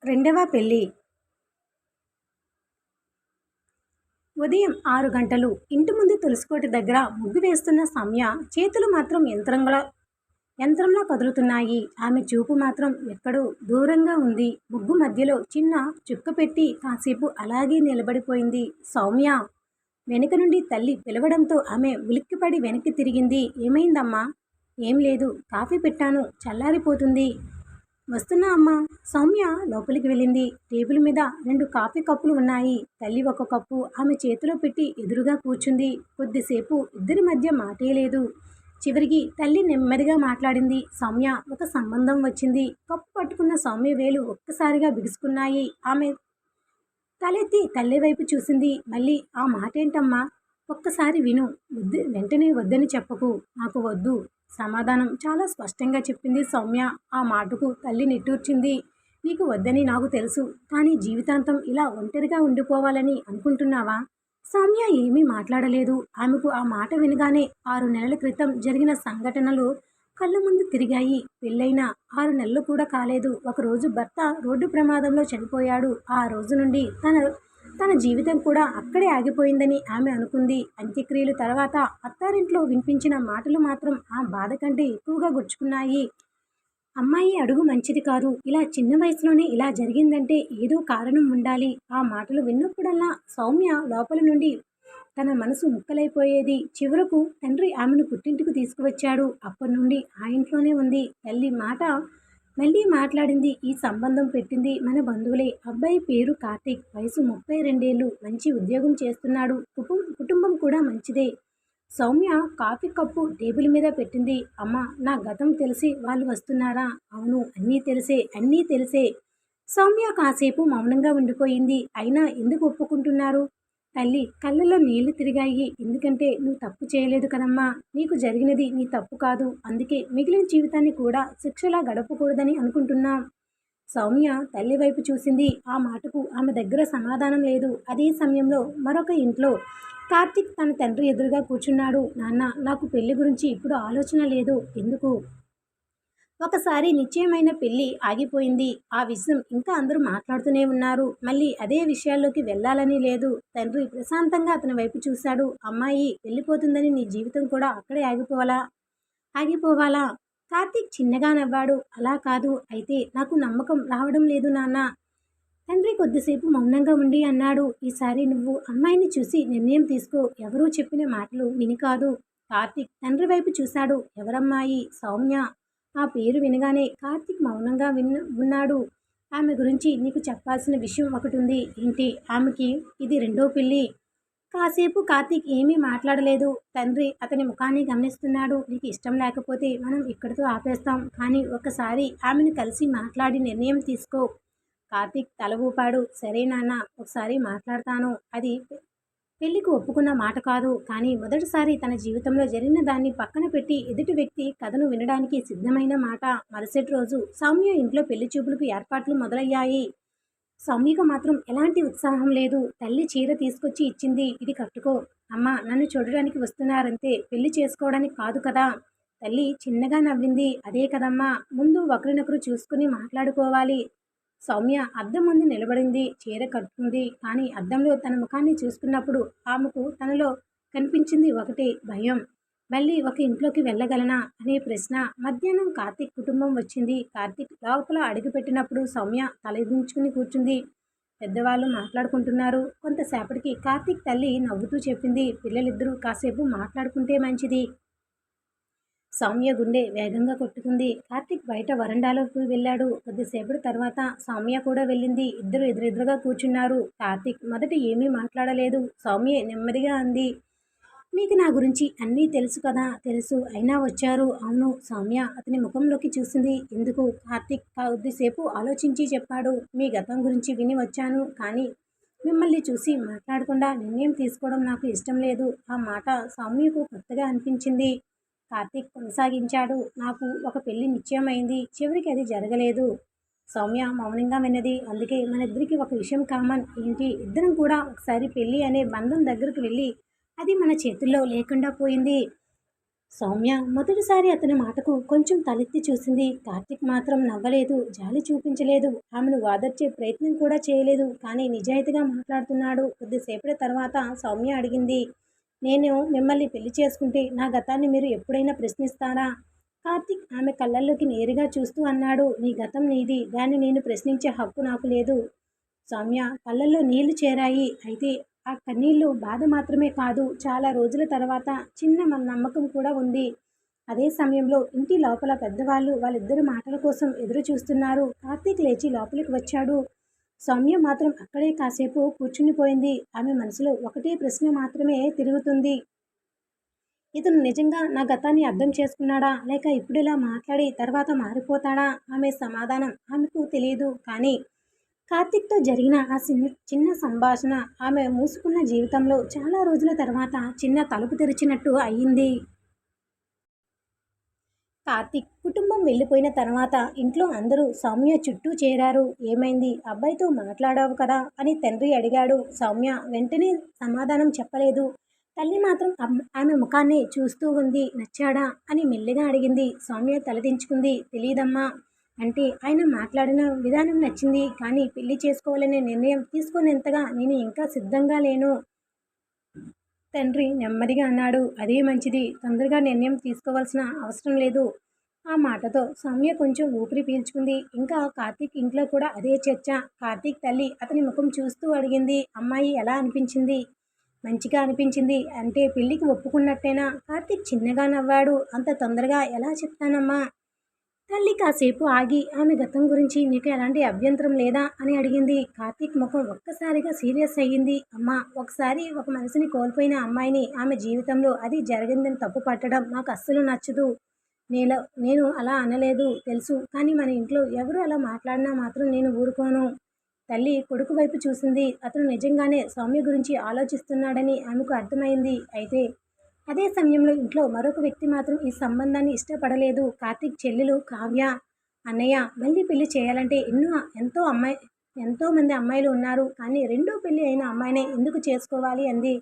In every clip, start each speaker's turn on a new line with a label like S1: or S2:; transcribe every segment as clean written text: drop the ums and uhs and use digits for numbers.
S1: రెండవ పెళ్లి. ఉదయం 6 గంటలు. ఇంటి ముందు తులసికోట దగ్గర ముగ్గు వేస్తున్న సౌమ్య చేతులు మాత్రం యంత్రంలా కదులుతున్నాయి. ఆమె చూపు మాత్రం ఎక్కడో దూరంగా ఉంది. ముగ్గు మధ్యలో చిన్న చుక్క పెట్టి కాసేపు అలాగే నిలబడిపోయింది. సౌమ్య! వెనుక నుండి తల్లి పిలవడంతో ఆమె ఉలిక్కిపడి వెనక్కి తిరిగింది. ఏమైందమ్మా? ఏం లేదు. కాఫీ పెట్టాను, చల్లారిపోతుంది. వస్తున్నా అమ్మా. సౌమ్య లోపలికి వెళ్ళింది. టేబుల్ మీద 2 కాఫీ కప్పులు ఉన్నాయి. తల్లి ఒక కప్పు ఆమె చేతిలో పెట్టి ఎదురుగా కూర్చుంది. కొద్దిసేపు ఇద్దరి మధ్య మాటే లేదు. చివరికి తల్లి నెమ్మదిగా మాట్లాడింది. సౌమ్య, ఒక సంబంధం వచ్చింది. కప్పు పట్టుకున్న సౌమ్య వేలు ఒక్కసారిగా బిగుసుకున్నాయి. ఆమె తలెత్తి తల్లి వైపు చూసింది. మళ్ళీ ఆ మాటేంటమ్మా? ఒక్కసారి విను. వెంటనే వద్దని చెప్పకు. నాకు వద్దు. సమాధానం చాలా స్పష్టంగా చెప్పింది సౌమ్య. ఆ మాటకు తల్లి నిట్టూర్చింది. నీకు వద్దని నాకు తెలుసు. కానీ జీవితాంతం ఇలా ఒంటరిగా ఉండిపోవాలని అనుకుంటున్నావా? సౌమ్య ఏమీ మాట్లాడలేదు. ఆమెకు ఆ మాట వినగానే 6 నెలల క్రితం జరిగిన సంఘటనలు కళ్ళ ముందు తిరిగాయి. పెళ్ళైన 6 నెలలు కూడా కాలేదు. ఒకరోజు భర్త రోడ్డు ప్రమాదంలో చనిపోయాడు. ఆ రోజు నుండి తన జీవితం కూడా అక్కడే ఆగిపోయిందని ఆమె అనుకుంది. అంత్యక్రియలు తర్వాత అత్తారింట్లో వినిపించిన మాటలు మాత్రం ఆ బాధ కంటే ఎక్కువగా గుచ్చుకున్నాయి. అమ్మాయి అడుగు మంచిది కాదు. ఇలా చిన్న వయసులోనే ఇలా జరిగిందంటే ఏదో కారణం ఉండాలి. ఆ మాటలు విన్నప్పుడల్లా సౌమ్య లోపల నుండి తన మనసు ముక్కలైపోయేది. చివరకు తండ్రి ఆమెను పుట్టింటికి తీసుకువచ్చాడు. అప్పటి నుండి ఆ ఇంట్లోనే ఉంది. తల్లి మాట మళ్ళీ మాట్లాడింది. ఈ సంబంధం పెట్టింది మన బంధువులే. అబ్బాయి పేరు కార్తీక్. వయసు 32 ఏళ్ళు. మంచి ఉద్యోగం చేస్తున్నాడు. కుటుంబం కూడా మంచిదే. సౌమ్య కాఫీ కప్పు టేబుల్ మీద పెట్టింది. అమ్మా, నా గతం తెలిసి వాళ్ళు వస్తున్నారా? అవును, అన్నీ తెలిసే. సౌమ్య కాసేపు మౌనంగా ఉండిపోయింది. అయినా ఎందుకు ఒప్పుకుంటున్నారు? తల్లి కళ్ళలో నీళ్లు తిరిగాయి. ఎందుకంటే నువ్వు తప్పు చేయలేదు కదమ్మా. నీకు జరిగినది నీ తప్పు కాదు. అందుకే మిగిలిన జీవితాన్ని కూడా శిక్షలా గడపకూడదని అనుకుంటున్నా. సౌమ్య తల్లి వైపు చూసింది. ఆ మాటకు ఆమె దగ్గర సమాధానం లేదు. అదే సమయంలో మరొక ఇంట్లో కార్తీక్ తన తండ్రి ఎదురుగా కూర్చున్నాడు. నాన్న, నాకు పెళ్లి గురించి ఇప్పుడు ఆలోచన లేదు. ఎందుకు? ఒకసారి నిశ్చయమైన పెళ్లి ఆగిపోయింది. ఆ విషయం ఇంకా అందరూ మాట్లాడుతూనే ఉన్నారు. మళ్ళీ అదే విషయాల్లోకి వెళ్ళాలని లేదు. తండ్రి ప్రశాంతంగా అతని వైపు చూశాడు. అమ్మాయి వెళ్ళిపోతుందని నీ జీవితం కూడా అక్కడే ఆగిపోవాలా? కార్తీక్ చిన్నగా నవ్వాడు. అలా కాదు. అయితే నాకు నమ్మకం రావడం లేదు నాన్న. తండ్రి కొద్దిసేపు మౌనంగా ఉండి అన్నాడు. ఈసారి నువ్వు అమ్మాయిని చూసి నిర్ణయం తీసుకో. ఎవరూ చెప్పిన మాటలు విని కాదు. కార్తీక్ తండ్రి వైపు చూశాడు. ఎవరమ్మాయి? సౌమ్య. ఆ పేరు వినగానే కార్తీక్ మౌనంగా ఉన్నాడు. ఆమె గురించి నీకు చెప్పాల్సిన విషయం ఒకటి ఉంది. ఏంటి? ఆమెకి ఇది 2వ పెళ్లి. కాసేపు కార్తీక్ ఏమీ మాట్లాడలేదు. తండ్రి అతని ముఖాన్ని గమనిస్తున్నాడు. నీకు ఇష్టం లేకపోతే మనం ఇక్కడితో ఆపేస్తాం. కానీ ఒక్కసారి ఆమెను కలిసి మాట్లాడి నిర్ణయం తీసుకో. కార్తీక్ తల ఊపాడు. సరే నాన్న, ఒకసారి మాట్లాడతాను. అది పెళ్లికి ఒప్పుకున్న మాట కాదు. కానీ మొదటిసారి తన జీవితంలో జరిగిన దాన్ని పక్కన పెట్టి ఎదుటి వ్యక్తి కథను వినడానికి సిద్ధమైన మాట. మరుసటి రోజు సౌమ్య ఇంట్లో పెళ్లి చూపులకు ఏర్పాట్లు మొదలయ్యాయి. సౌమ్యకు మాత్రం ఎలాంటి ఉత్సాహం లేదు. తల్లి చీర తీసుకొచ్చి ఇచ్చింది. ఇది కట్టుకో. అమ్మ, నన్ను చూడడానికి వస్తున్నారంతే, పెళ్లి చేసుకోవడానికి కాదు కదా. తల్లి చిన్నగా నవ్వింది. అదే కదమ్మా, ముందు ఒకరినొకరు చూసుకుని మాట్లాడుకోవాలి. సౌమ్య అద్దం ముందు నిలబడింది. చీర కట్టుకుంది. కానీ అద్దంలో తన ముఖాన్ని చూసుకున్నప్పుడు ఆమెకు తనలో కనిపించింది ఒకటే భయం. మళ్ళీ ఒక ఇంట్లోకి వెళ్ళగలనా అనే ప్రశ్న. మధ్యాహ్నం కార్తీక్ కుటుంబం వచ్చింది. కార్తీక్ లోపల అడుగుపెట్టినప్పుడు సౌమ్య తలదించుకుని కూర్చుంది. పెద్దవాళ్ళు మాట్లాడుకుంటున్నారు. కొంతసేపటికి కార్తీక్ తల్లి నవ్వుతూ చెప్పింది, పిల్లలిద్దరూ కాసేపు మాట్లాడుకుంటే మంచిది. సౌమ్య గుండె వేగంగా కొట్టుకుంది. కార్తీక్ బయట వరండాలోకి వెళ్ళాడు. కొద్దిసేపటి తర్వాత సౌమ్య కూడా వెళ్ళింది. ఇద్దరు ఎదురెదురుగా కూర్చున్నారు. కార్తీక్ మొదట ఏమీ మాట్లాడలేదు. సౌమ్య నెమ్మదిగా అంది, మీకు నా గురించి అన్నీ తెలుసు కదా. తెలుసు. అయినా వచ్చారు. అవును. సౌమ్య అతని ముఖంలోకి చూసింది. ఎందుకు? కార్తీక్ కొద్దిసేపు ఆలోచించి చెప్పాడు. మీ గతం గురించి విని వచ్చాను. కానీ మిమ్మల్ని చూసి మాట్లాడకుండా నిర్ణయం తీసుకోవడం నాకు ఇష్టం లేదు. ఆ మాట సౌమ్యకు కొత్తగా అనిపించింది. కార్తీక్ కొనసాగించాడు. నాకు ఒక పెళ్లి నిశ్చయమైంది. చివరికి అది జరగలేదు. సౌమ్య మౌనంగా విన్నది. అందుకే మన ఇద్దరికి ఒక విషయం కామన్. ఏంటి? ఇద్దరం కూడా ఒకసారి పెళ్లి అనే బంధం దగ్గరకు వెళ్ళి అది మన చేతుల్లో లేకుండా పోయింది. సౌమ్య మొదటిసారి అతని మాటకు కొంచెం తలెత్తి చూసింది. కార్తీక్ మాత్రం నవ్వలేదు, జాలి చూపించలేదు, ఆమెను వాదర్చే ప్రయత్నం కూడా చేయలేదు. కానీ నిజాయితీగా మాట్లాడుతున్నాడు. కొద్దిసేపటి తర్వాత సౌమ్య అడిగింది, నేను మిమ్మల్ని పెళ్లి చేసుకుంటే నా గతాన్ని మీరు ఎప్పుడైనా ప్రశ్నిస్తారా? కార్తీక్ ఆమె కళ్ళల్లోకి నేరుగా చూస్తూ అన్నాడు, నీ గతం నీది, దాన్ని నేను ప్రశ్నించే హక్కు నాకు లేదు. సౌమ్య కళ్ళల్లో నీళ్లు చేరాయి. అయితే ఆ కన్నీళ్లు బాధ మాత్రమే కాదు, చాలా రోజుల తర్వాత చిన్న మన నమ్మకం కూడా ఉంది. అదే సమయంలో ఇంటి లోపల పెద్దవాళ్ళు వాళ్ళిద్దరి మాటల కోసం ఎదురు చూస్తున్నారు. కార్తీక్ లేచి లోపలికి వచ్చాడు. సౌమ్య మాత్రం అక్కడే కాసేపు కూర్చునిపోయింది. ఆమె మనసులో ఒకటే ప్రశ్న మాత్రమే తిరుగుతుంది. ఇతను నిజంగా నా గతాన్ని అర్థం చేసుకున్నాడా, లేక ఇప్పుడు ఇలా మాట్లాడి తర్వాత మారిపోతాడా? ఆమె సమాధానం ఆమెకు తెలియదు. కానీ కార్తీక్తో జరిగిన ఆ చిన్న సంభాషణ ఆమె మూసుకున్న జీవితంలో చాలా రోజుల తర్వాత చిన్న తలుపు తెరిచినట్టు అయ్యింది. కార్తీక్ కుటుంబం వెళ్ళిపోయిన తర్వాత ఇంట్లో అందరూ సౌమ్య చుట్టూ చేరారు. ఏమైంది, అబ్బాయితో మాట్లాడావు కదా అని తండ్రి అడిగాడు. సౌమ్య వెంటనే సమాధానం చెప్పలేదు. తల్లి మాత్రం ఆమె ముఖాన్ని చూస్తూ ఉంది. నచ్చాడా అని మెల్లిగా అడిగింది. సౌమ్య తలదించుకుంది. తెలీదమ్మా, అంటే ఆయన మాట్లాడిన విధానం నచ్చింది, కానీ పెళ్లి చేసుకోవాలనే నిర్ణయం తీసుకునేంతగా నేను ఇంకా సిద్ధంగా లేను. తండ్రి నెమ్మదిగా అన్నాడు. అదే మంచిది, తొందరగా నిర్ణయం తీసుకోవాల్సిన అవసరం లేదు. ఆ మాటతో సౌమ్య కొంచెం ఊపిరి పీల్చుకుంది. ఇంకా కార్తీక్ ఇంట్లో కూడా అదే చర్చ. కార్తీక్ తల్లి అతని ముఖం చూస్తూ అడిగింది, అమ్మాయి ఎలా అనిపించింది? మంచిగా అనిపించింది. అంటే పెళ్లికి ఒప్పుకున్నట్టేనా? కార్తీక్ చిన్నగా నవ్వాడు. అంత తొందరగా ఎలా చెప్తానమ్మా? తల్లి కాసేపు ఆగి ఆమె గతం గురించి నీకు ఎలాంటి అభ్యంతరం లేదా అని అడిగింది. కార్తీక్ ముఖం ఒక్కసారిగా సీరియస్ అయ్యింది. అమ్మా, ఒకసారి ఒక మనసుని కోల్పోయిన అమ్మాయిని ఆమె జీవితంలో అది జరిగిందని తప్పు పట్టడం నాకు అస్సలు నచ్చదు. నేను అలా అనలేదు తెలుసు, కానీ మన ఇంట్లో ఎవరు అలా మాట్లాడినా మాత్రం నేను ఊరుకోను. తల్లి కొడుకు వైపు చూసింది. అతను నిజంగానే సౌమ్య గురించి ఆలోచిస్తున్నాడని ఆమెకు అర్థమైంది. అయితే అదే సమయంలో ఇంట్లో మరొక వ్యక్తి మాత్రం ఈ సంబంధాన్ని ఇష్టపడలేదు. కార్తీక్ చెల్లెలు కావ్య, అన్నయ్య మళ్ళీ పెళ్లి చేయాలంటే ఎంతో మంది అమ్మాయిలు ఉన్నారు, కానీ రెండో పెళ్లి అయిన అమ్మాయినే ఎందుకు చేసుకోవాలి అంది.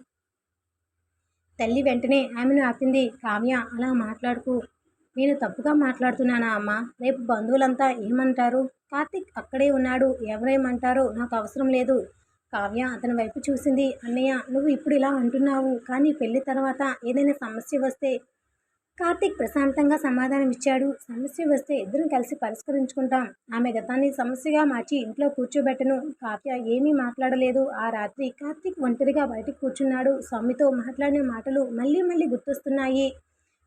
S1: తల్లి వెంటనే ఆమెను ఆపింది. కావ్య, అలా మాట్లాడుకు. నేను తప్పుగా మాట్లాడుతున్నానా అమ్మా? రేపు బంధువులంతా ఏమంటారు? కార్తీక్ అక్కడే ఉన్నాడు, ఎవరేమంటారో నాకు అవసరం లేదు. కావ్య అతని వైపు చూసింది. అన్నయ్య, నువ్వు ఇప్పుడు ఇలా అంటున్నావు, కానీ పెళ్లి తర్వాత ఏదైనా సమస్య వస్తే? కార్తీక్ ప్రశాంతంగా సమాధానం ఇచ్చాడు. సమస్య వస్తే ఇద్దరం కలిసి పరిష్కరించుకుంటాం. ఆమె గతాన్ని సమస్యగా మార్చి ఇంట్లో కూర్చోబెట్టను. కావ్య ఏమీ మాట్లాడలేదు. ఆ రాత్రి కార్తీక్ ఒంటరిగా బయటకు కూర్చున్నాడు. సౌమ్యతో మాట్లాడిన మాటలు మళ్ళీ మళ్ళీ గుర్తొస్తున్నాయి.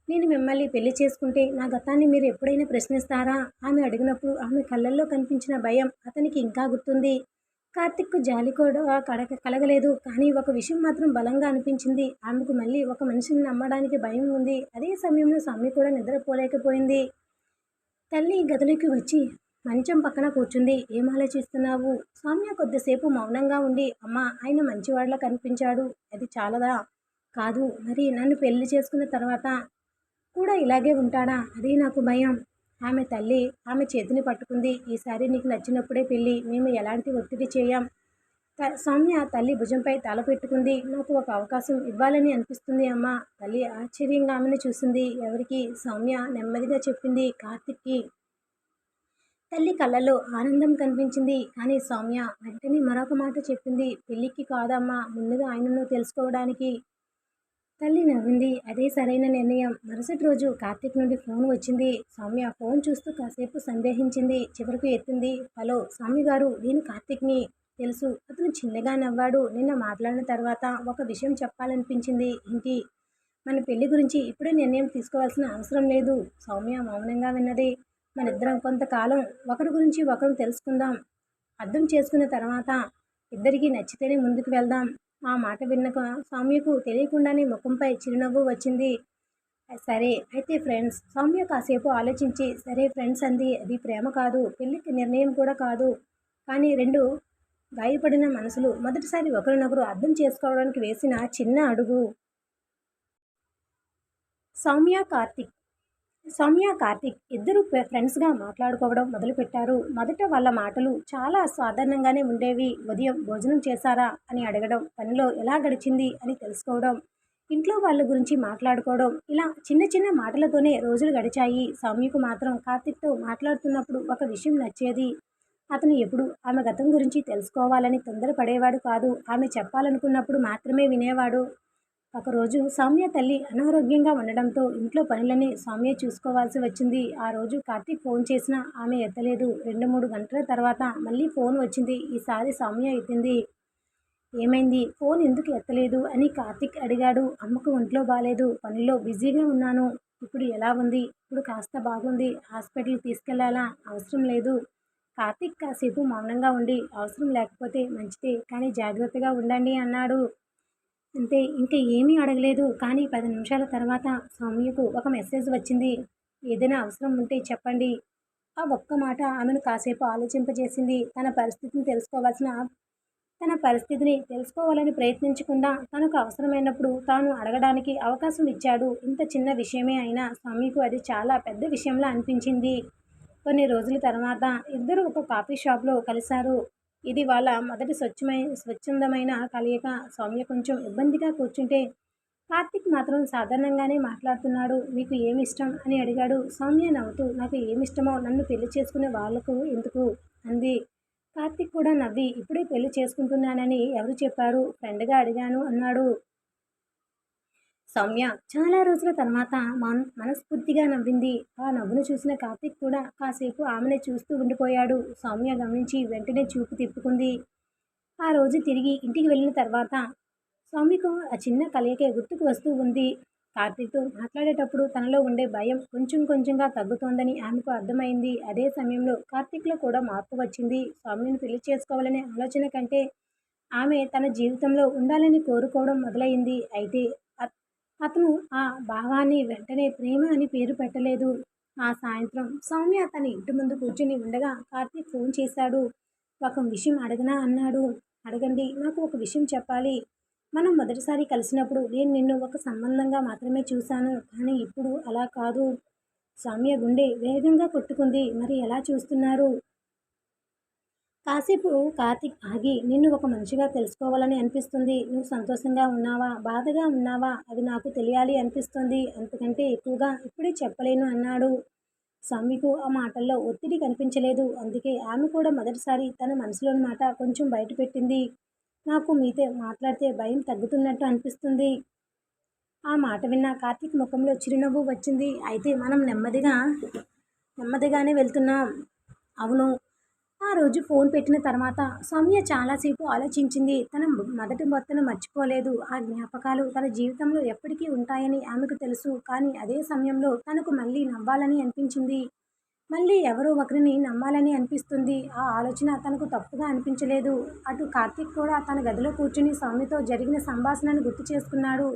S1: నేను మిమ్మల్ని పెళ్లి చేసుకుంటే నా గతాన్ని మీరు ఎప్పుడైనా ప్రశ్నిస్తారా? ఆమె అడిగినప్పుడు ఆమె కళ్ళల్లో కనిపించిన భయం అతనికి ఇంకా గుర్తుంది. కార్తిక్కు జాలి కూడా కలగలేదు. కానీ ఒక విషయం మాత్రం బలంగా అనిపించింది. ఆమెకు మళ్ళీ ఒక మనిషిని నమ్మడానికి భయం ఉంది. అదే సమయంలో సమ్మి కూడా నిద్రపోలేకపోయింది. తల్లి గదిలోకి వచ్చి మంచం పక్కన కూర్చుంది. ఏం ఆలోచిస్తున్నావు? సౌమ్య కొద్దిసేపు మౌనంగా ఉండి, అమ్మ, ఆయన మంచివాడిలా కనిపించాడు, అది చాలదా? కాదు, మరి నన్ను పెళ్లి చేసుకున్న తర్వాత కూడా ఇలాగే ఉంటాడా? అదే నాకు భయం. ఆమె తల్లి ఆమె చేతిని పట్టుకుంది. ఈసారి నీకు నచ్చినప్పుడే పెళ్ళి, మేము ఎలాంటి ఒత్తిడి చేయం. సౌమ్య తల్లి భుజంపై తల పెట్టుకుంది. నాకు ఒక అవకాశం ఇవ్వాలని అనిపిస్తుంది అమ్మా. తల్లి ఆశ్చర్యంగా ఆమెను చూసింది. ఎవరికి? సౌమ్య నెమ్మదిగా చెప్పింది, కార్తిక్కి. తల్లి కళ్ళల్లో ఆనందం కనిపించింది. కానీ సౌమ్య వెంటనే మరొక మాట చెప్పింది, పెళ్ళికి కాదమ్మా, ముందుగా ఆయనను తెలుసుకోవడానికి. తల్లి నవ్వింది. అదే సరైన నిర్ణయం. మరుసటి రోజు కార్తీక్ నుండి ఫోన్ వచ్చింది. సౌమ్య ఫోన్ చూస్తూ కాసేపు సందేహించింది. చివరకు ఎత్తింది. హలో స్వామి గారు, నేను కార్తీక్ని. తెలుసు. అతను చిన్నగా నవ్వాడు. నిన్న మాట్లాడిన తర్వాత ఒక విషయం చెప్పాలనిపించింది. ఏంటి? మన పెళ్లి గురించి ఇప్పుడే నిర్ణయం తీసుకోవాల్సిన అవసరం లేదు. సౌమ్య మౌనంగా విన్నది. మనిద్దరం కొంతకాలం ఒకరి గురించి ఒకరు తెలుసుకుందాం. అర్థం చేసుకున్న తర్వాత ఇద్దరికీ నచ్చితేనే ముందుకు వెళ్దాం. ఆ మాట విన్నాక సౌమ్యకు తెలియకుండానే ముఖంపై చిరునవ్వు వచ్చింది. సరే అయితే ఫ్రెండ్స్. సౌమ్య కాసేపు ఆలోచించి సరే ఫ్రెండ్స్ అంది. అది ప్రేమ కాదు, పెళ్లికి నిర్ణయం కూడా కాదు, కానీ రెండు గాయపడిన మనసులు మొదటిసారి ఒకరినొకరు అర్థం చేసుకోవడానికి వేసిన చిన్న అడుగు. సౌమ్య కార్తీక్ ఇద్దరు ఫ్రెండ్స్గా మాట్లాడుకోవడం మొదలుపెట్టారు. మొదట వాళ్ళ మాటలు చాలా సాధారణంగానే ఉండేవి. ఉదయం భోజనం చేశారా అని అడగడం, పనిలో ఎలా గడిచింది అని తెలుసుకోవడం, ఇంట్లో వాళ్ళ గురించి మాట్లాడుకోవడం, ఇలా చిన్న చిన్న మాటలతోనే రోజులు గడిచాయి. సౌమ్యకు మాత్రం కార్తీక్‌తో మాట్లాడుతున్నప్పుడు ఒక విషయం నచ్చేది. అతను ఎప్పుడూ ఆమె గతం గురించి తెలుసుకోవాలని తొందరపడేవాడు కాదు. ఆమె చెప్పాలనుకున్నప్పుడు మాత్రమే వినేవాడు. ఒకరోజు సౌమ్య తల్లి అనారోగ్యంగా ఉండడంతో ఇంట్లో పనులన్నీ సౌమ్య చూసుకోవాల్సి వచ్చింది. ఆ రోజు కార్తీక్ ఫోన్ చేసినా ఆమె ఎత్తలేదు. 2, 3 గంటల తర్వాత మళ్ళీ ఫోన్ వచ్చింది. ఈసారి సౌమ్య ఎత్తింది. ఏమైంది? ఫోన్ ఎందుకు ఎత్తలేదు అని కార్తీక్ అడిగాడు. అమ్మకు ఒంట్లో బాలేదు. పనిలో బిజీగా ఉన్నాను. ఇప్పుడు ఎలా ఉంది? ఇప్పుడు కాస్త బాగుంది. హాస్పిటల్‌కి తీసుకెళ్లాలా? అవసరం లేదు. కార్తీక్ కాసేపు మౌనంగా ఉండి, అవసరం లేకపోతే మంచిదే, కానీ జాగ్రత్తగా ఉండండి అన్నాడు. అంతే, ఇంక ఏమీ అడగలేదు. కానీ 10 నిమిషాల తర్వాత సౌమ్యకు ఒక మెసేజ్ వచ్చింది. ఏదైనా అవసరం ఉంటే చెప్పండి. ఆ ఒక్క మాట ఆమెను కాసేపు ఆలోచింపజేసింది. తన పరిస్థితిని తెలుసుకోవాలని ప్రయత్నించకుండా తనకు అవసరమైనప్పుడు తాను అడగడానికి అవకాశం ఇచ్చాడు. ఇంత చిన్న విషయమే అయినా స్వామికు అది చాలా పెద్ద విషయంలా అనిపించింది. కొన్ని రోజుల తర్వాత ఇద్దరు ఒక కాఫీ షాప్లో కలిశారు. ఇది వాళ్ళ మొదటి స్వచ్ఛందమైన కలయిక. సౌమ్య కొంచెం ఇబ్బందిగా కూర్చుంటే కార్తీక్ మాత్రం సాధారణంగానే మాట్లాడుతున్నాడు. మీకు ఏమి ఇష్టం అని అడిగాడు. సౌమ్య నవ్వుతూ నాకు ఏమిష్టమో నన్ను పెళ్లి చేసుకునే వాళ్లకు ఎందుకు అంది. కార్తీక్ కూడా నవ్వి ఇప్పుడే పెళ్లి చేసుకుంటున్నానని ఎవరు చెప్పారు? ఫ్రెండ్గా అడిగాను అన్నాడు. సౌమ్య చాలా రోజుల తర్వాత మనస్ఫూర్తిగా నవ్వింది. ఆ నవ్వును చూసిన కార్తీక్ కూడా కాసేపు ఆమెనే చూస్తూ ఉండిపోయాడు. సౌమ్య గమనించి వెంటనే చూపు తిప్పుకుంది. ఆ రోజు తిరిగి ఇంటికి వెళ్ళిన తర్వాత సౌమ్యకు ఆ చిన్న కలయికే గుర్తుకు వస్తూ ఉంది. కార్తీక్‌తో మాట్లాడేటప్పుడు తనలో ఉండే భయం కొంచెం కొంచెంగా తగ్గుతోందని ఆమెకు అర్థమైంది. అదే సమయంలో కార్తీక్‌లో కూడా మార్పు వచ్చింది. సౌమ్యను పెళ్లి చేసుకోవాలనే ఆలోచన కంటే ఆమె తన జీవితంలో ఉండాలని కోరుకోవడం మొదలైంది. అయితే అతను ఆ భావాన్ని వెంటనే ప్రేమ అని పేరు పెట్టలేదు. ఆ సాయంత్రం సౌమ్య తన ఇంటి ముందు కూర్చుని ఉండగా కార్తీక్ ఫోన్ చేశాడు. ఒక విషయం అడగనా అన్నాడు. అడగండి. నాకు ఒక విషయం చెప్పాలి. మనం మొదటిసారి కలిసినప్పుడు నేను నిన్ను ఒక సంబంధంగా మాత్రమే చూశాను. కానీ ఇప్పుడు అలా కాదు. సౌమ్య గుండె వేగంగా కొట్టుకుంది. మరి ఎలా చూస్తున్నారు? కాసేపు కార్తీక్ ఆగి నిన్ను ఒక మనిషిగా తెలుసుకోవాలని అనిపిస్తుంది. నువ్వు సంతోషంగా ఉన్నావా? బాధగా ఉన్నావా? అది నాకు తెలియాలి అనిపిస్తుంది. అంతకంటే ఎక్కువగా ఇప్పుడే చెప్పలేను అన్నాడు. సౌమ్యకు ఆ మాటల్లో ఒత్తిడి కనిపించలేదు. అందుకే ఆమె కూడా మొదటిసారి తన మనసులోని మాట కొంచెం బయటపెట్టింది. నాకు మీతో మాట్లాడితే భయం తగ్గుతున్నట్టు అనిపిస్తుంది. ఆ మాట విన్న కార్తీక్ ముఖంలో చిరునవ్వు వచ్చింది. అయితే మనం నెమ్మదిగానే వెళ్తున్నాం. అవును. ఆ రోజు ఫోన్ పెట్టిన తర్వాత సౌమ్య చాలాసేపు ఆలోచించింది. తన మొదటి భర్తను మర్చిపోలేదు. ఆ జ్ఞాపకాలు తన జీవితంలో ఎప్పటికీ ఉంటాయని ఆమెకు తెలుసు. కానీ అదే సమయంలో తనకు మళ్ళీ నవ్వాలని అనిపించింది. మళ్ళీ ఎవరో ఒకరిని నమ్మాలని అనిపిస్తుంది. ఆ ఆలోచన తనకు తప్పుగా అనిపించలేదు. అటు కార్తీక్ కూడా తన గదిలో కూర్చుని సౌమ్యతో జరిగిన సంభాషణను గుర్తు చేసుకున్నాడు.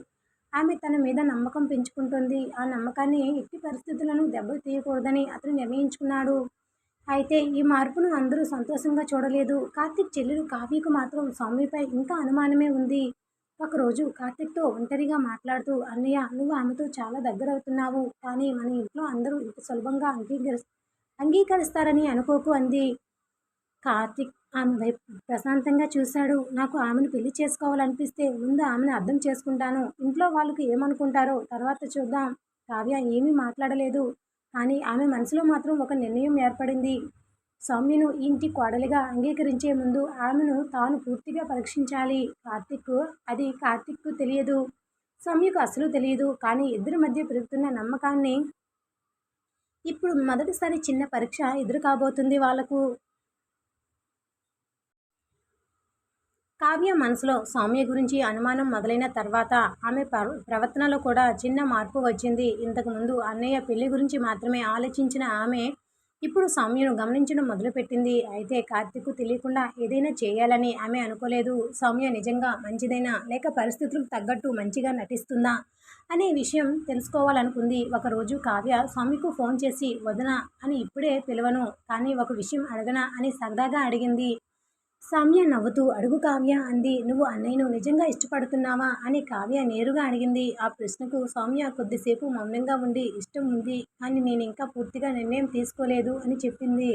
S1: ఆమె తన మీద నమ్మకం పెంచుకుంటుంది. ఆ నమ్మకాన్ని ఎట్టి పరిస్థితులను దెబ్బతీయకూడదని అతను నిర్ణయించుకున్నాడు. అయితే ఈ మార్పును అందరూ సంతోషంగా చూడలేదు. కార్తీక్ చెల్లెలు కావ్యకు మాత్రం సౌమ్యపై ఇంకా అనుమానమే ఉంది. ఒకరోజు కార్తీక్‌తో ఒంటరిగా మాట్లాడుతూ అన్నయ్య నువ్వు ఆమెతో చాలా దగ్గరవుతున్నావు. కానీ మన ఇంట్లో అందరూ ఇంత సులభంగా అంగీకరిస్తారని అనుకోకు అంది. కార్తీక్ ఆమె వైపు ప్రశాంతంగా చూశాడు. నాకు ఆమెను పెళ్లి చేసుకోవాలనిపిస్తే ముందు ఆమెను అర్థం చేసుకుంటాను. ఇంట్లో వాళ్ళకు ఏమనుకుంటారో తర్వాత చూద్దాం. కావ్య ఏమీ మాట్లాడలేదు. కానీ ఆమె మనసులో మాత్రం ఒక నిర్ణయం ఏర్పడింది. సౌమ్యను ఈ ఇంటి కోడలిగా అంగీకరించే ముందు ఆమెను తాను పూర్తిగా పరీక్షించాలి. కార్తీక్‌కు తెలియదు. సౌమ్యకు అస్సలు తెలియదు. కానీ ఇద్దరి మధ్య పెరుగుతున్న నమ్మకాన్ని ఇప్పుడు మొదటిసారి చిన్న పరీక్ష ఎదురు కాబోతుంది వాళ్లకు. కావ్య మనసులో సౌమ్య గురించి అనుమానం మొదలైన తర్వాత ఆమె ప్రవర్తనలో కూడా చిన్న మార్పు వచ్చింది. ఇంతకుముందు అన్నయ్య పెళ్లి గురించి మాత్రమే ఆలోచించిన ఆమె ఇప్పుడు సౌమ్యను గమనించడం మొదలుపెట్టింది. అయితే కార్తీక్‌కు తెలియకుండా ఏదైనా చేయాలని ఆమె అనుకోలేదు. సౌమ్య నిజంగా మంచిదైనా లేక పరిస్థితులకు తగ్గట్టు మంచిగా నటిస్తుందా అనే విషయం తెలుసుకోవాలనుకుంది. ఒకరోజు కావ్య సౌమ్యకు ఫోన్ చేసి వదినా అని ఇప్పుడే పిలవను, కానీ ఒక విషయం అడగనా అని సరదాగా అడిగింది. సౌమ్య నవ్వుతూ అడుగు కావ్య అంది. నువ్వు అన్నయ్యను నిజంగా ఇష్టపడుతున్నావా అని కావ్య నేరుగా అడిగింది. ఆ ప్రశ్నకు సౌమ్య కొద్దిసేపు మౌనంగా ఉండి ఇష్టం ఉంది, కానీ నేనింకా పూర్తిగా నిర్ణయం తీసుకోలేదు అని చెప్పింది.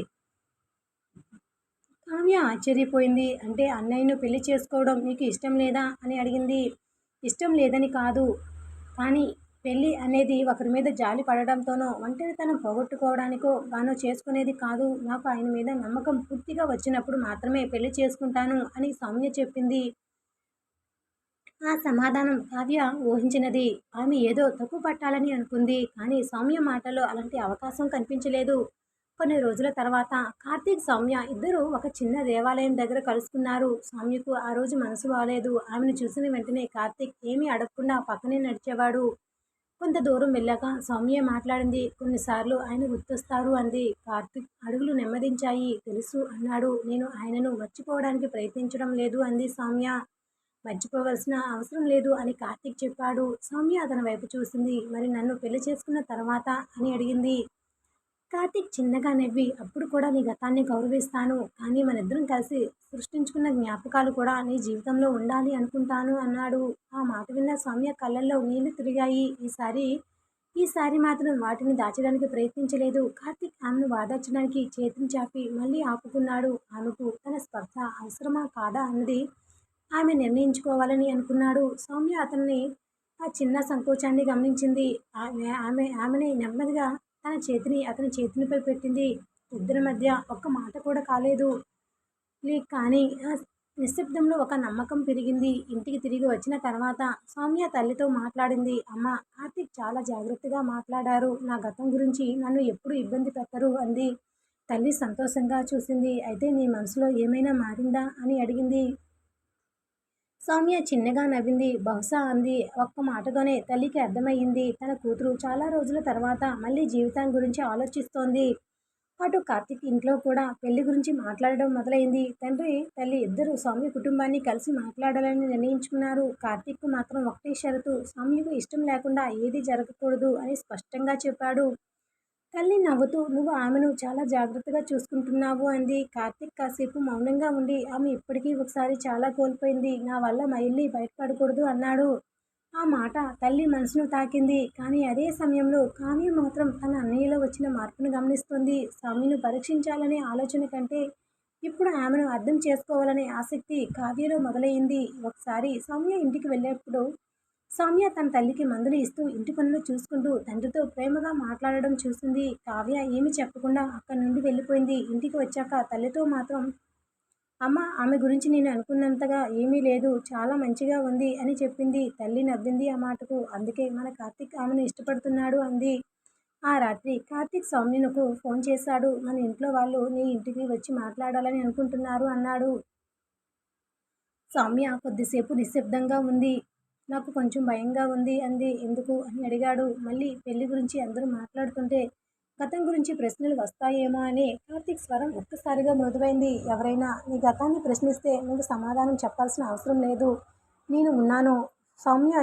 S1: కావ్య ఆశ్చర్యపోయింది. అంటే అన్నయ్యను పెళ్లి చేసుకోవడం నీకు ఇష్టం లేదా అని అడిగింది. ఇష్టం లేదని కాదు, కానీ పెళ్ళి అనేది ఒకరి మీద జాలి పడడంతోనో, ఒంటరితనం పోగొట్టుకోవడానికో గానో చేసుకునేది కాదు. నాకు ఆయన మీద నమ్మకం పూర్తిగా వచ్చినప్పుడు మాత్రమే పెళ్లి చేసుకుంటాను అని సౌమ్య చెప్పింది. ఆ సమాధానం కావ్య ఊహించినది. ఆమె ఏదో తప్పు పట్టాలని అనుకుంది. కానీ సౌమ్య మాటల్లో అలాంటి అవకాశం కనిపించలేదు. కొన్ని రోజుల తర్వాత కార్తీక్, సౌమ్య ఇద్దరూ ఒక చిన్న దేవాలయం దగ్గర కలుసుకున్నారు. సౌమ్యకు ఆ రోజు మనసు బాలేదు. ఆమెను చూసిన వెంటనే కార్తీక్ ఏమీ అడగకుండా పక్కనే నడిచేవాడు. కొంత దూరం వెళ్ళాక సౌమ్య మాట్లాడింది. కొన్నిసార్లు ఆయన గుర్తొస్తారు అంది. కార్తీక్ అడుగులు నెమ్మదించాయి. తెలుసు అన్నాడు. నేను ఆయనను మర్చిపోవడానికి ప్రయత్నించడం లేదు అంది సౌమ్య. మర్చిపోవలసిన అవసరం లేదు అని కార్తీక్ చెప్పాడు. సౌమ్య అతని వైపు చూసింది. మరి నన్ను పెళ్లి చేసుకున్న తర్వాత అని అడిగింది. కార్తీక్ చిన్నగా నవ్వి అప్పుడు కూడా నీ గతాన్ని గౌరవిస్తాను. కానీ మనిద్దరం కలిసి సృష్టించుకున్న జ్ఞాపకాలు కూడా నీ జీవితంలో ఉండాలి అనుకుంటాను అన్నాడు. ఆ మాట విన్న సౌమ్య కళ్ళల్లో నీళ్లు తిరిగాయి. ఈసారి మాత్రం వాటిని దాచడానికి ప్రయత్నించలేదు. కార్తీక్ ఆమెను వాదార్చడానికి చేతిని చాపి మళ్ళీ ఆపుకున్నాడు. ఆమెకు తన స్పర్శ అవసరమా కాదా అన్నది ఆమె నిర్ణయించుకోవాలని అనుకున్నాడు. సౌమ్య ఆ చిన్న సంకోచాన్ని గమనించింది. ఆమెని నెమ్మదిగా తన చేతిని అతని చేతినిపై పెట్టింది. ఇద్దరి మధ్య ఒక్క మాట కూడా కాలేదు. కానీ ఆ నిశ్శబ్దంలో ఒక నమ్మకం పెరిగింది. ఇంటికి తిరిగి వచ్చిన తర్వాత సౌమ్య తల్లితో మాట్లాడింది. అమ్మ, కార్తీక్ చాలా జాగ్రత్తగా మాట్లాడారు. నా గతం గురించి నన్ను ఎప్పుడు ఇబ్బంది పెట్టరు అంది. తల్లి సంతోషంగా చూసింది. అయితే నీ మనసులో ఏమైనా మారిందా అని అడిగింది. సౌమ్య చిన్నగా నవ్వింది. బహుశా అంది. ఒక్క మాటతోనే తల్లికి అర్థమయ్యింది. తన కూతురు చాలా రోజుల తర్వాత మళ్ళీ జీవితం గురించి ఆలోచిస్తోంది. అటు కార్తీక్ ఇంట్లో కూడా పెళ్లి గురించి మాట్లాడడం మొదలైంది. తండ్రి, తల్లి ఇద్దరూ సౌమ్య కుటుంబాన్ని కలిసి మాట్లాడాలని నిర్ణయించుకున్నారు. కార్తీక్ మాత్రం ఒకటే షరతు, సౌమ్యకు ఇష్టం లేకుండా ఏదీ జరగకూడదు అని స్పష్టంగా చెప్పాడు. తల్లి నవ్వుతూ నువ్వు ఆమెను చాలా జాగ్రత్తగా చూసుకుంటున్నావు అంది. కార్తీక్ కాసేపు మౌనంగా ఉండి ఆమె ఇప్పటికీ ఒకసారి చాలా కోల్పోయింది. నా వల్ల మళ్ళీ బయటపడకూడదు అన్నాడు. ఆ మాట తల్లి మనసును తాకింది. కానీ అదే సమయంలో కావ్య మాత్రం తన అన్నయ్యలో వచ్చిన మార్పును గమనిస్తోంది. సౌమ్యను పరీక్షించాలనే ఆలోచన కంటే ఇప్పుడు ఆమెను అర్థం చేసుకోవాలనే ఆసక్తి కావ్యలో మొదలైంది. ఒకసారి సౌమ్య ఇంటికి వెళ్ళేప్పుడు సౌమ్య తన తల్లికి మందులు ఇస్తూ ఇంటి పనులు చూసుకుంటూ తండ్రితో ప్రేమగా మాట్లాడడం చూసింది. కావ్య ఏమీ చెప్పకుండా అక్కడి నుండి వెళ్ళిపోయింది. ఇంటికి వచ్చాక తల్లితో మాత్రం అమ్మ, ఆమె గురించి నేను అనుకున్నంతగా ఏమీ లేదు, చాలా మంచిగా ఉంది అని చెప్పింది. తల్లి నవ్వింది ఆ మాటకు. అందుకే మన కార్తీక్ ఆమెను ఇష్టపడుతున్నాడు అంది. ఆ రాత్రి కార్తీక్ సౌమ్యకు ఫోన్ చేశాడు. మన ఇంట్లో వాళ్ళు నీ ఇంటికి వచ్చి మాట్లాడాలని అనుకుంటున్నారు అన్నాడు. సౌమ్య కొద్దిసేపు నిశ్శబ్దంగా ఉంది. నాకు కొంచెం భయంగా ఉంది అంది. ఎందుకు అని అడిగాడు. మళ్ళీ పెళ్లి గురించి అందరూ మాట్లాడుతుంటే గతం గురించి ప్రశ్నలు వస్తాయేమో అని. కార్తీక్ స్వరం ఒక్కసారిగా మృదువైంది. ఎవరైనా నీ గతాన్ని ప్రశ్నిస్తే నువ్వు సమాధానం చెప్పాల్సిన అవసరం లేదు. నేను ఉన్నాను. సౌమ్య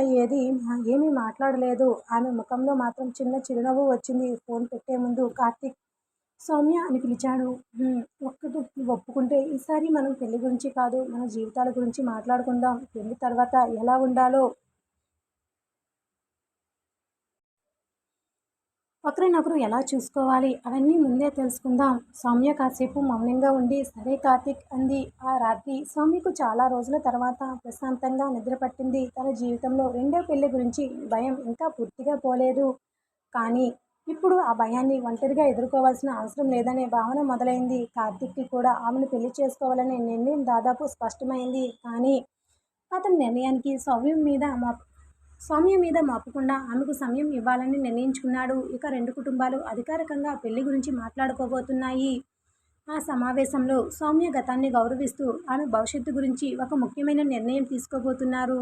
S1: ఏమీ మాట్లాడలేదు. ఆమె ముఖంలో మాత్రం చిన్న చిరునవ్వు వచ్చింది. ఫోన్ పెట్టే ముందు కార్తీక్ సౌమ్య అని పిలిచాడు. ఒక్కటి నువ్వు ఒప్పుకుంటే ఈసారి మనం పెళ్లి గురించి కాదు, మన జీవితాల గురించి మాట్లాడుకుందాం. పెళ్లి తర్వాత ఎలా ఉండాలో, ఒకరినొకరు ఎలా చూసుకోవాలి అవన్నీ ముందే తెలుసుకుందాం. సౌమ్య కాసేపు మౌనంగా ఉండి సరే కార్తీక్ అంది. ఆ రాత్రి సౌమ్యకు చాలా రోజుల తర్వాత ప్రశాంతంగా నిద్రపట్టింది. తన జీవితంలో రెండో పెళ్లి గురించి భయం ఇంకా పూర్తిగా పోలేదు. కానీ ఇప్పుడు ఆ భయాన్ని ఒంటరిగా ఎదుర్కోవాల్సిన అవసరం లేదనే భావన మొదలైంది. కార్తీక్కి కూడా ఆమెను పెళ్లి చేసుకోవాలనే నిర్ణయం దాదాపు స్పష్టమైంది. కానీ అతని నిర్ణయానికి సౌమ్య మీద మోపకుండా ఆమెకు సమయం ఇవ్వాలని నిర్ణయించుకున్నాడు. ఇక రెండు కుటుంబాలు అధికారికంగా పెళ్లి గురించి మాట్లాడుకోబోతున్నాయి. ఆ సమావేశంలో సౌమ్య గతాన్ని గౌరవిస్తూ ఆమె భవిష్యత్తు గురించి ఒక ముఖ్యమైన నిర్ణయం తీసుకోబోతున్నారు.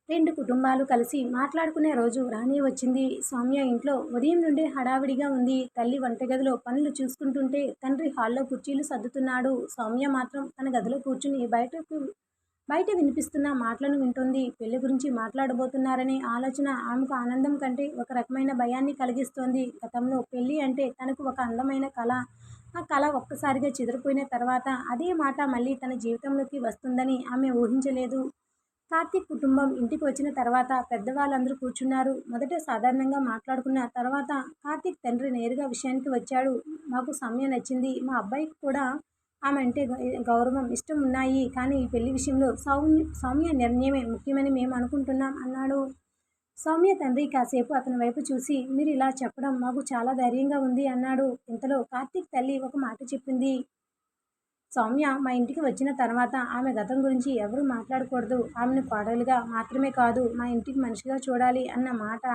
S1: రెండు కుటుంబాలు కలిసి మాట్లాడుకునే రోజు రానే వచ్చింది. సౌమ్య ఇంట్లో ఉదయం నుండి హడావిడిగా ఉంది. తల్లి వంటగదిలో పనులు చూసుకుంటుంటే తండ్రి హాల్లో కుర్చీలు సర్దుతున్నాడు. సౌమ్య మాత్రం తన గదిలో కూర్చుని బయట వినిపిస్తున్న మాటలను వింటోంది. పెళ్లి గురించి మాట్లాడబోతున్నారనే ఆలోచన ఆమెకు ఆనందం కంటే ఒక రకమైన భయాన్ని కలిగిస్తోంది. గతంలో పెళ్లి అంటే తనకు ఒక అందమైన కళ. ఆ కళ ఒక్కసారిగా చెదిరిపోయిన తర్వాత అదే మాట మళ్ళీ తన జీవితంలోకి వస్తుందని ఆమె ఊహించలేదు. కార్తీక్ కుటుంబం ఇంటికి వచ్చిన తర్వాత పెద్దవాళ్ళందరూ కూర్చున్నారు. మొదట సాధారణంగా మాట్లాడుకున్న తర్వాత కార్తీక్ తండ్రి నేరుగా విషయానికి వచ్చాడు. మాకు సౌమ్య నచ్చింది. మా అబ్బాయికి కూడా ఆమె అంటే గౌరవం, ఇష్టం ఉన్నాయి. కానీ ఈ పెళ్లి విషయంలో సౌమ్య నిర్ణయమే ముఖ్యమని మేము అనుకుంటున్నాం అన్నాడు. సౌమ్య తండ్రి కాసేపు అతని వైపు చూసి, మీరు ఇలా చెప్పడం మాకు చాలా ధైర్యంగా ఉంది అన్నాడు. ఇంతలో కార్తీక్ తల్లి ఒక మాట చెప్పింది. సౌమ్య మా ఇంటికి వచ్చిన తర్వాత ఆమె గతం గురించి ఎవరూ మాట్లాడకూడదు. ఆమెను కోడలిగా మాత్రమే కాదు, మా ఇంటికి మనిషిగా చూడాలి అన్న మాట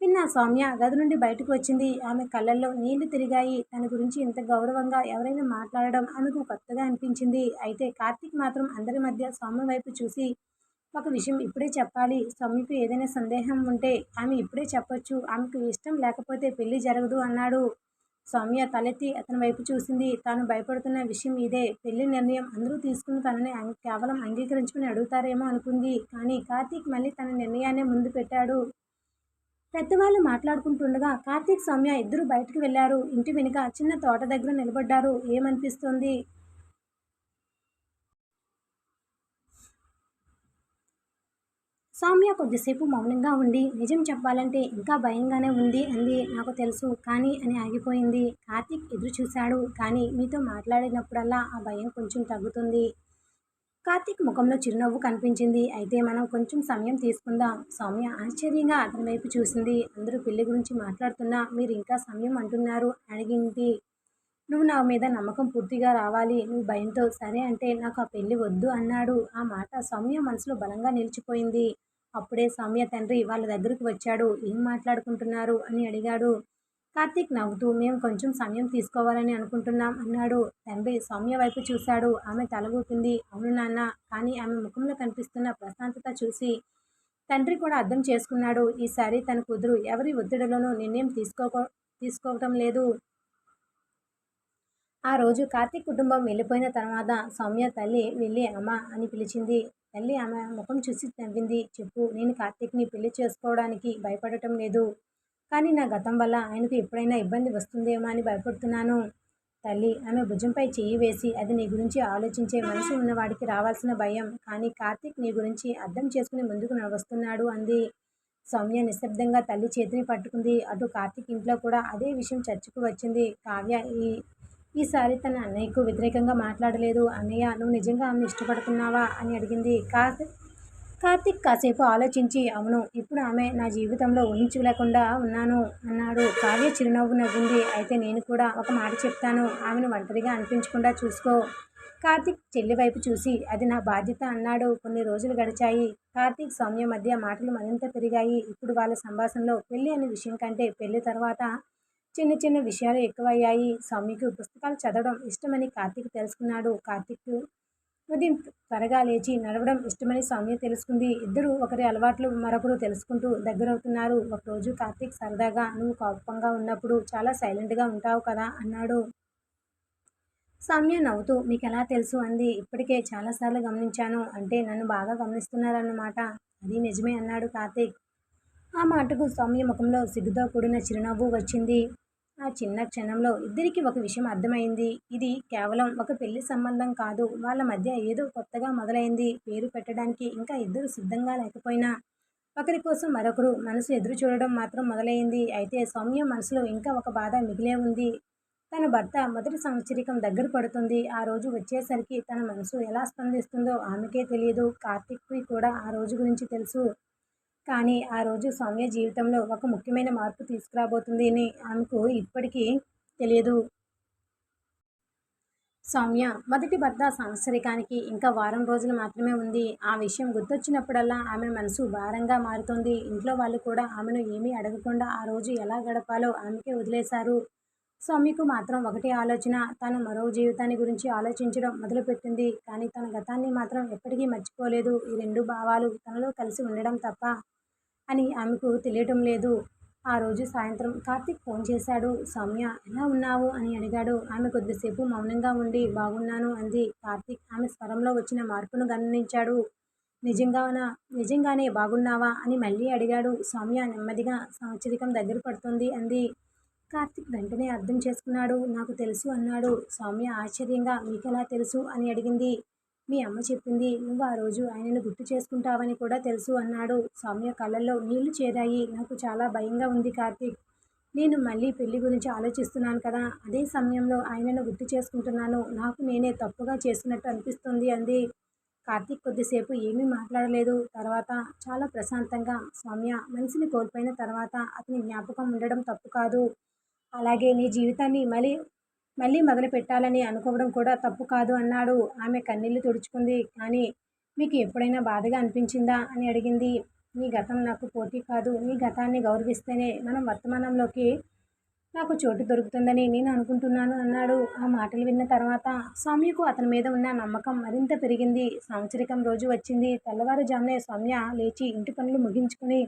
S1: విన్న సౌమ్య గది నుండి బయటకు వచ్చింది. ఆమె కళ్ళల్లో నీళ్లు తిరిగాయి. తన గురించి ఇంత గౌరవంగా ఎవరైనా మాట్లాడడం ఆమెకు కొత్తగా అనిపించింది. అయితే కార్తీక్ మాత్రం అందరి మధ్య సౌమ్య వైపు చూసి, ఒక విషయం ఇప్పుడే చెప్పాలి. సౌమ్యకు ఏదైనా సందేహం ఉంటే ఆమె ఇప్పుడే చెప్పొచ్చు. ఆమెకు ఇష్టం లేకపోతే పెళ్లి జరగదు అన్నాడు. సౌమ్య తలెత్తి అతని వైపు చూసింది. తాను భయపడుతున్న విషయం ఇదే. పెళ్లి నిర్ణయం అందరూ తీసుకుని తనని కేవలం అంగీకరించుకుని అడుగుతారేమో అనుకుంది. కానీ కార్తీక్ మళ్ళీ తన నిర్ణయాన్నే ముందు పెట్టాడు. పెద్దవాళ్ళు మాట్లాడుకుంటుండగా కార్తీక్, సౌమ్య ఇద్దరూ బయటికి వెళ్లారు. ఇంటి వెనుక చిన్న తోట దగ్గర నిలబడ్డారు. ఏమనిపిస్తోంది? సౌమ్య కొద్దిసేపు మౌనంగా ఉండి, నిజం చెప్పాలంటే ఇంకా భయంగానే ఉంది అంది. నాకు తెలుసు కానీ అని ఆగిపోయింది. కార్తీక్ ఎదురు చూశాడు. కానీ మీతో మాట్లాడినప్పుడల్లా ఆ భయం కొంచెం తగ్గుతుంది. కార్తీక్ ముఖంలో చిరునవ్వు కనిపించింది. అయితే మనం కొంచెం సమయం తీసుకుందాం. సౌమ్య ఆశ్చర్యంగా అతని వైపు చూసింది. అందరూ పెళ్లి గురించి మాట్లాడుతున్నా మీరు ఇంకా సమయం అంటున్నారు అడిగింది. నువ్వు నా మీద నమ్మకం పూర్తిగా రావాలి. నువ్వు భయంతో సరే అంటే నాకు ఆ పెళ్లి వద్దు అన్నాడు. ఆ మాట సౌమ్య మనసులో బలంగా నిలిచిపోయింది. అప్పుడే సౌమ్య తండ్రి వాళ్ళ దగ్గరకు వచ్చాడు. ఏం మాట్లాడుకుంటున్నారు అని అడిగాడు. కార్తీక్ నవ్వుతూ మేము కొంచెం సమయం తీసుకోవాలని అనుకుంటున్నాం అన్నాడు. తండ్రి సౌమ్య వైపు చూశాడు. ఆమె తల ఊపింది. అవును నాన్న. కానీ ఆమె ముఖంలో కనిపిస్తున్న ప్రశాంతత చూసి తండ్రి కూడా అర్థం చేసుకున్నాడు. ఈసారి తన కూతురు ఎవరి ఒత్తిడిలోనూ నిర్ణయం తీసుకోవటం లేదు. ఆ రోజు కార్తీక్ కుటుంబం వెళ్ళిపోయిన తర్వాత సౌమ్య తల్లి వెళ్ళి అమ్మ అని పిలిచింది. తల్లి ఆమె ముఖం చూసి నవ్వింది. చెప్పు, నేను కార్తీక్ని పెళ్లి చేసుకోవడానికి భయపడటం లేదు. కానీ నా గతం వల్ల ఆయనకు ఎప్పుడైనా ఇబ్బంది వస్తుందేమో అని భయపడుతున్నాను. తల్లి ఆమె భుజంపై చెయ్యి వేసి, అది నీ గురించి ఆలోచించే మనసు ఉన్నవాడికి రావాల్సిన భయం. కానీ కార్తీక్ నీ గురించి అర్థం చేసుకుని ముందుకు వస్తున్నాడు అంది. సౌమ్య నిశ్శబ్దంగా తల్లి చేతిని పట్టుకుంది. అటు కార్తీక్ ఇంట్లో కూడా అదే విషయం చర్చకు వచ్చింది. కావ్య ఈసారి తన అన్నయ్యకు వ్యతిరేకంగా మాట్లాడలేదు. అన్నయ్య, నువ్వు నిజంగా ఆమెను ఇష్టపడుతున్నావా అని అడిగింది. కార్తీక్ కాసేపు ఆలోచించి, అవును, ఇప్పుడు ఆమె నా జీవితంలో ఊహించలేకుండా ఉన్నాను అన్నాడు. కావ్య చిరునవ్వు నవ్వింది. అయితే నేను కూడా ఒక మాట చెప్తాను. ఆమెను ఒంటరిగా అనిపించకుండా చూసుకో. కార్తీక్ చెల్లి వైపు చూసి, అది నా బాధ్యత అన్నాడు. కొన్ని రోజులు గడిచాయి. కార్తీక్, సౌమ్య మధ్య మాటలు మరింత పెరిగాయి. ఇప్పుడు వాళ్ళ సంభాషణలో పెళ్లి అనే విషయం కంటే పెళ్లి తర్వాత చిన్న చిన్న విషయాలు ఎక్కువయ్యాయి. సౌమ్యకు పుస్తకాలు చదవడం ఇష్టమని కార్తీక్ తెలుసుకున్నాడు. కార్తీక్ ఉదయం త్వరగా లేచి నడవడం ఇష్టమని సౌమ్య తెలుసుకుంది. ఇద్దరు ఒకరి అలవాట్లు మరొకరు తెలుసుకుంటూ దగ్గరవుతున్నారు. ఒకరోజు కార్తీక్ సరదాగా, నువ్వు కోపంగా ఉన్నప్పుడు చాలా సైలెంట్గా ఉంటావు కదా అన్నాడు. సౌమ్య నవ్వుతూ మీకెలా తెలుసు అంది. ఇప్పటికే చాలాసార్లు గమనించాను. అంటే నన్ను బాగా గమనిస్తున్నారన్నమాట. అది నిజమే అన్నాడు కార్తీక్. ఆ మాటకు సౌమ్య ముఖంలో సిగ్గుతో కూడిన చిరునవ్వు వచ్చింది. ఆ చిన్న క్షణంలో ఇద్దరికీ ఒక విషయం అర్థమైంది. ఇది కేవలం ఒక పెళ్లి సంబంధం కాదు. వాళ్ళ మధ్య ఏదో కొత్తగా మొదలైంది. పేరు పెట్టడానికి ఇంకా ఇద్దరు సిద్ధంగా లేకపోయినా ఒకరి కోసం మరొకరు మనసు ఎదురు చూడడం మాత్రం మొదలైంది. అయితే సౌమ్య మనసులో ఇంకా ఒక బాధ మిగిలే ఉంది. తన భర్త మొదటి సంవత్సరికం దగ్గర పడుతుంది. ఆ రోజు వచ్చేసరికి తన మనసు ఎలా స్పందిస్తుందో ఆమెకే తెలియదు. కార్తీక్కి కూడా ఆ రోజు గురించి తెలుసు. కానీ ఆ రోజు సౌమ్య జీవితంలో ఒక ముఖ్యమైన మార్పు తీసుకురాబోతుంది అని ఆమెకు ఇప్పటికీ తెలియదు. సౌమ్య మొదటి భర్త సంవత్సరికానికి ఇంకా వారం రోజులు మాత్రమే ఉంది. ఆ విషయం గుర్తొచ్చినప్పుడల్లా ఆమె మనసు భారంగా మారుతుంది. ఇంట్లో వాళ్ళు కూడా ఆమెను ఏమీ అడగకుండా ఆ రోజు ఎలా గడపాలో ఆమెకే వదిలేశారు. సౌమ్యకు మాత్రం ఒకటే ఆలోచన, తను మరో జీవితాన్ని గురించి ఆలోచించడం మొదలుపెట్టింది. కానీ తన గతాన్ని మాత్రం ఎప్పటికీ మర్చిపోలేదు. ఈ రెండు భావాలు తనలో కలిసి ఉండడం తప్ప అని ఆమెకు తెలియటం లేదు. ఆ రోజు సాయంత్రం కార్తీక్ ఫోన్ చేశాడు. సౌమ్య, ఎలా ఉన్నావు అని అడిగాడు. ఆమె కొద్దిసేపు మౌనంగా ఉండి బాగున్నాను అంది. కార్తీక్ ఆమె స్వరంలో వచ్చిన మార్పును గమనించాడు. నిజంగానే బాగున్నావా అని మళ్ళీ అడిగాడు. సౌమ్య నెమ్మదిగా సంవత్సరికం దగ్గర పడుతుంది అంది. కార్తీక్ వెంటనే అర్థం చేసుకున్నాడు. నాకు తెలుసు అన్నాడు. సౌమ్య ఆశ్చర్యంగా మీకెలా తెలుసు అని అడిగింది. మీ అమ్మ చెప్పింది. నువ్వు ఆ రోజు ఆయనను గుర్తు చేసుకుంటావని కూడా తెలుసు అన్నాడు. సౌమ్య కళ్ళల్లో నీళ్లు చేరాయి. నాకు చాలా భయంగా ఉంది కార్తీక్. నేను మళ్ళీ పెళ్లి గురించి ఆలోచిస్తున్నాను కదా! అదే సమయంలో ఆయనను గుర్తు చేసుకుంటున్నాను. నాకు నేనే తప్పుగా చేస్తున్నట్టు అనిపిస్తుంది అంది. కార్తీక్ కొద్దిసేపు ఏమీ మాట్లాడలేదు. తర్వాత చాలా ప్రశాంతంగా సౌమ్య మనిషిని కోల్పోయిన తర్వాత అతని జ్ఞాపకం ఉండడం తప్పు కాదు. అలాగే నీ జీవితాన్ని మళ్ళీ మళ్ళీ మొదలుపెట్టాలని అనుకోవడం కూడా తప్పు కాదు అన్నాడు. ఆమె కన్నీళ్లు తుడుచుకుంది. కానీ మీకు ఎప్పుడైనా బాధగా అనిపించిందా అని అడిగింది. నీ గతం నాకు పోటీ కాదు. నీ గతాన్ని గౌరవిస్తేనే మనం వర్తమానంలోకి నాకు చోటు దొరుకుతుందని నేను అనుకుంటున్నాను అన్నాడు. ఆ మాటలు విన్న తర్వాత సౌమ్యకు అతని మీద ఉన్న నమ్మకం మరింత పెరిగింది. సంవత్సరికం రోజు వచ్చింది. తెల్లవారుజామునే సౌమ్య లేచి ఇంటి పనులు ముగించుకుని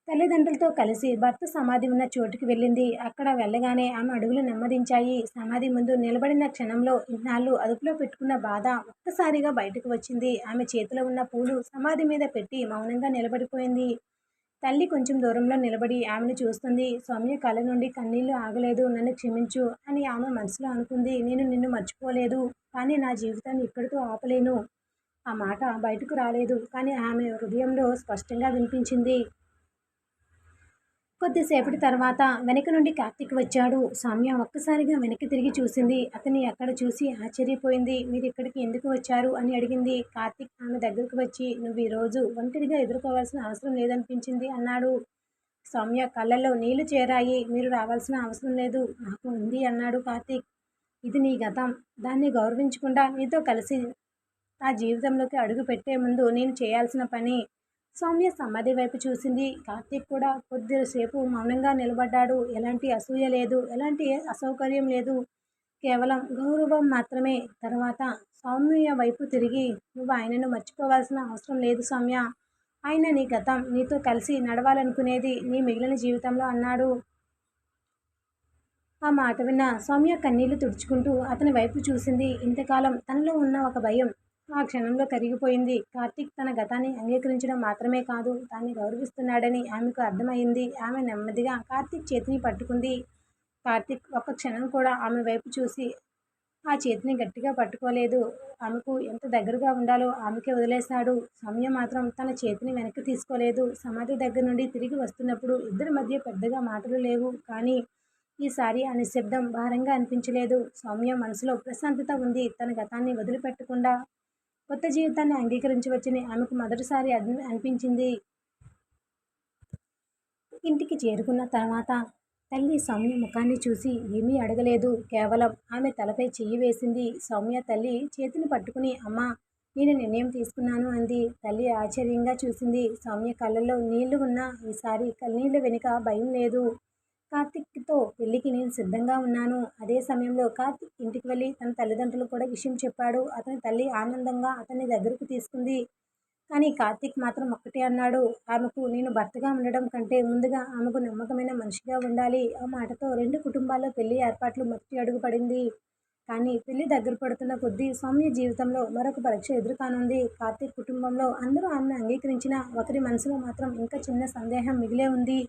S1: తల్లిదండ్రులతో కలిసి భర్త సమాధి ఉన్న చోటుకి వెళ్ళింది. అక్కడ వెళ్ళగానే ఆమె అడుగులు నెమ్మదించాయి. సమాధి ముందు నిలబడిన క్షణంలో ఇన్నాళ్ళు అదుపులో పెట్టుకున్న బాధ ఒక్కసారిగా బయటకు వచ్చింది. ఆమె చేతిలో ఉన్న పూలు సమాధి మీద పెట్టి మౌనంగా నిలబడిపోయింది. తల్లి కొంచెం దూరంలో నిలబడి ఆమెను చూస్తుంది. సౌమ్య కళ్ళ నుండి కన్నీళ్లు ఆగలేదు. నన్ను క్షమించు అని ఆమె మనసులో అనుకుంది. నేను నిన్ను మర్చిపోలేదు, కానీ నా జీవితాన్ని ఇక్కడితో ఆపలేను. ఆ మాట బయటకు రాలేదు, కానీ ఆమె హృదయంలో స్పష్టంగా వినిపించింది. కొద్దిసేపటి తర్వాత వెనక నుండి కార్తీక్ వచ్చాడు. సౌమ్య ఒక్కసారిగా వెనక్కి తిరిగి చూసింది. అతన్ని అక్కడ చూసి ఆశ్చర్యపోయింది. మీరు ఇక్కడికి ఎందుకు వచ్చారు అని అడిగింది. కార్తీక్ ఆమె దగ్గరకు వచ్చి నువ్వు ఈరోజు ఒంటరిగా ఎదుర్కోవాల్సిన అవసరం లేదనిపించింది అన్నాడు. సౌమ్య కళ్ళల్లో నీళ్లు చేరాయి. మీరు రావాల్సిన అవసరం లేదు, నాకు ఉంది అన్నాడు కార్తీక్. ఇది నీ గతం. దాన్ని గౌరవించకుండా నీతో కలిసి నా జీవితంలోకి అడుగు పెట్టే ముందు నేను చేయాల్సిన పని. సౌమ్య సమాధి వైపు చూసింది. కార్తీక్ కూడా కొద్దిసేపు మౌనంగా నిలబడ్డాడు. ఎలాంటి అసూయ లేదు, ఎలాంటి అసౌకర్యం లేదు, కేవలం గౌరవం మాత్రమే. తర్వాత సౌమ్య వైపు తిరిగి నువ్వు ఆయనను మర్చిపోవాల్సిన అవసరం లేదు సౌమ్య. ఆయన నీ గతం, నీతో కలిసి నడవాలనుకునేది నీ మిగిలిన జీవితంలో అన్నాడు. ఆ మాట విన్న సౌమ్య కన్నీళ్లు తుడుచుకుంటూ అతని వైపు చూసింది. ఇంతకాలం తనలో ఉన్న ఒక భయం ఆ క్షణంలో కరిగిపోయింది. కార్తీక్ తన గతాన్ని అంగీకరించడం మాత్రమే కాదు, దాన్ని గౌరవిస్తున్నాడని ఆమెకు అర్థమైంది. ఆమె నెమ్మదిగా కార్తీక్ చేతిని పట్టుకుంది. కార్తీక్ ఒక్క క్షణం కూడా ఆమె వైపు చూసి ఆ చేతిని గట్టిగా పట్టుకోలేదు. ఆమెకు ఎంత దగ్గరగా ఉండాలో ఆమెకే వదిలేశాడు. సౌమ్య మాత్రం తన చేతిని వెనక్కి తీసుకోలేదు. సమాధి దగ్గర నుండి తిరిగి వస్తున్నప్పుడు ఇద్దరి మధ్య పెద్దగా మాటలు లేవు, కానీ ఈసారి ఆ నిశ్శబ్దం భారంగా అనిపించలేదు. సౌమ్య మనసులో ప్రశాంతత ఉంది. తన గతాన్ని వదిలిపెట్టకుండా కొత్త జీవితాన్ని అంగీకరించవచ్చని ఆమెకు మొదటిసారి అనిపించింది. ఇంటికి చేరుకున్న తర్వాత తల్లి సౌమ్య ముఖాన్ని చూసి ఏమీ అడగలేదు. కేవలం ఆమె తలపై చెయ్యి వేసింది. సౌమ్య తల్లి చేతిని పట్టుకుని అమ్మా, నేను నిర్ణయం తీసుకున్నాను అంది. తల్లి ఆశ్చర్యంగా చూసింది. సౌమ్య కళ్ళల్లో నీళ్లు ఉన్నా ఈసారి కన్నీళ్ల వెనుక భయం లేదు. కార్తీక్తో పెళ్లికి నేను సిద్ధంగా ఉన్నాను. అదే సమయంలో కార్తీక్ ఇంటికి వెళ్ళి తన తల్లిదండ్రులు కూడా విషయం చెప్పాడు. అతని తల్లి ఆనందంగా అతన్ని దగ్గరకు తీసుకుంది. కానీ కార్తీక్ మాత్రం ఒక్కటే అన్నాడు. ఆమెకు నేను భర్తగా ఉండడం కంటే ముందుగా ఆమెకు నమ్మకమైన మనిషిగా ఉండాలి. ఆ మాటతో రెండు కుటుంబాల్లో పెళ్లి ఏర్పాట్లు మొదటి అడుగు పడింది. కానీ పెళ్లి దగ్గర పడుతున్న కొద్దీ సౌమ్య జీవితంలో మరొక పరీక్ష ఎదురుకానుంది. కార్తీక్ కుటుంబంలో అందరూ ఆమెను అంగీకరించిన ఒకరి మనసులో మాత్రం ఇంకా చిన్న సందేహం మిగిలే ఉంది.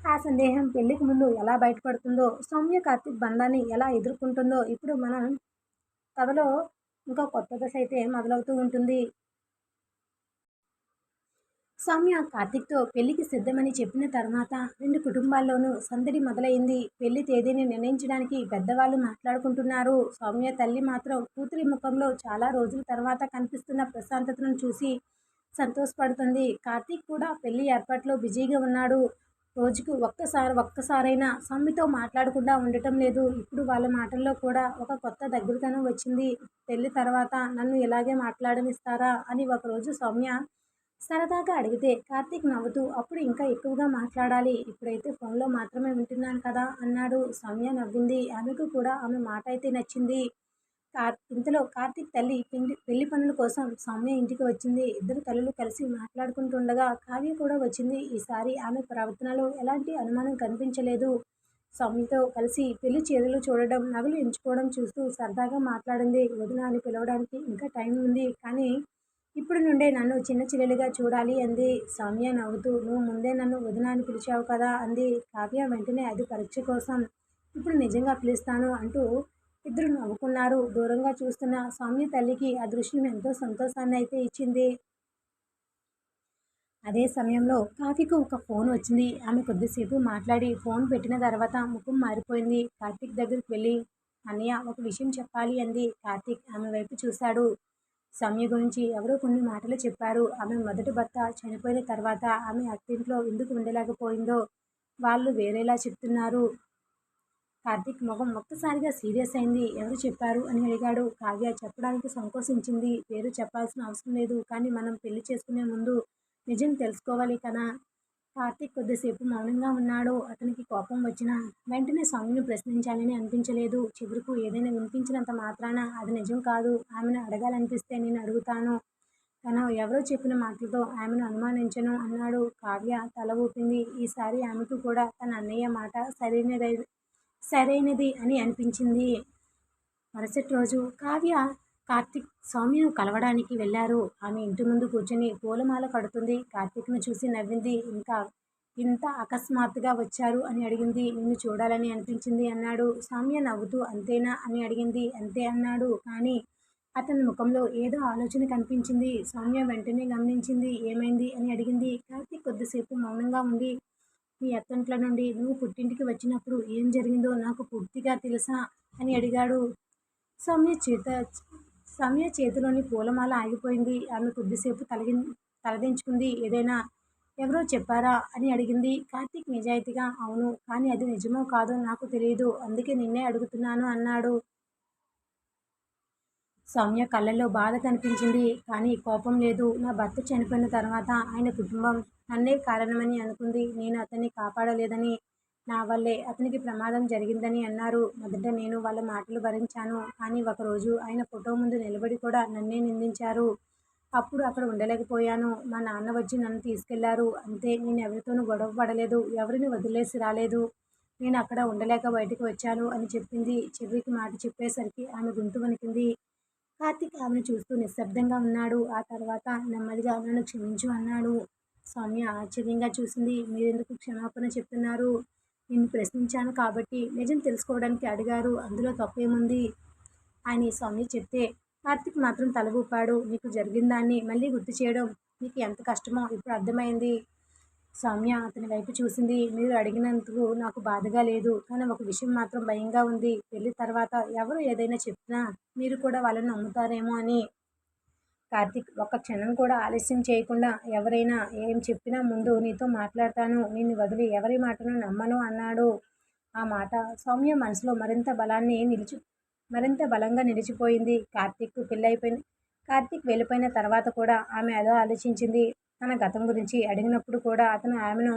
S1: ఆ సందేహం పెళ్లికి ముందు ఎలా బయటపడుతుందో, సౌమ్య కార్తీక్ బంధాన్ని ఎలా ఎదుర్కొంటుందో ఇప్పుడు మనం కథలో ఇంకా కొత్త దశ అయితే మొదలవుతూ ఉంటుంది. సౌమ్య కార్తీక్తో పెళ్లికి సిద్ధమని చెప్పిన తర్వాత రెండు కుటుంబాల్లోనూ సందడి మొదలైంది. పెళ్లి తేదీని నిర్ణయించడానికి పెద్దవాళ్ళు మాట్లాడుకుంటున్నారు. సౌమ్య తల్లి మాత్రం కూతురి ముఖంలో చాలా రోజుల తర్వాత కనిపిస్తున్న ప్రశాంతతను చూసి సంతోషపడుతుంది. కార్తీక్ కూడా పెళ్లి ఏర్పాట్లో బిజీగా ఉన్నాడు. రోజుకు ఒక్కసారైనా సౌమ్యతో మాట్లాడకుండా ఉండటం లేదు. ఇప్పుడు వాళ్ళ మాటల్లో కూడా ఒక కొత్త దగ్గరతనం వచ్చింది. పెళ్లి తర్వాత నన్ను ఇలాగే మాట్లాడనిస్తారా అని ఒకరోజు సౌమ్య సరదాగా అడిగితే కార్తీక్ నవ్వుతూ అప్పుడు ఇంకా ఎక్కువగా మాట్లాడాలి, ఇప్పుడైతే ఫోన్లో మాత్రమే వింటున్నాను కదా అన్నాడు. సౌమ్య నవ్వింది. ఆమెకు కూడా ఆమె మాట అయితే నచ్చింది. ఇంతలో కార్తీక్ తల్లి పెళ్లి పనుల కోసం సౌమ్య ఇంటికి వచ్చింది. ఇద్దరు తల్లులు కలిసి మాట్లాడుకుంటుండగా కావ్య కూడా వచ్చింది. ఈసారి ఆమె ప్రవర్తనలో ఎలాంటి అనుమానం కనిపించలేదు. సౌమ్యతో కలిసి పెళ్లి చీరలు చూడడం, నగలు ఎంచుకోవడం చూస్తూ సరదాగా మాట్లాడింది. వదిన అని పిలవడానికి ఇంకా టైం ఉంది, కానీ ఇప్పుడు నుండే నన్ను చిన్న చెల్లెలిగా చూడాలి అంది. సౌమ్య నవ్వుతూ నువ్వు ముందే నన్ను వదిన అని పిలిచావు కదా అంది. కావ్య వెంటనే అది పరీక్ష కోసం, ఇప్పుడు నిజంగా పిలుస్తాను అంటూ ఇద్దరు నవ్వుకున్నారు. దూరంగా చూస్తున్న సౌమ్య తల్లికి ఆ దృశ్యం ఎంతో సంతోషాన్ని అయితే ఇచ్చింది. అదే సమయంలో కావ్యకు ఒక ఫోన్ వచ్చింది. ఆమె కొద్దిసేపు మాట్లాడి ఫోన్ పెట్టిన తర్వాత ముఖం మారిపోయింది. కార్తీక్ దగ్గరికి వెళ్ళి అన్నయ్య ఒక విషయం చెప్పాలి అంది. కార్తీక్ ఆమె వైపు చూశాడు. సౌమ్య గురించి ఎవరో కొన్ని మాటలు చెప్పారు. ఆమె మొదటి భర్త చనిపోయిన తర్వాత ఆమె అత్తింట్లో ఎందుకు ఉండలేకపోయిందో వాళ్ళు వేరేలా చెప్తున్నారు. కార్తీక్ మొహం ఒక్కసారిగా సీరియస్ అయింది. ఎవరు చెప్పారు అని అడిగాడు. కావ్య చెప్పడానికి సంకోచించింది. పేరు చెప్పాల్సిన అవసరం లేదు, కానీ మనం పెళ్లి చేసుకునే ముందు నిజం తెలుసుకోవాలి కదా. కార్తీక్ కొద్దిసేపు మౌనంగా ఉన్నాడు. అతనికి కోపం వచ్చినా వెంటనే సౌమ్యను ప్రశ్నించాలని అనిపించలేదు. చివరకు ఏదైనా వినిపించినంత మాత్రాన అది నిజం కాదు. ఆమెను అడగాలనిపిస్తే నేను అడుగుతాను. తను ఎవరో చెప్పిన మాటలతో ఆమెను అనుమానించను అన్నాడు. కావ్య తల ఊపింది. ఈసారి ఆమెకు కూడా తన అన్నయ్య మాట సరైనది అని అనిపించింది. మరుసటి రోజు కావ్య, కార్తీక్ సౌమ్యను కలవడానికి వెళ్లారు. ఆమె ఇంటి ముందు కూర్చొని పూలమాల కడుతుంది. కార్తీక్ను చూసి నవ్వింది. ఇంత అకస్మాత్తుగా వచ్చారు అని అడిగింది. నిన్ను చూడాలని అనిపించింది అన్నాడు. సౌమ్య నవ్వుతూ అంతేనా అని అడిగింది. అంతే అన్నాడు. కానీ అతని ముఖంలో ఏదో ఆలోచన కనిపించింది. సౌమ్య వెంటనే గమనించింది. ఏమైంది అని అడిగింది. కార్తీక్ కొద్దిసేపు మౌనంగా ఉండి, మీ అత్తంట్ల నుండి నువ్వు పుట్టింటికి వచ్చినప్పుడు ఏం జరిగిందో నాకు పూర్తిగా తెలుసా అని అడిగాడు. సౌమ్య చేత సౌమ్య చేతిలోని పూలమాల ఆగిపోయింది. ఆమె కొద్దిసేపు తలదించుకుంది. ఏదైనా ఎవరో చెప్పారా అని అడిగింది. కార్తీక్ నిజాయితీగా అవును, కానీ అది నిజమో కాదో నాకు తెలియదు, అందుకే నిన్నే అడుగుతున్నాను అన్నాడు. సౌమ్య కళ్ళల్లో బాధ కనిపించింది, కానీ కోపం లేదు. నా భర్త చనిపోయిన తర్వాత ఆయన కుటుంబం నన్నే కారణమని అనుకుంది. నేను అతన్ని కాపాడలేదని, నా వల్లే అతనికి ప్రమాదం జరిగిందని అన్నారు. మొదట నేను వాళ్ళ మాటలు భరించాను, కానీ ఒకరోజు ఆయన ఫోటో ముందు నిలబడి కూడా నన్నే నిందించారు. అప్పుడు అక్కడ ఉండలేకపోయాను. మా నాన్న వచ్చి నన్ను తీసుకెళ్లారు. అంతే, నేను ఎవరితోనూ గొడవ పడలేదు, ఎవరిని వదిలేసి రాలేదు. నేను అక్కడ ఉండలేక బయటకు వచ్చాను అని చెప్పింది. చివరికి మాట చెప్పేసరికి ఆమె గొంతు వణికింది. కార్తీక్ ఆమెను చూస్తూ నిశ్శబ్దంగా ఉన్నాడు. ఆ తర్వాత నెమ్మదిగా నన్ను క్షమించు అన్నాడు. సౌమ్య ఆశ్చర్యంగా చూసింది. మీరెందుకు క్షమాపణ చెప్తున్నారు? నిన్ను ప్రశ్నించాను కాబట్టి నిజం తెలుసుకోవడానికి అడిగారు, అందులో తప్పేముంది అని సౌమ్య చెప్తే కార్తీక్ మాత్రం తల ఊపాడు. నీకు జరిగిందాన్ని మళ్ళీ గుర్తు చేయడం నీకు ఎంత కష్టమో ఇప్పుడు అర్థమైంది. సౌమ్య అతని వైపు చూసింది. మీరు అడిగినందుకు నాకు బాధగా లేదు, కానీ ఒక విషయం మాత్రం భయంగా ఉంది. పెళ్లి తర్వాత ఎవరు ఏదైనా చెప్పినా మీరు కూడా వాళ్ళని నమ్ముతారేమో అని. కార్తీక్ ఒక్క క్షణం కూడా ఆలస్యం చేయకుండా, ఎవరైనా ఏం చెప్పినా ముందు నీతో మాట్లాడతాను, నిన్ను వదిలి ఎవరి మాటను నమ్మను అన్నాడు. ఆ మాట సౌమ్య మనసులో మరింత బలంగా నిలిచిపోయింది. కార్తీక్ వెళ్ళిపోయిన తర్వాత కూడా ఆమె అలా ఆలోచించింది. తన గతం గురించి అడిగినప్పుడు కూడా అతను ఆమెను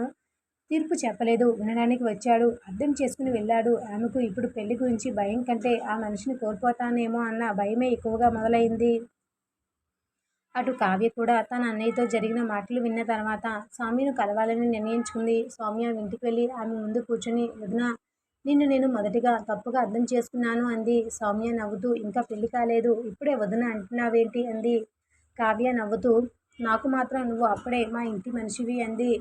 S1: తీర్పు చెప్పలేదు, వినడానికి వచ్చాడు, అర్థం చేసుకుని వెళ్ళాడు. ఆమెకు ఇప్పుడు పెళ్లి గురించి భయం కంటే ఆ మనిషిని కోల్పోతానేమో అన్న భయమే ఎక్కువగా మొదలైంది. అటు కావ్య కూడా తన అన్నయ్యతో జరిగిన మాటలు విన్న తర్వాత సౌమ్యను కలవాలని నిర్ణయించుకుంది. సౌమ్య ఇంటికి వెళ్ళి ఆమె ముందు కూర్చొని, వదినా, నిన్ను నేను మొదటిగా తప్పుగా అర్థం చేసుకున్నాను అంది. సౌమ్య నవ్వుతూ, ఇంకా పెళ్లి కాలేదు, ఇప్పుడే వదిన అంటున్నావేంటి అంది. కావ్య నవ్వుతూ, నాకు మాత్రం నువ్వు అప్పుడే మా ఇంటి మనిషివి అంది.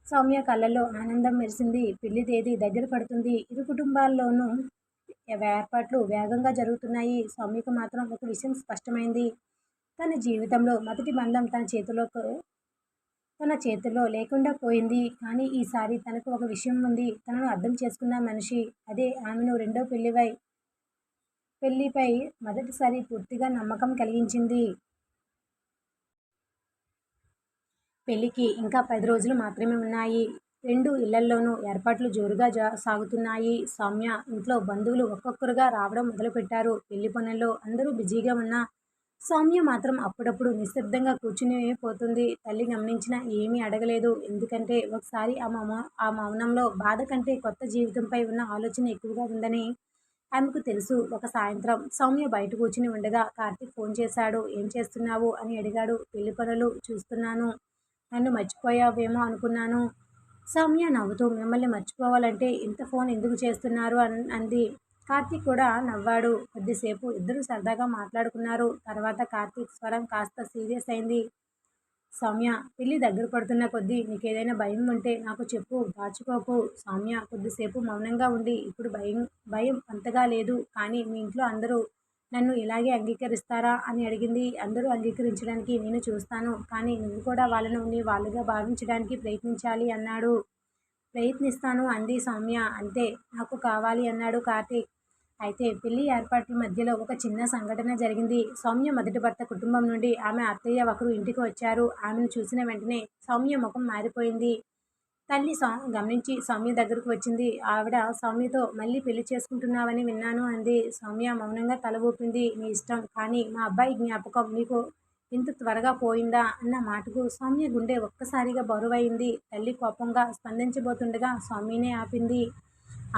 S1: సౌమ్య కళ్ళల్లో ఆనందం మెరిసింది. పెళ్లి తేదీ దగ్గర పడుతుంది. ఇరు కుటుంబాల్లోనూ ఏర్పాట్లు వేగంగా జరుగుతున్నాయి. సౌమ్యకు మాత్రం ఒక విషయం స్పష్టమైంది. తన జీవితంలో మొదటి బంధం తన చేతుల్లో లేకుండా పోయింది. కానీ ఈసారి తనకు ఒక విషయం ఉంది. తనను అర్థం చేసుకున్న మనిషి, అదే ఆమెను రెండో పెళ్లిపై మొదటిసారి పూర్తిగా నమ్మకం కలిగించింది. పెళ్లికి ఇంకా 10 రోజులు మాత్రమే ఉన్నాయి. రెండు ఇళ్లల్లోనూ ఏర్పాట్లు జోరుగా సాగుతున్నాయి. సౌమ్య ఇంట్లో బంధువులు ఒక్కొక్కరుగా రావడం మొదలుపెట్టారు. పెళ్లి పనుల్లో అందరూ బిజీగా ఉన్నా సౌమ్య మాత్రం అప్పుడప్పుడు నిశ్శబ్దంగా కూర్చుని పోతుంది. తల్లి గమనించినా ఏమీ అడగలేదు. ఎందుకంటే ఒకసారి ఆ మౌనంలో బాధ కంటే కొత్త జీవితంపై ఉన్న ఆలోచన ఎక్కువగా ఉందని ఆమెకు తెలుసు. ఒక సాయంత్రం సౌమ్య బయట కూర్చుని ఉండగా కార్తీక్ ఫోన్ చేశాడు. ఏం చేస్తున్నావు అని అడిగాడు. పెళ్లి పనులు చూస్తున్నాను, నన్ను మర్చిపోయావేమో అనుకున్నాను. సౌమ్య నవ్వుతూ, మిమ్మల్ని మర్చిపోవాలంటే ఇంత ఫోన్ ఎందుకు చేస్తున్నారు అంది. కార్తీక్ కూడా నవ్వాడు. కొద్దిసేపు ఇద్దరు సరదాగా మాట్లాడుకున్నారు. తర్వాత కార్తీక్ స్వరం కాస్త సీరియస్ అయింది. సౌమ్య, పెళ్లి దగ్గర పడుతున్న కొద్దీ నీకేదైనా భయం ఉంటే నాకు చెప్పు, దాచుకోకు. సౌమ్య కొద్దిసేపు మౌనంగా ఉండి, ఇప్పుడు భయం అంతగా లేదు, కానీ మీ ఇంట్లో అందరూ నన్ను ఇలాగే అంగీకరిస్తారా అని అడిగింది. అందరూ అంగీకరించడానికి నేను చూస్తాను. కానీ నువ్వు కూడా వాళ్ళను నీ వాళ్ళుగా భావించడానికి ప్రయత్నించాలి అన్నాడు. ప్రయత్నిస్తాను అంది సౌమ్య. అంతే నాకు కావాలి అన్నాడు కార్తీక్. అయితే పెళ్లి ఏర్పాట్ల మధ్యలో ఒక చిన్న సంఘటన జరిగింది. సౌమ్య మొదటి భర్త కుటుంబం నుండి ఆమె అత్తయ్య ఒకరు ఇంటికి వచ్చారు. ఆమెను చూసిన వెంటనే సౌమ్య ముఖం మారిపోయింది. తల్లి గమనించి సౌమ్య దగ్గరకు వచ్చింది. ఆవిడ సౌమ్యతో మళ్ళీ పెళ్లి చేసుకుంటున్నావని విన్నాను అంది. సౌమ్య మౌనంగా తల ఊపింది. నీ ఇష్టం, కానీ మా అబ్బాయి జ్ఞాపకం నీకు ఇంత త్వరగా పోయిందా అన్న మాటకు సౌమ్య గుండె ఒక్కసారిగా బరువైంది. తల్లి కోపంగా స్పందించబోతుండగా సౌమ్యనే ఆపింది.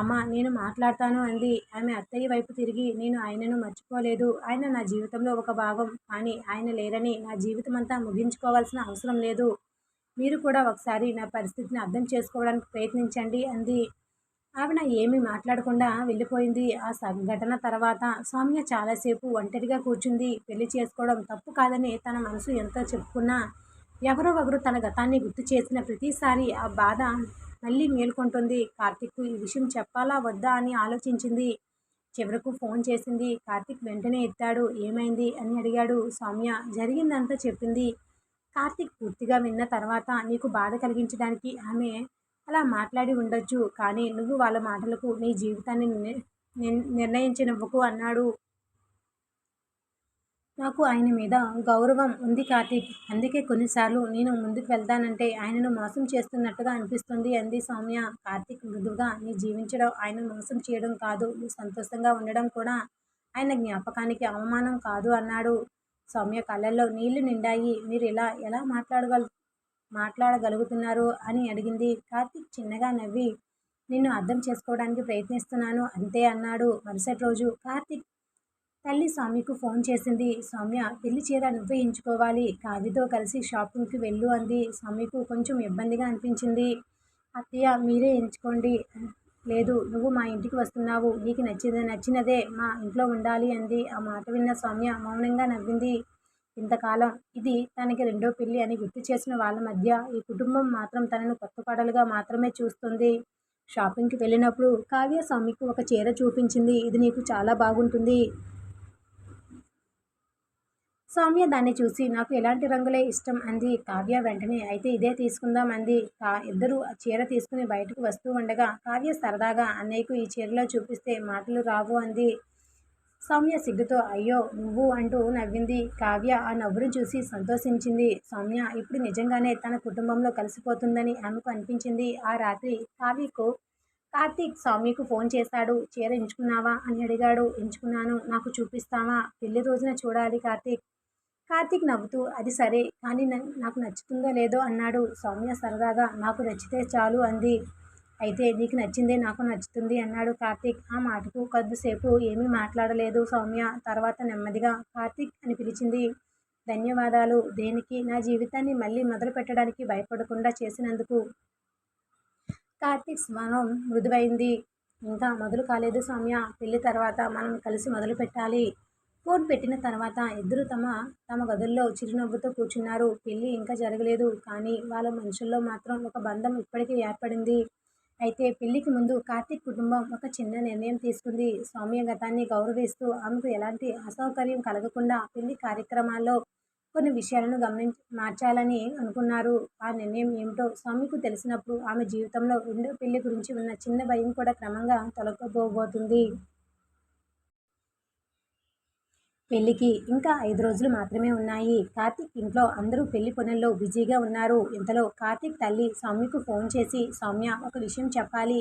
S1: అమ్మ, నేను మాట్లాడతాను అంది. ఆమె అత్తయ్య వైపు తిరిగి, నేను ఆయనను మర్చిపోలేదు. ఆయన నా జీవితంలో ఒక భాగం. కానీ ఆయన లేరని నా జీవితమంతా ముగించుకోవాల్సిన అవసరం లేదు. మీరు కూడా ఒకసారి నా పరిస్థితిని అర్థం చేసుకోవడానికి ప్రయత్నించండి అంది. ఆవిడ ఏమీ మాట్లాడకుండా వెళ్ళిపోయింది. ఆ సంఘటన తర్వాత సౌమ్య చాలాసేపు ఒంటరిగా కూర్చుంది. పెళ్లి చేసుకోవడం తప్పు కాదని తన మనసు ఎంతో చెప్పుకున్నా ఎవరో ఒకరు తన గతాన్ని గుర్తు చేసిన ప్రతిసారి ఆ బాధ మళ్ళీ మేల్కొంటుంది. కార్తీక్కు ఈ విషయం చెప్పాలా వద్దా అని ఆలోచించింది. చివరకు ఫోన్ చేసింది. కార్తీక్ వెంటనే ఎత్తాడు. ఏమైంది అని అడిగాడు. సౌమ్య జరిగిందంతా చెప్పింది. కార్తీక్ పూర్తిగా విన్న తర్వాత, నీకు బాధ కలిగించడానికి ఆమె అలా మాట్లాడి ఉండొచ్చు. కానీ నువ్వు వాళ్ళ మాటలకు నీ జీవితాన్ని నిర్ణయించనివ్వకు అన్నాడు. నాకు ఆయన మీద గౌరవం ఉంది కార్తీక్. అందుకే కొన్నిసార్లు నేను ముందుకు వెళ్తానంటే ఆయనను మోసం చేస్తున్నట్టుగా అనిపిస్తుంది అంది సౌమ్య. కార్తీక్ మృదువుగా, నీ జీవించడం ఆయన మోసం చేయడం కాదు. నువ్వు సంతోషంగా ఉండడం కూడా ఆయన జ్ఞాపకానికి అవమానం కాదు అన్నాడు. సౌమ్య కళ్ళల్లో నీళ్లు నిండాయి. మీరు ఇలా ఎలా మాట్లాడగలుగుతున్నారు అని అడిగింది. కార్తీక్ చిన్నగా నవ్వి, నిన్ను అర్థం చేసుకోవడానికి ప్రయత్నిస్తున్నాను అంతే అన్నాడు. మరుసటి రోజు కార్తీక్ తల్లి సౌమ్యకు ఫోన్ చేసింది. సౌమ్య, పెళ్లి చీర నువ్వే ఎంచుకోవాలి. కావ్యతో కలిసి షాపింగ్కి వెళ్ళు అంది. సౌమ్యకు కొంచెం ఇబ్బందిగా అనిపించింది. అత్తయ్య, మీరే ఎంచుకోండి. లేదు, నువ్వు మా ఇంటికి వస్తున్నావు. నీకు నచ్చినదే మా ఇంట్లో ఉండాలి అంది. ఆ మాట విన్న సౌమ్య మౌనంగా నవ్వింది. ఇంతకాలం ఇది తనకి రెండో పెళ్లి అని గుర్తు చేసిన వాళ్ళ మధ్య ఈ కుటుంబం మాత్రం తనను కొత్త కోడలుగా మాత్రమే చూస్తుంది. షాపింగ్కి వెళ్ళినప్పుడు కావ్య సౌమ్యకు ఒక చీర చూపించింది. ఇది నీకు చాలా బాగుంటుంది. సౌమ్య దాన్ని చూసి, నాకు ఎలాంటి రంగులే ఇష్టం అంది. కావ్య వెంటనే అయితే ఇదే తీసుకుందాం అంది. ఇద్దరు ఆ చీర తీసుకుని బయటకు వస్తూ ఉండగా కావ్య సరదాగా, అన్నయ్యకు ఈ చీరలో చూపిస్తే మాటలు రావు అంది. సౌమ్య సిగ్గుతో అయ్యో నువ్వు అంటూ నవ్వింది. కావ్య ఆ నవ్వును చూసి సంతోషించింది. సౌమ్య ఇప్పుడు నిజంగానే తన కుటుంబంలో కలిసిపోతుందని ఆమెకు అనిపించింది. ఆ రాత్రి కార్తీక్ సౌమ్యకు ఫోన్ చేశాడు. చీర ఎంచుకున్నావా అని అడిగాడు. ఎంచుకున్నాను. నాకు చూపిస్తావా? పెళ్లి రోజున చూడాలి కార్తీక్. కార్తీక్ నవ్వుతూ అది సరే, కానీ నాకు నచ్చుతుందో లేదో అన్నాడు. సౌమ్య సరదాగా, నాకు నచ్చితే చాలు అంది. అయితే నీకు నచ్చిందే నాకు నచ్చుతుంది అన్నాడు కార్తీక్. ఆ మాటకు కొద్దిసేపు ఏమీ మాట్లాడలేదు సౌమ్య. తర్వాత నెమ్మదిగా కార్తీక్ అని పిలిచింది. ధన్యవాదాలు. దేనికి? నా జీవితాన్ని మళ్ళీ మొదలు పెట్టడానికి భయపడకుండా చేసినందుకు. కార్తీక్ స్వరం మృదువైంది. ఇంకా మొదలు కాలేదు సౌమ్య. పెళ్లి తర్వాత మనం కలిసి మొదలు పెట్టాలి. ఫోన్ పెట్టిన తర్వాత ఇద్దరు తమ తమ గదుల్లో చిరునవ్వుతో కూర్చున్నారు. పెళ్లి ఇంకా జరగలేదు, కానీ వాళ్ళ మనుషుల్లో మాత్రం ఒక బంధం ఇప్పటికీ ఏర్పడింది. అయితే పెళ్లికి ముందు కార్తీక్ కుటుంబం ఒక చిన్న నిర్ణయం తీసుకుంది. సౌమ్య గతాన్ని గౌరవిస్తూ ఆమెకు ఎలాంటి అసౌకర్యం కలగకుండా పెళ్లి కార్యక్రమాల్లో కొన్ని విషయాలను మార్చాలని అనుకున్నారు. ఆ నిర్ణయం ఏమిటో సౌమ్యకు తెలిసినప్పుడు ఆమె జీవితంలో రెండో పెళ్లి గురించి ఉన్న చిన్న భయం కూడా క్రమంగా తొలగిపోబోతుంది. పెళ్లికి ఇంకా 5 రోజులు మాత్రమే ఉన్నాయి. కార్తీక్ ఇంట్లో అందరూ పెళ్లి పనుల్లో బిజీగా ఉన్నారు. ఇంతలో కార్తీక్ తల్లి సౌమ్యకు ఫోన్ చేసి, సౌమ్య, ఒక విషయం చెప్పాలి.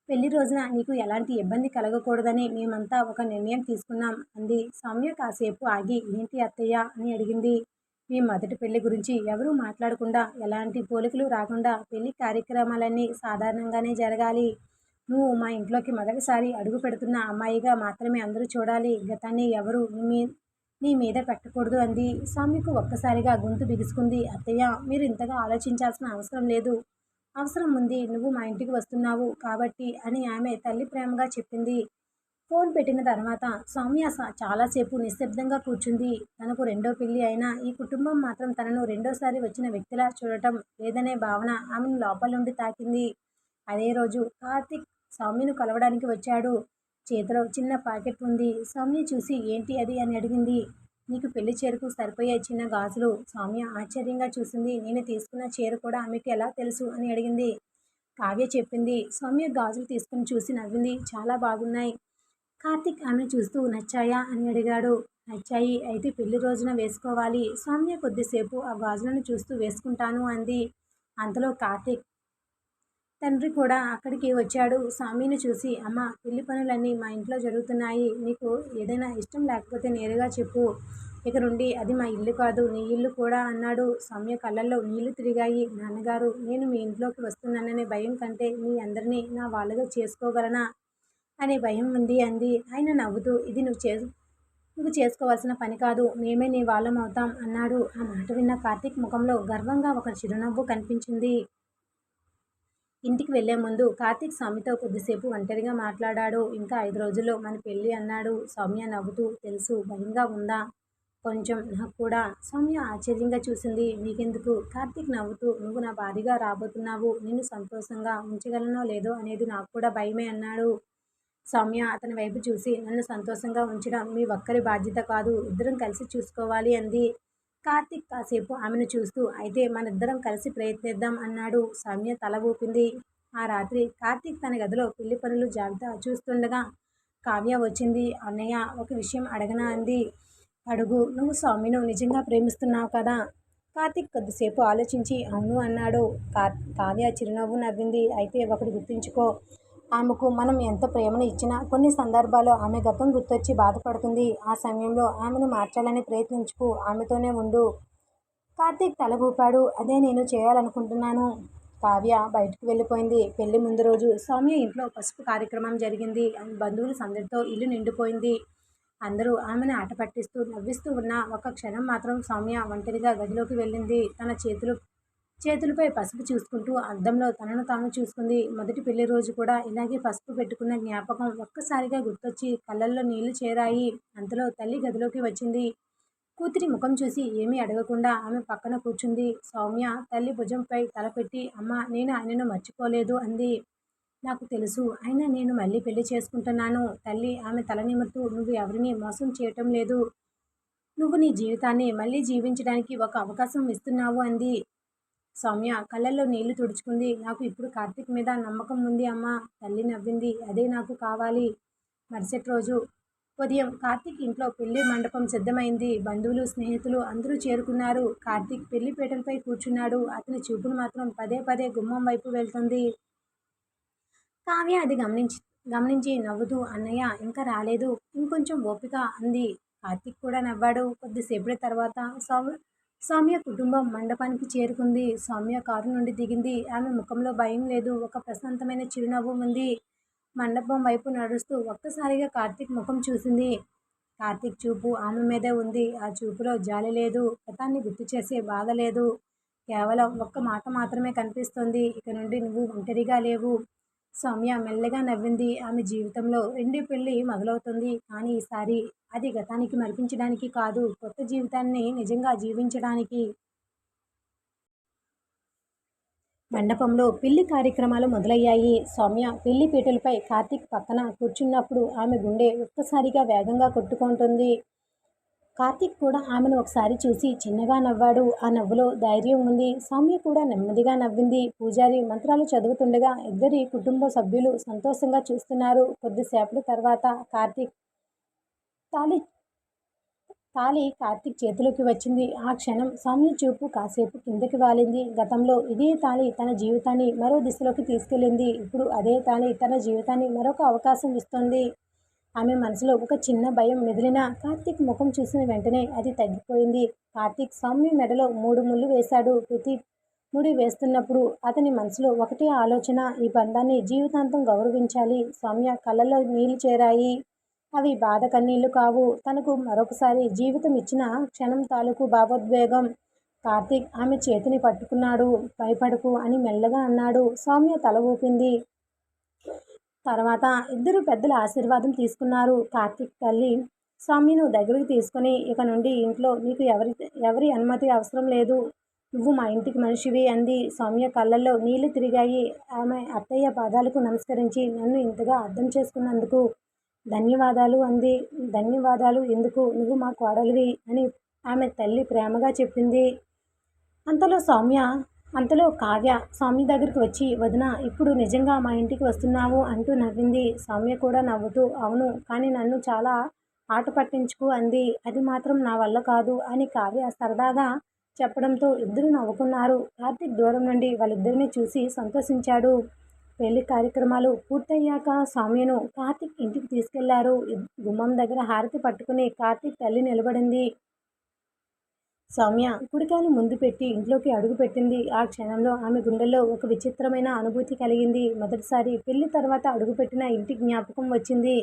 S1: పెళ్లి రోజున నీకు ఎలాంటి ఇబ్బంది కలగకూడదని మేమంతా ఒక నిర్ణయం తీసుకున్నాం అంది. సౌమ్య కాసేపు ఆగి, ఏంటి అత్తయ్య అని అడిగింది. మీ మొదటి పెళ్లి గురించి ఎవరూ మాట్లాడకుండా, ఎలాంటి పోలికలు రాకుండా పెళ్లి కార్యక్రమాలన్నీ సాధారణంగానే జరగాలి. నువ్వు మా ఇంట్లోకి మొదటిసారి అడుగు పెడుతున్న అమ్మాయిగా మాత్రమే అందరూ చూడాలి. గతాన్ని ఎవరు నీ మీద పెట్టకూడదు అంది. సౌమ్యకు ఒక్కసారిగా గొంతు బిగుసుకుంది. అత్తయ్య, మీరు ఇంతగా ఆలోచించాల్సిన అవసరం లేదు. అవసరం ఉంది. నువ్వు మా ఇంటికి వస్తున్నావు కాబట్టి అని ఆమె తల్లి ప్రేమగా చెప్పింది. ఫోన్ పెట్టిన తర్వాత సౌమ్య చాలాసేపు నిశ్శబ్దంగా కూర్చుంది. తనకు రెండో పెళ్లి అయినా ఈ కుటుంబం మాత్రం తనను రెండోసారి వచ్చిన వ్యక్తిలా చూడటం లేదనే భావన ఆమెను లోపల నుండి తాకింది. అదే రోజు కార్తీక్ సౌమ్యను కలవడానికి వచ్చాడు. చేతిలో చిన్న ప్యాకెట్ ఉంది. సౌమ్య చూసి ఏంటి అది అని అడిగింది. నీకు పెళ్లి చీరకు సరిపోయే చిన్న గాజులు. సౌమ్య ఆశ్చర్యంగా చూసింది. నేను తీసుకున్న చీర కూడా మీకు ఎలా తెలుసు అని అడిగింది. కావ్య చెప్పింది. సౌమ్య గాజులు తీసుకుని చూసి నవ్వింది. చాలా బాగున్నాయి. కార్తీక్ ఆమెను చూస్తూ నచ్చాయా అని అడిగాడు. నచ్చాయి. అయితే పెళ్లి రోజున వేసుకోవాలి. సౌమ్య కొద్దిసేపు ఆ గాజులను చూస్తూ వేసుకుంటాను అంది. అంతలో కార్తీక్ తండ్రి కూడా అక్కడికి వచ్చాడు. స్వామిని చూసి అమ్మ పెళ్లి పనులన్నీ మా ఇంట్లో జరుగుతున్నాయి. నీకు ఏదైనా ఇష్టం లేకపోతే నేరుగా చెప్పు. ఇక నుండి అది మా ఇల్లు కాదు నీ ఇల్లు కూడా అన్నాడు. సౌమ్య కళ్ళల్లో నీళ్లు తిరిగాయి. నాన్నగారు నేను మీ ఇంట్లోకి వస్తున్నాననే భయం కంటే మీ అందరినీ నా వాళ్ళగా చేసుకోగలనా అనే భయం ఉంది అంది. ఆయన నవ్వుతూ ఇది నువ్వు చేసుకోవాల్సిన పని కాదు. మేమే నీ వాళ్ళం అవుతాం అన్నాడు. ఆ మాట విన్న కార్తీక్ ముఖంలో గర్వంగా ఒక చిరునవ్వు కనిపించింది. ఇంటికి వెళ్లే ముందు కార్తీక్ సౌమ్యతో కొద్దిసేపు ఒంటరిగా మాట్లాడాడు. ఇంకా 5 రోజుల్లో మన పెళ్లి అన్నాడు. సౌమ్య నవ్వుతూ తెలుసు. భయంగా ఉందా? కొంచెం. నాకు కూడా. సౌమ్య ఆశ్చర్యంగా చూసింది. మీకెందుకు? కార్తీక్ నవ్వుతూ నువ్వు నా భార్యగా రాబోతున్నావు. నిన్ను సంతోషంగా ఉంచగలనో లేదో అనేది నాకు కూడా భయమే అన్నాడు. సౌమ్య అతని వైపు చూసి నన్ను సంతోషంగా ఉంచడం మీ ఒక్కరి బాధ్యత కాదు. ఇద్దరం కలిసి చూసుకోవాలి అంది. కార్తీక్ కాసేపు ఆమెను చూస్తూ అయితే మనిద్దరం కలిసి ప్రయత్నిద్దాం అన్నాడు. సౌమ్య తల ఊపింది. ఆ రాత్రి కార్తీక్ తన గదిలో పెళ్లి పనులు జాబితా చూస్తుండగా కావ్య వచ్చింది. అన్నయ్య ఒక విషయం అడగనా అంది. అడుగు. నువ్వు సౌమ్యను నిజంగా ప్రేమిస్తున్నావు కదా? కార్తీక్ కొద్దిసేపు ఆలోచించి అవును అన్నాడు. కావ్య చిరునవ్వు నవ్వింది. అయితే ఒకటి గుర్తుంచుకో. ఆమెకు మనం ఎంత ప్రేమను ఇచ్చినా కొన్ని సందర్భాల్లో ఆమె గతం గుర్తొచ్చి బాధపడుతుంది. ఆ సమయంలో ఆమెను మార్చాలని ప్రయత్నించుకు. ఆమెతోనే ఉండు. కార్తీక్ తల ఊపాడు. అదే నేను చేయాలనుకుంటున్నాను. కావ్య బయటకు వెళ్ళిపోయింది. పెళ్లి ముందు రోజు సౌమ్య ఇంట్లో పసుపు కార్యక్రమం జరిగింది. బంధువుల సందడితో ఇల్లు నిండిపోయింది. అందరూ ఆమెను ఆట పట్టిస్తూ నవ్విస్తూ ఉన్న ఒక క్షణం మాత్రం సౌమ్య ఒంటరిగా గదిలోకి వెళ్ళింది. తన చేతులపై పసుపు చూసుకుంటూ అద్దంలో తనను తాను చూసుకుంది. మొదటి పెళ్లి రోజు కూడా ఇలాగే పసుపు పెట్టుకున్న జ్ఞాపకం ఒక్కసారిగా గుర్తొచ్చి కళ్ళల్లో నీళ్లు చేరాయి. అంతలో తల్లి గదిలోకి వచ్చింది. కూతురి ముఖం చూసి ఏమీ అడగకుండా ఆమె పక్కన కూర్చుంది. సౌమ్య తల్లి భుజంపై తల పెట్టి అమ్మ నేను ఆయనను మర్చిపోలేదు అంది. నాకు తెలుసు. అయినా నేను మళ్ళీ పెళ్లి చేసుకుంటున్నాను. తల్లి ఆమె తల నిమురుతూ నువ్వు ఎవరిని మోసం చేయటం లేదు. నువ్వు నీ జీవితాన్ని మళ్ళీ జీవించడానికి ఒక అవకాశం ఇస్తున్నావు అంది. సౌమ్య కళ్ళల్లో నీళ్లు తుడుచుకుంది. నాకు ఇప్పుడు కార్తీక్ మీద నమ్మకం ఉంది అమ్మా. తల్లి నవ్వింది. అదే నాకు కావాలి. మరుసటి రోజు ఉదయం కార్తీక్ ఇంట్లో పెళ్లి మండపం సిద్ధమైంది. బంధువులు స్నేహితులు అందరూ చేరుకున్నారు. కార్తీక్ పెళ్లి పీటలపై కూర్చున్నాడు. అతని చూపులు మాత్రం పదే పదే గుమ్మం వైపు వెళ్తుంది. కావ్య అది గమనించి నవ్వుతూ అన్నయ్య ఇంకా రాలేదు. ఇంకొంచెం ఓపిక అంది. కార్తీక్ కూడా నవ్వాడు. కొద్దిసేపటి తర్వాత సౌమ్య కుటుంబం మండపానికి చేరుకుంది. సౌమ్య కారు నుండి దిగింది. ఆమె ముఖంలో భయం లేదు. ఒక ప్రశాంతమైన చిరునవ్వు ఉంది. మండపం వైపు నడుస్తూ ఒక్కసారిగా కార్తీక్ ముఖం చూసింది. కార్తీక్ చూపు ఆమె మీదే ఉంది. ఆ చూపులో జాలి లేదు. గతాన్ని గుర్తు చేసే బాధ లేదు. కేవలం ఒక్క మాట మాత్రమే కనిపిస్తోంది. ఇక నుండి నువ్వు ఒంటరిగా లేవు. సౌమ్య మెల్లగా నవ్వింది. ఆమె జీవితంలో రెండో పెళ్లి మొదలవుతుంది. కానీ ఈసారి అది గతానికి మరిపించడానికి కాదు, కొత్త జీవితాన్ని నిజంగా జీవించడానికి. మండపంలో పెళ్లి కార్యక్రమాలు మొదలయ్యాయి. సౌమ్య పెళ్లి పీటలపై కార్తీక్ పక్కన కూర్చున్నప్పుడు ఆమె గుండె ఒక్కసారిగా వేగంగా కొట్టుకుంటుంది. కార్తీక్ కూడా ఆమెను ఒకసారి చూసి చిన్నగా నవ్వాడు. ఆ నవ్వులో ధైర్యం ఉంది. సౌమ్య కూడా నెమ్మదిగా నవ్వింది. పూజారి మంత్రాలు చదువుతుండగా ఇద్దరి కుటుంబ సభ్యులు సంతోషంగా చూస్తున్నారు. కొద్దిసేపటి తర్వాత తాళి తాళి కార్తీక్ చేతిలోకి వచ్చింది. ఆ క్షణం సౌమ్య చూపు కాసేపు కిందకి వాలింది. గతంలో ఇదే తాళి తన జీవితాన్ని మరో దిశలోకి తీసుకెళ్ళింది. ఇప్పుడు అదే తాళి తన జీవితాన్ని మరొక అవకాశం ఇస్తోంది. ఆమె మనసులో ఒక చిన్న భయం మెదిలినా కార్తీక్ ముఖం చూసిన వెంటనే అది తగ్గిపోయింది. కార్తీక్ సౌమ్య మెడలో 3 ముళ్ళు వేశాడు. ప్రతి ముడి వేస్తున్నప్పుడు అతని మనసులో ఒకటే ఆలోచన, ఈ బంధాన్ని జీవితాంతం గౌరవించాలి. సౌమ్య కళ్ళల్లో నీళ్లు చేరాయి. అవి బాధ కన్నీళ్లు కావు. తనకు మరొకసారి జీవితం ఇచ్చిన క్షణం తాలూకు భావోద్వేగం. కార్తీక్ ఆమె చేతిని పట్టుకున్నాడు. భయపడకు అని మెల్లగా అన్నాడు. సౌమ్య తల ఊపింది. తర్వాత ఇద్దరు పెద్దల ఆశీర్వాదం తీసుకున్నారు. కార్తీక్ తల్లి సౌమ్యను దగ్గరికి తీసుకుని ఇక నుండి ఇంట్లో నీకు ఎవరి అనుమతి అవసరం లేదు. నువ్వు మా ఇంటికి మనిషివి అంది. సౌమ్య కళ్ళల్లో నీళ్లు తిరిగాయి. ఆమె అత్తయ్య పాదాలకు నమస్కరించి నన్ను ఇంతగా అర్థం చేసుకున్నందుకు ధన్యవాదాలు అంది. ధన్యవాదాలు ఎందుకు? నువ్వు మా కోడలివి అని ఆమె తల్లి ప్రేమగా చెప్పింది. అంతలో సౌమ్య అంతలో కావ్య సౌమ్య దగ్గరికి వచ్చి, వదిన ఇప్పుడు నిజంగా మా ఇంటికి వస్తున్నావు అంటూ నవ్వింది. సౌమ్య కూడా నవ్వుతూ, అవును, కానీ నన్ను చాలా ఆట పట్టించుకు అంది. అది మాత్రం నా వల్ల కాదు అని కావ్య సరదాగా చెప్పడంతో ఇద్దరు నవ్వుకున్నారు. కార్తీక్ దూరం నుండి వాళ్ళిద్దరిని చూసి సంతోషించాడు. పెళ్లి కార్యక్రమాలు పూర్తయ్యాక సౌమ్యను కార్తీక్ ఇంటికి తీసుకెళ్లారు. గుమ్మం దగ్గర హారతి పట్టుకుని కార్తీక్ తల్లి నిలబడింది. సౌమ్య కుడికాలు ముందు పెట్టి ఇంట్లోకి అడుగుపెట్టింది. ఆ క్షణంలో ఆమె గుండెల్లో ఒక విచిత్రమైన అనుభూతి కలిగింది. మొదటిసారి పెళ్లి తర్వాత అడుగుపెట్టిన ఇంటి జ్ఞాపకం వచ్చింది.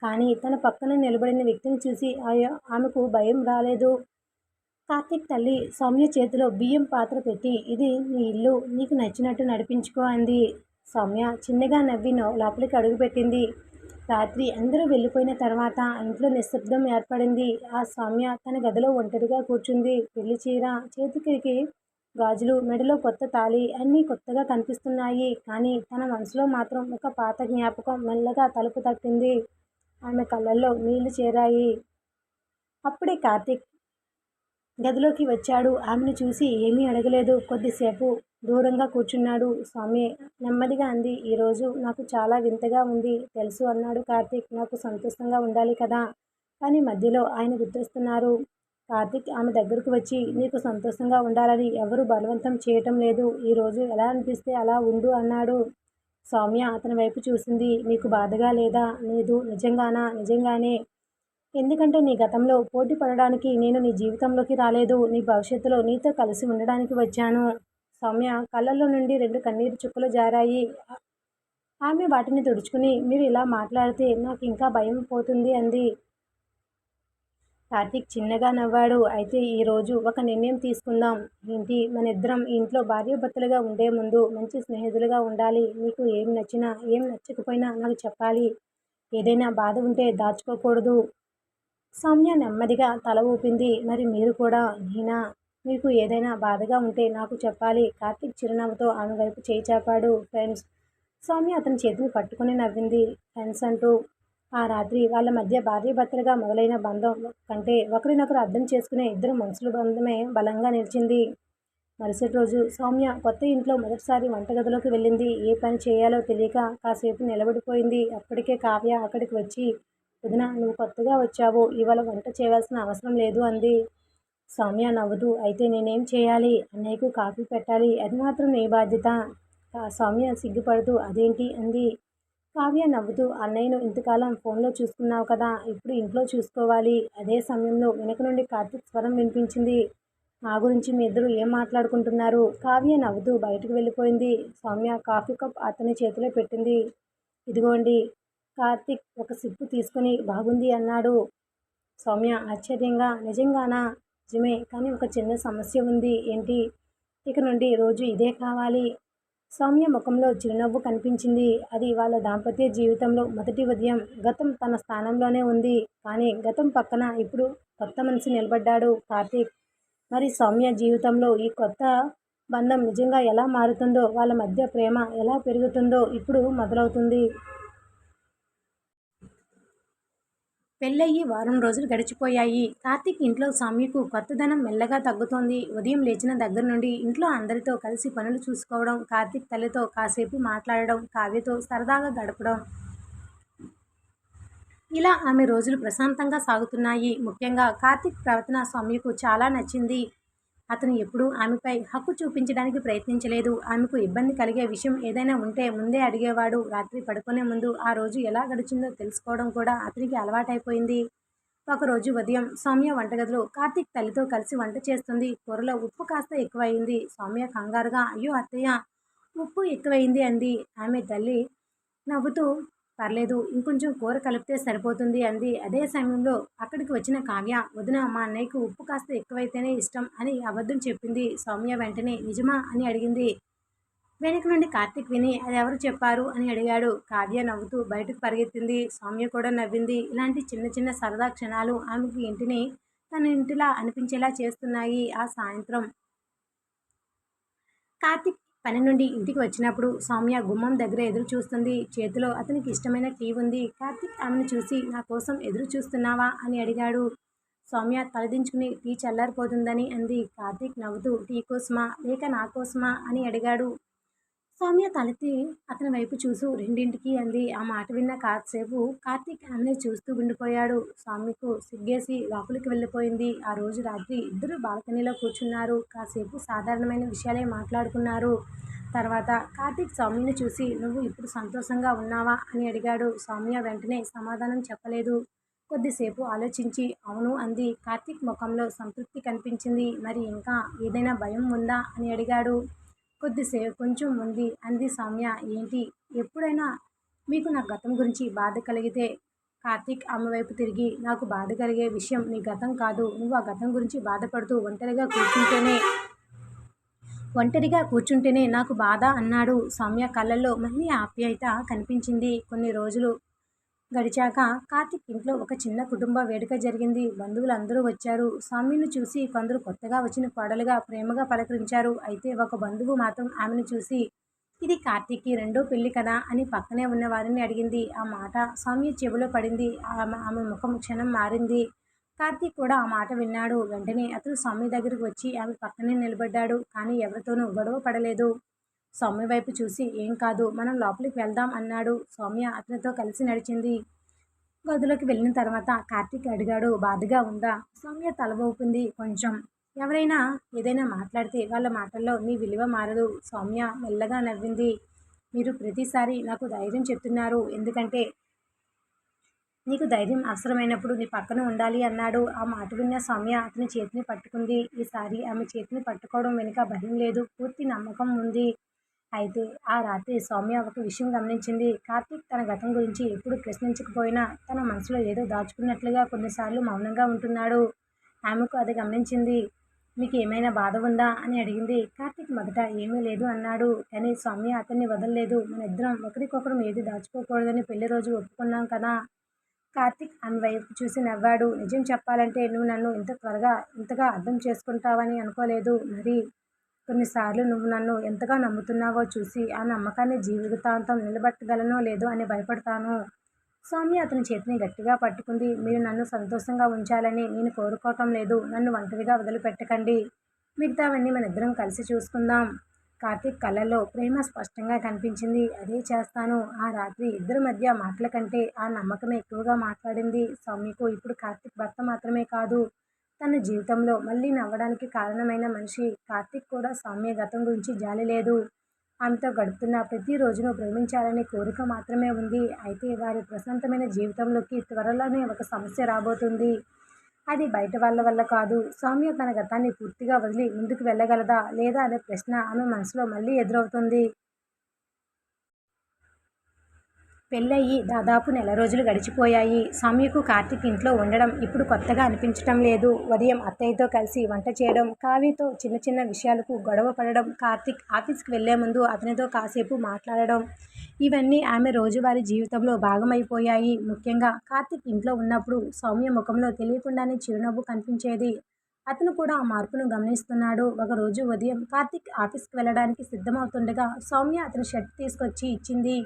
S1: కానీ తన పక్కన నిలబడిన వ్యక్తిని చూసి ఆమెకు భయం రాలేదు. కార్తీక్ తల్లి సౌమ్య చేతిలో బియ్యం పాత్ర పెట్టి, ఇది నీ ఇల్లు, నీకు నచ్చినట్టు నడిపించుకో అంది. సౌమ్య చిన్నగా నవ్వి లోపలికి అడుగుపెట్టింది. రాత్రి అందరూ వెళ్ళిపోయిన తర్వాత ఇంట్లో నిశ్శబ్దం ఏర్పడింది. ఆ సౌమ్య తన గదిలో ఒంటరిగా కూర్చుంది. పెళ్లి చీర, చేతికి గాజులు, మెడలో కొత్త తాళి అన్నీ కొత్తగా కనిపిస్తున్నాయి. కానీ తన మనసులో మాత్రం ఒక పాత జ్ఞాపకం మెల్లగా తలుపు తట్టింది. ఆమె కళ్ళల్లో నీళ్లు చేరాయి. అప్పుడే కార్తీక్ గదిలోకి వచ్చాడు. ఆమెను చూసి ఏమీ అడగలేదు. కొద్దిసేపు దూరంగా కూర్చున్నాడు. స్వామి నెమ్మదిగా అంది. ఈరోజు నాకు చాలా వింతగా ఉంది తెలుసు అన్నాడు కార్తీక్. నాకు సంతోషంగా ఉండాలి కదా, కానీ మధ్యలో ఆయన గుర్తొస్తున్నారు. కార్తీక్ ఆమె దగ్గరకు వచ్చి, నీకు సంతోషంగా ఉండాలని ఎవరు బలవంతం చేయటం లేదు. ఈరోజు ఎలా అనిపిస్తే అలా ఉండు అన్నాడు. సౌమ్య అతని వైపు చూసింది. నీకు బాధగా లేదా? లేదు. నిజంగానా? నిజంగానే. ఎందుకంటే నీ గతంలో పోటీ పడడానికి నేను నీ జీవితంలోకి రాలేదు. నీ భవిష్యత్తులో నీతో కలిసి ఉండడానికి వచ్చాను. సౌమ్య కళ్ళల్లో నుండి 2 కన్నీరు చుక్కలు జారాయి. ఆమె వాటిని తుడుచుకుని, మీరు ఇలా మాట్లాడితే నాకు ఇంకా భయం పోతుంది అంది. కార్తీక్ చిన్నగా నవ్వాడు. అయితే ఈరోజు ఒక నిర్ణయం తీసుకుందాం. ఏంటి? మనిద్దరం ఈ ఇంట్లో భార్యాభర్తలుగా ఉండే ముందు మంచి స్నేహితులుగా ఉండాలి. నీకు ఏం నచ్చినా ఏం నచ్చకపోయినా నాకు చెప్పాలి. ఏదైనా బాధ ఉంటే దాచుకోకూడదు. సౌమ్య నెమ్మదిగా తల ఊపింది. మరి మీరు కూడా? నేనా? మీకు ఏదైనా బాధగా ఉంటే నాకు చెప్పాలి. కార్తీక్ చిరునవ్వుతో ఆమె వైపు చేయి చాపాడు. ఫ్రెండ్స్. సౌమ్య అతని చేతిని పట్టుకుని నవ్వింది. ఫ్రెండ్స్ అంటూ. ఆ రాత్రి వాళ్ళ మధ్య భార్యాభర్తలుగా మొదలైన బంధం కంటే ఒకరినొకరు అర్థం చేసుకునే ఇద్దరు మనుషుల బంధమే బలంగా నిలిచింది. మరుసటి రోజు సౌమ్య కొత్త ఇంట్లో మొదటిసారి వంటగదిలోకి వెళ్ళింది. ఏ పని చేయాలో తెలియక కాసేపు నిలబడిపోయింది. అప్పటికే కావ్య అక్కడికి వచ్చి, వదిన నువ్వు కొత్తగా వచ్చావు, ఇవాళ వంట చేయవలసిన అవసరం లేదు అంది. సౌమ్య నవ్వుతూ, అయితే నేనేం చేయాలి? అన్నయ్యకు కాఫీ పెట్టాలి, అది మాత్రం నీ బాధ్యత. సౌమ్య సిగ్గుపడుతూ అదేంటి అంది. కావ్య నవ్వుతూ, అన్నయ్యను ఇంతకాలం ఫోన్లో చూసుకున్నావు కదా, ఇప్పుడు ఇంట్లో చూసుకోవాలి. అదే సమయంలో వెనక నుండి కార్తీక్ స్వరం వినిపించింది. నా గురించి మీ ఇద్దరు ఏం మాట్లాడుకుంటున్నారు? కావ్య నవ్వుతూ బయటకు వెళ్ళిపోయింది. సౌమ్య కాఫీ కప్ అతని చేతిలో పెట్టింది. ఇదిగోండి. కార్తీక్ ఒక సిప్పు తీసుకుని బాగుంది అన్నాడు. సౌమ్య ఆశ్చర్యంగా, నిజంగానా? నిజమే, కానీ ఒక చిన్న సమస్య ఉంది. ఏంటి? ఇక నుండి రోజు ఇదే కావాలి. సౌమ్య ముఖంలో చిరునవ్వు కనిపించింది. అది వాళ్ళ దాంపత్య జీవితంలో మొదటి ఉదయం. గతం తన స్థానంలోనే ఉంది. కానీ గతం పక్కన ఇప్పుడు కొత్త మనిషి నిలబడ్డాడు, కార్తీక్. మరి సౌమ్య జీవితంలో ఈ కొత్త బంధం నిజంగా ఎలా మారుతుందో, వాళ్ళ మధ్య ప్రేమ ఎలా పెరుగుతుందో ఇప్పుడు మొదలవుతుంది. పెళ్ళయ్యి వారం రోజులు గడిచిపోయాయి. కార్తీక్ ఇంట్లో సౌమ్యకు కొత్తదనం మెల్లగా తగ్గుతోంది. ఉదయం లేచిన దగ్గర నుండి ఇంట్లో అందరితో కలిసి పనులు చూసుకోవడం, కార్తీక్ తల్లితో కాసేపు మాట్లాడడం, కావ్యతో సరదాగా గడపడం, ఇలా ఆమె రోజులు ప్రశాంతంగా సాగుతున్నాయి. ముఖ్యంగా కార్తీక్ ప్రవర్తన సౌమ్యకు చాలా నచ్చింది. అతను ఎప్పుడూ ఆమెపై హక్కు చూపించడానికి ప్రయత్నించలేదు. ఆమెకు ఇబ్బంది కలిగే విషయం ఏదైనా ఉంటే ముందే అడిగేవాడు. రాత్రి పడుకునే ముందు ఆ రోజు ఎలా గడిచిందో తెలుసుకోవడం కూడా అతనికి అలవాటైపోయింది. ఒకరోజు ఉదయం సౌమ్య వంటగదిలో కార్తీక్ తల్లితో కలిసి వంట చేస్తుంది. కూరలో ఉప్పు కాస్త ఎక్కువైంది. సౌమ్య కంగారుగా, అయ్యో అత్తయ్య, ఉప్పు ఎక్కువైంది అంది. ఆమె తల్లి నవ్వుతూ, పర్లేదు, ఇంకొంచెం కూర కలిపితే సరిపోతుంది అంది. అదే సమయంలో అక్కడికి వచ్చిన కావ్య, వదిన, మా అన్నయ్యకు ఉప్పు కాస్త ఎక్కువైతేనే ఇష్టం అని అబద్ధం చెప్పింది. సౌమ్య వెంటనే నిజమా అని అడిగింది. వెనుక నుండి కార్తీక్ విని, అది ఎవరు చెప్పారు అని అడిగాడు. కావ్య నవ్వుతూ బయటకు పరిగెత్తింది. సౌమ్య కూడా నవ్వింది. ఇలాంటి చిన్న చిన్న సరదా క్షణాలు ఆమెకు ఇంటిని తన ఇంటిలా అనిపించేలా చేస్తున్నాయి. ఆ సాయంత్రం కార్తీక్ పని నుండి ఇంటికి వచ్చినప్పుడు సౌమ్య గుమ్మం దగ్గర ఎదురు చూస్తుంది. చేతిలో అతనికి ఇష్టమైన టీ ఉంది. కార్తీక్ ఆమెను చూసి నా కోసం ఎదురు చూస్తున్నావా అని అడిగాడు. సౌమ్య తలదించుకుని టీ చల్లారిపోతుందని అంది. కార్తీక్ నవ్వుతూ టీ కోసమా లేక నా కోసమా అని అడిగాడు. సౌమ్య తలెత్తి అతని వైపు చూస్తూ రెండింటికి అంది. ఆ మాట విన్న కాసేపు కార్తీక్ ఆమెని చూస్తూ ఉండిపోయాడు. సౌమ్యకు సిగ్గేసి లోపలికి వెళ్ళిపోయింది. ఆ రోజు రాత్రి ఇద్దరు బాల్కనీలో కూర్చున్నారు. కాసేపు సాధారణమైన విషయాలే మాట్లాడుకున్నారు. తర్వాత కార్తీక్ సౌమ్యని చూసి నువ్వు ఇప్పుడు సంతోషంగా ఉన్నావా అని అడిగాడు. సౌమ్య వెంటనే సమాధానం చెప్పలేదు. కొద్దిసేపు ఆలోచించి అవును అంది. కార్తీక్ ముఖంలో సంతృప్తి కనిపించింది. మరి ఇంకా ఏదైనా భయం ఉందా అని అడిగాడు. కొంచెం ఉంది అంది సౌమ్య. ఏంటి? ఎప్పుడైనా మీకు నా గతం గురించి బాధ కలిగితే కార్తీక్ ఆమె వైపు తిరిగి నాకు బాధ కలిగే విషయం నీ గతం కాదు. నువ్వు ఆ గతం గురించి బాధపడుతూ ఒంటరిగా కూర్చుంటేనే నాకు బాధ అన్నాడు. సౌమ్య కళ్ళల్లో మళ్ళీ ఆప్యాయత కనిపించింది. కొన్ని రోజులు గడిచాక కార్తీక్ ఇంట్లో ఒక చిన్న కుటుంబ వేడుక జరిగింది. బంధువులందరూ వచ్చారు. సౌమ్యను చూసి కొందరు కొత్తగా వచ్చిన కోడలుగా ప్రేమగా పలకరించారు. అయితే ఒక బంధువు మాత్రం ఆమెను చూసి ఇది కార్తీక్‌కి రెండో పెళ్లి కదా అని పక్కనే ఉన్న వారిని అడిగింది. ఆ మాట సౌమ్య చెవిలో పడింది. ఆమె ముఖం క్షణం మారింది. కార్తీక్ కూడా ఆ మాట విన్నాడు. వెంటనే అతను సౌమ్య దగ్గరికి వచ్చి ఆమె పక్కనే నిలబడ్డాడు. కానీ ఎవరితోనూ గొడవ పడలేదు. సౌమ్య వైపు చూసి ఏం కాదు మనం లోపలికి వెళ్దాం అన్నాడు. సౌమ్య అతనితో కలిసి నడిచింది. గదిలోకి వెళ్ళిన తర్వాత కార్తీక్ అడిగాడు బాధగా ఉందా? సౌమ్య తల ఊపింది. కొంచెం. ఎవరైనా ఏదైనా మాట్లాడితే వాళ్ళ మాటల్లో నీ విలువ మారదు. సౌమ్య మెల్లగా నవ్వింది. మీరు ప్రతిసారి నాకు ధైర్యం చెప్తున్నారు. ఎందుకంటే నీకు ధైర్యం అవసరమైనప్పుడు నీ పక్కన ఉండాలి అన్నాడు. ఆ మాట విన్న సౌమ్య అతని చేతిని పట్టుకుంది. ఈసారి ఆమె చేతిని పట్టుకోవడం వెనుక భయం లేదు, పూర్తి నమ్మకం ఉంది. అయితే ఆ రాత్రి సౌమ్య ఒక విషయం గమనించింది. కార్తీక్ తన గతం గురించి ఎప్పుడు ప్రశ్నించకపోయినా తన మనసులో ఏదో దాచుకున్నట్లుగా కొన్నిసార్లు మౌనంగా ఉంటున్నాడు. ఆమెకు అది గమనించింది. మీకు ఏమైనా బాధ ఉందా అని అడిగింది. కార్తీక్ మొదట ఏమీ లేదు అన్నాడు. కానీ సౌమ్య అతన్ని వదలలేదు. మన ఇద్దరం ఒకరికొకరం ఏది దాచుకోకూడదని పెళ్లి రోజు ఒప్పుకున్నాం కదా. కార్తీక్ ఆమె వైపు చూసి నవ్వాడు. నిజం చెప్పాలంటే నువ్వు నన్ను ఇంతగా అర్థం చేసుకుంటావని అనుకోలేదు. మరి కొన్నిసార్లు నువ్వు నన్ను ఎంతగా నమ్ముతున్నావో చూసి ఆ నమ్మకాన్ని జీవితాంతం నిలబెట్టగలనో లేదో అని భయపడతాను. సౌమ్య అతని చేతిని గట్టిగా పట్టుకుంది. మీరు నన్ను సంతోషంగా ఉంచాలని నేను కోరుకోవటం లేదు. నన్ను ఒంటరిగా వదిలిపెట్టకండి. మిగతావన్నీ మనిద్దరం కలిసి చూసుకుందాం. కార్తీక్ కళ్ళల్లో ప్రేమ స్పష్టంగా కనిపించింది. అదే చేస్తాను. ఆ రాత్రి ఇద్దరి మధ్య మాటల కంటే ఆ నమ్మకమే ఎక్కువగా మాట్లాడింది. సౌమ్యకు ఇప్పుడు కార్తీక్ భర్త మాత్రమే కాదు, తన జీవితంలో మళ్ళీ నవ్వడానికి కారణమైన మనిషి. కార్తీక్ కూడా సౌమ్య గతం గురించి జాలి లేదు. ఆమెతో గడుపుతున్న ప్రతి రోజును ప్రేమించాలనే కోరిక మాత్రమే ఉంది. అయితే వారి ప్రశాంతమైన జీవితంలోకి త్వరలోనే ఒక సమస్య రాబోతుంది. అది బయట వాళ్ళ వల్ల కాదు. సౌమ్య తన గతాన్ని పూర్తిగా వదిలి ముందుకు వెళ్ళగలదా లేదా అనే ప్రశ్న ఆమె మనసులో మళ్ళీ ఎదురవుతుంది. పెళ్ళయి దాదాపు నెల రోజులు గడిచిపోయాయి. సౌమ్యకు కార్తీక్ ఇంట్లో ఉండడం ఇప్పుడు కొత్తగా అనిపించటం లేదు. ఉదయం అత్తయ్యతో కలిసి వంట చేయడం, కావ్యతో చిన్న చిన్న విషయాలకు గొడవ పడడం, కార్తీక్ ఆఫీస్కి వెళ్లే ముందు అతనితో కాసేపు మాట్లాడడం, ఇవన్నీ ఆమె రోజువారీ జీవితంలో భాగమైపోయాయి. ముఖ్యంగా కార్తీక్ ఇంట్లో ఉన్నప్పుడు సౌమ్య ముఖంలో తెలియకుండానే చిరునవ్వు కనిపించేది. అతను కూడా ఆ మార్పును గమనిస్తున్నాడు. ఒకరోజు ఉదయం కార్తీక్ ఆఫీస్కి వెళ్ళడానికి సిద్ధమవుతుండగా సౌమ్య అతని షర్ట్ తీసుకొచ్చి ఇచ్చింది.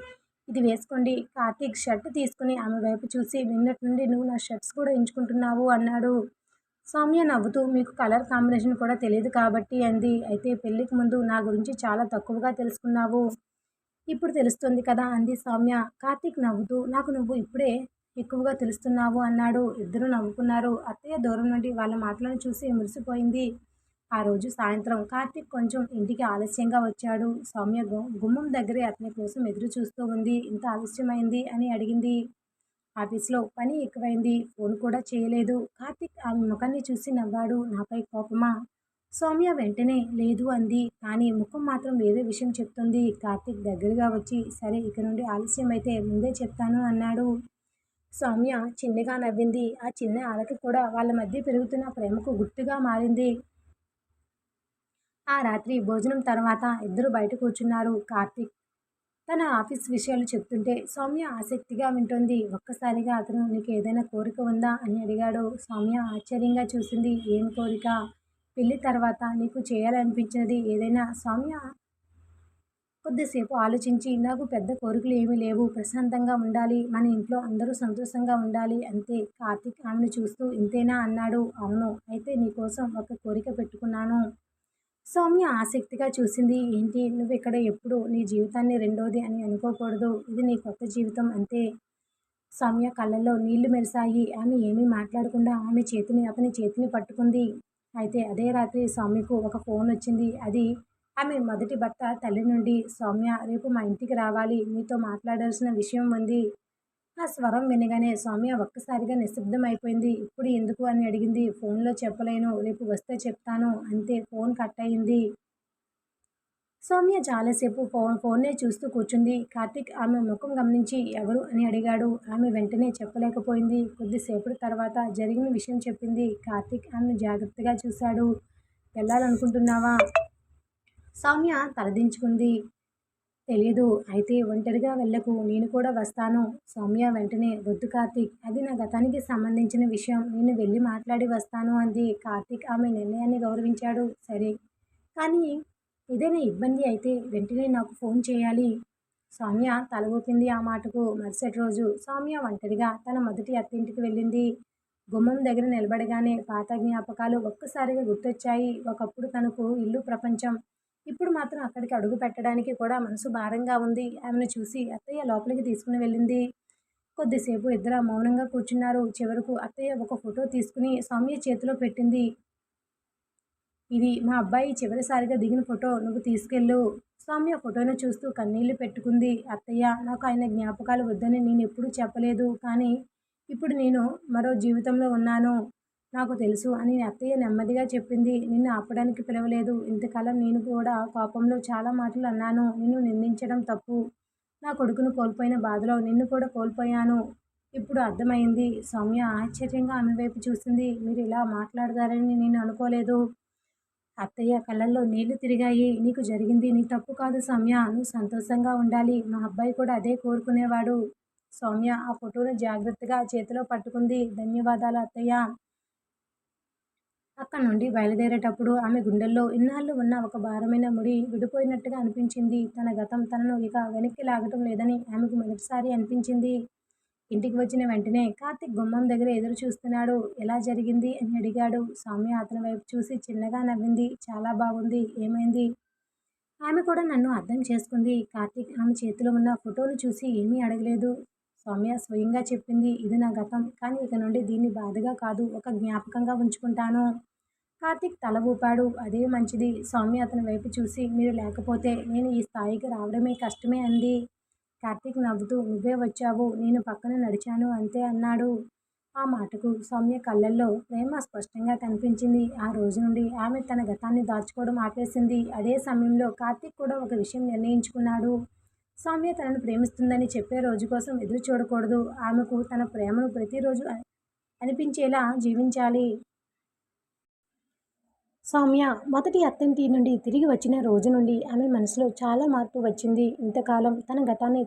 S1: ఇది వేసుకోండి. కార్తీక్ షర్ట్ తీసుకుని ఆమె వైపు చూసి నిన్నటి నుండి నువ్వు నా షర్ట్స్ కూడా ఎంచుకుంటున్నావు అన్నాడు. సౌమ్య నవ్వుతూ మీకు కలర్ కాంబినేషన్ కూడా తెలియదు కాబట్టి అంది. అయితే పెళ్లికి ముందు నా గురించి చాలా తక్కువగా తెలుసుకున్నావు. ఇప్పుడు తెలుస్తుంది కదా అంది సౌమ్య. కార్తీక్ నవ్వుతూ నాకు నువ్వు ఇప్పుడే ఎక్కువగా తెలుస్తున్నావు అన్నాడు. ఇద్దరూ నవ్వుకున్నారు. అత్తయ్య దూరం నుండి వాళ్ళ మాటలను చూసి మురిసిపోయింది. ఆ రోజు సాయంత్రం కార్తీక్ కొంచెం ఇంటికి ఆలస్యంగా వచ్చాడు. సౌమ్య గుమ్మం దగ్గరే అతని కోసం ఎదురు చూస్తూ ఉంది. ఇంత ఆలస్యమైంది అని అడిగింది. ఆఫీస్లో పని ఎక్కువైంది. ఫోన్ కూడా చేయలేదు. కార్తీక్ ఆమె ముఖాన్ని చూసి నవ్వాడు. నాపై కోపమా? సౌమ్య వెంటనే లేదు అంది. కానీ ముఖం మాత్రం వేరే విషయం చెప్తుంది. కార్తీక్ దగ్గరగా వచ్చి సరే ఇక నుండి ఆలస్యమైతే ముందే చెప్తాను అన్నాడు. సౌమ్య చిన్నగా నవ్వింది. ఆ చిన్న అలక కూడా వాళ్ళ మధ్య పెరుగుతున్న ప్రేమకు గుర్తుగా మారింది. ఆ రాత్రి భోజనం తర్వాత ఇద్దరు బయట కూర్చున్నారు. కార్తీక్ తన ఆఫీస్ విషయాలు చెప్తుంటే సౌమ్య ఆసక్తిగా వింటోంది. ఒక్కసారిగా అతను నీకు ఏదైనా కోరిక ఉందా అని అడిగాడు. సౌమ్య ఆశ్చర్యంగా చూసింది. ఏం కోరిక? పెళ్లి తర్వాత నీకు చేయాలనిపించినది ఏదైనా? సౌమ్య కొద్దిసేపు ఆలోచించి నాకు పెద్ద కోరికలు ఏమీ లేవు. ప్రశాంతంగా ఉండాలి. మన ఇంట్లో అందరూ సంతోషంగా ఉండాలి అంతే. కార్తీక్ ఆమెను చూస్తూ ఇంతేనా అన్నాడు. అవును. అయితే నీకోసం ఒక కోరిక పెట్టుకున్నాను. సౌమ్య ఆసక్తిగా చూసింది. ఏంటి? నువ్విక్కడ ఎప్పుడు నీ జీవితాన్ని రెండోది అని అనుకోకూడదు. ఇది నీ కొత్త జీవితం అంతే. సౌమ్య కళ్ళల్లో నీళ్లు మెరిశాయి. ఆమె ఏమీ మాట్లాడకుండా అతని చేతిని పట్టుకుంది. అయితే అదే రాత్రి సౌమ్యకు ఒక ఫోన్ వచ్చింది. అది ఆమె మొదటి భర్త తల్లి నుండి. సౌమ్య, రేపు మా ఇంటికి రావాలి. నీతో మాట్లాడాల్సిన విషయం ఉంది. ఆ స్వరం వినగానే సౌమ్య ఒక్కసారిగా నిశ్శబ్దం అయిపోయింది. ఇప్పుడు ఎందుకు అని అడిగింది. ఫోన్లో చెప్పలేను. రేపు వస్తే చెప్తాను అంతే. ఫోన్ కట్ అయింది. సౌమ్య చాలాసేపు ఫోన్నే చూస్తూ కూర్చుంది. కార్తీక్ ఆమె ముఖం గమనించి ఎవరు అని అడిగాడు. ఆమె వెంటనే చెప్పలేకపోయింది. కొద్దిసేపటి తర్వాత జరిగిన విషయం చెప్పింది. కార్తీక్ ఆమెను జాగ్రత్తగా చూశాడు. వెళ్ళాలనుకుంటున్నావా? సౌమ్య తలదించుకుంది. తెలీదు. అయితే ఒంటరిగా వెళ్ళకు. నేను కూడా వస్తాను. సౌమ్య వెంటనే వద్దు కార్తీక్. అది నా గతానికి సంబంధించిన విషయం. నేను వెళ్ళి మాట్లాడి వస్తాను అంది. కార్తీక్ ఆమె నిర్ణయాన్ని గౌరవించాడు. సరే. కానీ ఏదైనా ఇబ్బంది అయితే వెంటనే నాకు ఫోన్ చేయాలి. సౌమ్య తల ఊపింది ఆ మాటకు. మరుసటి రోజు సౌమ్య ఒంటరిగా తన మొదటి అత్తింటికి వెళ్ళింది. గుమ్మం దగ్గర నిలబడగానే పాత జ్ఞాపకాలు ఒక్కసారిగా గుర్తొచ్చాయి. ఒకప్పుడు తనకు ఇల్లు ప్రపంచం. ఇప్పుడు మాత్రం అక్కడికి అడుగు పెట్టడానికి కూడా మనసు భారంగా ఉంది. ఆమెను చూసి అత్తయ్య లోపలికి తీసుకుని వెళ్ళింది. కొద్దిసేపు ఇద్దరు మౌనంగా కూర్చున్నారు. చివరకు అత్తయ్య ఒక ఫోటో తీసుకుని సౌమ్య చేతిలో పెట్టింది. ఇది మా అబ్బాయి చివరిసారిగా దిగిన ఫోటో. నువ్వు తీసుకెళ్ళు. సౌమ్య ఫోటోను చూస్తూ కన్నీళ్లు పెట్టుకుంది. అత్తయ్య, నాకు ఆయన జ్ఞాపకాలు వద్దని నేనెప్పుడూ చెప్పలేదు. కానీ ఇప్పుడు నేను మరో జీవితంలో ఉన్నాను. నాకు తెలుసు అని అత్తయ్య నెమ్మదిగా చెప్పింది. నిన్ను ఆపడానికి పిలవలేదు. ఇంతకాలం నేను కూడా కోపంలో చాలా మాటలు అన్నాను. నిన్ను నిందించడం తప్పు. నా కొడుకును కోల్పోయిన బాధలో నిన్ను కూడా కోల్పోయాను. ఇప్పుడు అర్థమైంది. సౌమ్య ఆశ్చర్యంగా ఆమె వైపు చూసింది. మీరు ఇలా మాట్లాడతారని నేను అనుకోలేదు. అత్తయ్య కళ్ళల్లో నీళ్లు తిరిగాయి. నీకు జరిగింది నీ తప్పు కాదు సౌమ్య. నువ్వు సంతోషంగా ఉండాలి. మా అబ్బాయి కూడా అదే కోరుకునేవాడు. సౌమ్య ఆ ఫోటోను జాగ్రత్తగా చేతిలో పట్టుకుంది. ధన్యవాదాలు అత్తయ్య. అక్కడి నుండి బయలుదేరేటప్పుడు ఆమె గుండెల్లో ఇన్నాళ్ళు ఉన్న ఒక భారమైన ముడి విడిపోయినట్టుగా అనిపించింది. తన గతం తనను ఇక వెనక్కి లాగటం లేదని ఆమెకు మొదటిసారి అనిపించింది. ఇంటికి వచ్చిన వెంటనే కార్తీక్ గుమ్మం దగ్గర ఎదురు చూస్తున్నాడు. ఎలా జరిగింది అని అడిగాడు. సౌమ్య అతని వైపు చూసి చిన్నగా నవ్వింది. చాలా బాగుంది. ఏమైంది? ఆమె కూడా నన్ను అర్థం చేసుకుంది. కార్తీక్ ఆమె చేతిలో ఉన్న ఫోటోను చూసి ఏమీ అడగలేదు. సౌమ్య స్వయంగా చెప్పింది. ఇది నా గతం. కానీ ఇక నుండి దీన్ని బాధగా కాదు, ఒక జ్ఞాపకంగా ఉంచుకుంటాను. కార్తీక్ తల ఊపాడు. అదే మంచిది. సౌమ్య అతని వైపు చూసి మీరు లేకపోతే నేను ఈ స్థాయికి రావడమే కష్టమే అంది. కార్తీక్ నవ్వుతూ నువ్వే వచ్చావు. నేను పక్కన నడిచాను అంతే అన్నాడు. ఆ మాటకు సౌమ్య కళ్ళల్లో ప్రేమ స్పష్టంగా కనిపించింది. ఆ రోజు నుండి ఆమె తన గతాన్ని దాచుకోవడం ఆపేసింది. అదే సమయంలో కార్తీక్ కూడా ఒక విషయం నిర్ణయించుకున్నాడు. సౌమ్య తనను ప్రేమిస్తుందని చెప్పే రోజు కోసం ఎదురు చూడకూడదు. ఆమెకు తన ప్రేమను ప్రతిరోజు అనిపించేలా జీవించాలి. సౌమ్య మొదటి అత్తింటి నుండి తిరిగి వచ్చిన రోజు నుండి ఆమె మనసులో చాలా మార్పు వచ్చింది. ఇంతకాలం తన గతాన్ని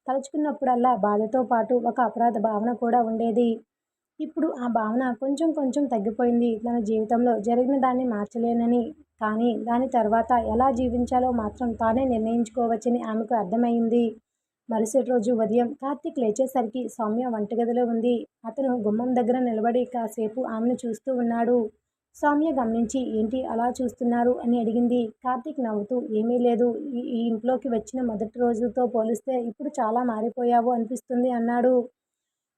S1: తలుచుకున్నప్పుడల్లా బాధతో పాటు ఒక అపరాధ భావన కూడా ఉండేది. ఇప్పుడు ఆ భావన కొంచెం కొంచెం తగ్గిపోయింది. తన జీవితంలో జరిగిన దాన్ని మార్చలేనని, కానీ దాని తర్వాత ఎలా జీవించాలో మాత్రం తానే నిర్ణయించుకోవచ్చని ఆమెకు అర్థమైంది. మరుసటి రోజు ఉదయం కార్తీక్ లేచేసరికి సౌమ్య వంటగదిలో ఉంది. అతను గుమ్మం దగ్గర నిలబడి కాసేపు ఆమెను చూస్తూ ఉన్నాడు. సౌమ్య గమనించి ఏంటి అలా చూస్తున్నారు అని అడిగింది. కార్తీక్ నవ్వుతూ ఏమీ లేదు. ఈ ఇంట్లోకి వచ్చిన మొదటి రోజుతో పోలిస్తే ఇప్పుడు చాలా మారిపోయావు అనిపిస్తుంది అన్నాడు.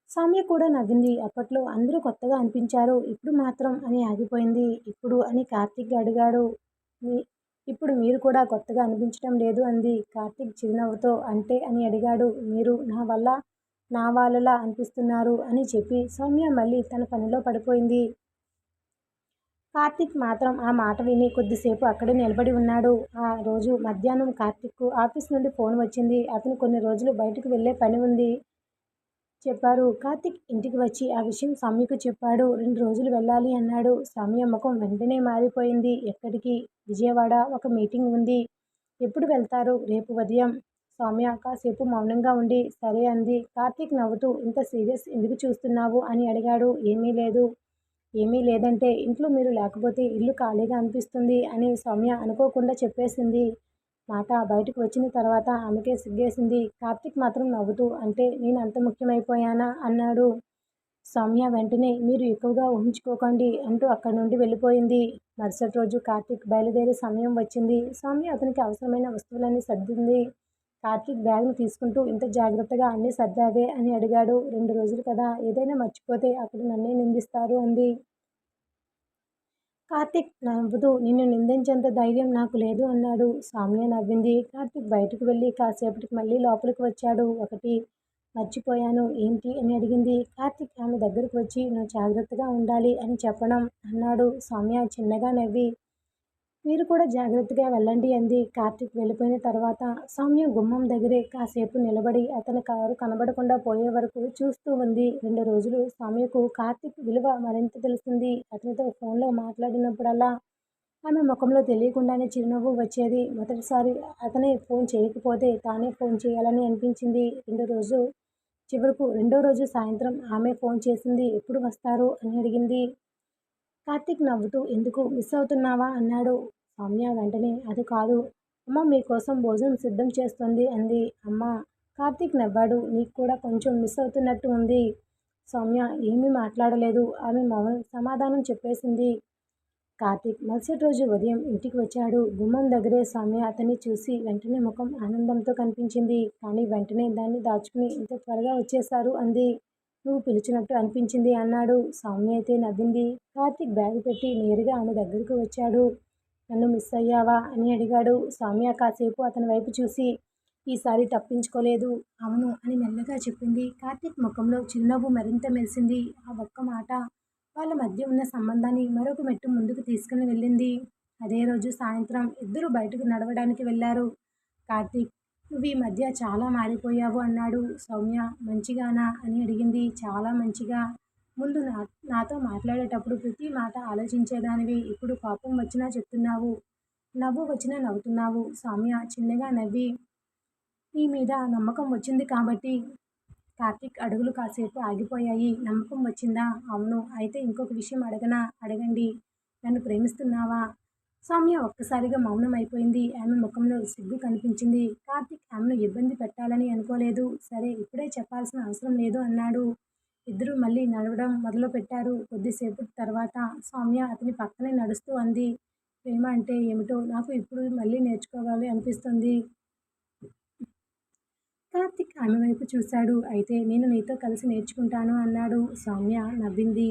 S1: సౌమ్య కూడా నవ్వింది. అప్పట్లో అందరూ కొత్తగా అనిపించారు. ఇప్పుడు మాత్రం అని ఆగిపోయింది. ఇప్పుడు అని కార్తీక్ అడిగాడు. ఇప్పుడు మీరు కూడా కొత్తగా అనిపించడం లేదు అంది. కార్తీక్ చిరునవ్వుతో అంటే అని అడిగాడు. మీరు నా వాళ్ళలా అనిపిస్తున్నారు అని చెప్పి సౌమ్య మళ్ళీ తన పనిలో పడిపోయింది. కార్తీక్ మాత్రం ఆ మాట విని కొద్దిసేపు అక్కడే నిలబడి ఉన్నాడు. ఆ రోజు మధ్యాహ్నం కార్తీక్కు ఆఫీస్ నుండి ఫోన్ వచ్చింది. అతను కొన్ని రోజులు బయటకు వెళ్ళే పని ఉంది చెప్పారు. కార్తీక్ ఇంటికి వచ్చి ఆ విషయం సౌమ్యకు చెప్పాడు. 2 రోజులు వెళ్ళాలి అన్నాడు. సౌమ్య ముఖం వెంటనే మారిపోయింది. ఎక్కడికి? విజయవాడ. ఒక మీటింగ్ ఉంది. ఎప్పుడు వెళ్తారు? రేపు ఉదయం. సౌమ్య కాసేపు మౌనంగా ఉండి సరే అంది. కార్తీక్ నవ్వుతూ ఇంత సీరియస్ ఎందుకు చూస్తున్నావు అని అడిగాడు. ఏమీ లేదు. ఏమీ లేదంటే ఇంట్లో మీరు లేకపోతే ఇల్లు ఖాళీగా అనిపిస్తుంది అని సౌమ్య అనుకోకుండా చెప్పేసింది. మాట బయటకు వచ్చిన తర్వాత ఆమెకే సిగ్గేసింది. కార్తీక్ మాత్రం నవ్వుతూ అంటే నేను అంత ముఖ్యమైపోయానా అన్నాడు. సౌమ్య వెంటనే మీరు ఎక్కువగా ఊహించుకోకండి అంటూ అక్కడి నుండి వెళ్ళిపోయింది. మరుసటి రోజు కార్తీక్ బయలుదేరే సమయం వచ్చింది. సౌమ్య అతనికి అవసరమైన వస్తువులన్నీ సర్దింది. కార్తీక్ బ్యాగ్‌ని తీసుకుంటూ ఇంత జాగ్రత్తగా అన్నీ సర్దావే అని అడిగాడు. 2 రోజులు కదా ఏదైనా మర్చిపోతే అప్పుడు నన్నే నిందిస్తారు అంది. కార్తీక్ నవ్వుతూ నిన్ను నిందించేంత ధైర్యం నాకు లేదు అన్నాడు. సౌమ్య నవ్వింది. కార్తీక్ బయటకు వెళ్ళి కాసేపటికి మళ్ళీ లోపలికి వచ్చాడు. ఒకటి మర్చిపోయాను ఏంటి అని అడిగింది. కార్తీక్ ఆమె దగ్గరకు వచ్చి నువ్వు జాగ్రత్తగా ఉండాలి అని చెప్పడం అన్నాడు. సౌమ్య చిన్నగా నవ్వి మీరు కూడా జాగ్రత్తగా వెళ్ళండి అంది. కార్తీక్ వెళ్ళిపోయిన తర్వాత సౌమ్య గుమ్మం దగ్గరే కాసేపు నిలబడి అతని కారు కనబడకుండా పోయే వరకు చూస్తూ ఉంది. 2 రోజులు సౌమ్యకు కార్తీక్ విలువ మరింత తెలిసింది. అతనితో ఫోన్లో మాట్లాడినప్పుడల్లా ఆమె ముఖంలో తెలియకుండానే చిరునవ్వు వచ్చేది. మొదటిసారి అతనే ఫోన్ చేయకపోతే తానే ఫోన్ చేయాలని అనిపించింది. రెండో రోజు సాయంత్రం ఆమె ఫోన్ చేసింది. ఎప్పుడు వస్తారు అని అడిగింది. కార్తీక్ నవ్వుతూ ఎందుకు మిస్ అవుతున్నావా అన్నాడు. సౌమ్య వెంటనే అది కాదు అమ్మ మీకోసం భోజనం సిద్ధం చేస్తోంది అంది. అమ్మా కార్తీక్ నవ్వాడు. నీకు కూడా కొంచెం మిస్ అవుతున్నట్టు ఉంది. సౌమ్య ఏమీ మాట్లాడలేదు. ఆమె మౌనం సమాధానం చెప్పేసింది. కార్తీక్ మరుసటి రోజు ఉదయం ఇంటికి వచ్చాడు. గుమ్మం దగ్గరే సౌమ్య అతన్ని చూసి వెంటనే ముఖం ఆనందంతో కనిపించింది. కానీ వెంటనే దాన్ని దాచుకుని ఇంత త్వరగా వచ్చేశారు అంది. నువ్వు పిలిచినట్టు అనిపించింది అన్నాడు. సౌమ్య అయితే నవ్వింది. కార్తీక్ బ్యాగ్ పెట్టి నేరుగా ఆమె దగ్గరకు వచ్చాడు. నన్ను మిస్ అయ్యావా అని అడిగాడు. సౌమ్య కాసేపు అతని వైపు చూసి ఈసారి తప్పించుకోలేదు. అవును అని మెల్లగా చెప్పింది. కార్తీక్ ముఖంలో చిరునవ్వు మరింత మెరిసింది. ఆ ఒక్క మాట వాళ్ళ మధ్య ఉన్న సంబంధాన్ని మరొక మెట్టు ముందుకు తీసుకుని వెళ్ళింది. అదే రోజు సాయంత్రం ఇద్దరూ బయటకు నడవడానికి వెళ్ళారు. కార్తీక్ నువ్వు ఈ మధ్య చాలా మారిపోయావు అన్నాడు. సౌమ్య మంచిగానా అని అడిగింది. చాలా మంచిగా. ముందు నాతో మాట్లాడేటప్పుడు ప్రతి మాట ఆలోచించేదానివి. ఇప్పుడు కోపం వచ్చినా చెప్తున్నావు. నవ్వు వచ్చినా నవ్వుతున్నావు. సౌమ్య చిన్నగా నవ్వి నీ మీద నమ్మకం వచ్చింది కాబట్టి కార్తీక్ అడుగులు కాసేపు ఆగిపోయాయి. నమ్మకం వచ్చిందా? అవును. అయితే ఇంకొక విషయం అడగనా? అడగండి. నన్ను ప్రేమిస్తున్నావా? సౌమ్య ఒక్కసారిగా మౌనం అయిపోయింది. ఆమె ముఖంలో సిగ్గు కనిపించింది. కార్తీక్ ఆమెను ఇబ్బంది పెట్టాలని అనుకోలేదు. సరే ఇప్పుడే చెప్పాల్సిన అవసరం లేదు అన్నాడు. ఇద్దరూ మళ్ళీ నడవడం మొదలుపెట్టారు. కొద్దిసేపటి తర్వాత సౌమ్య అతని పక్కనే నడుస్తూ అంది. ప్రేమ అంటే ఏమిటో నాకు ఇప్పుడు మళ్ళీ నేర్చుకోవాలి అనిపిస్తుంది. కార్తీక్ ఆమె వైపు చూశాడు. అయితే నేను నీతో కలిసి నేర్చుకుంటాను అన్నాడు. సౌమ్య నవ్వింది.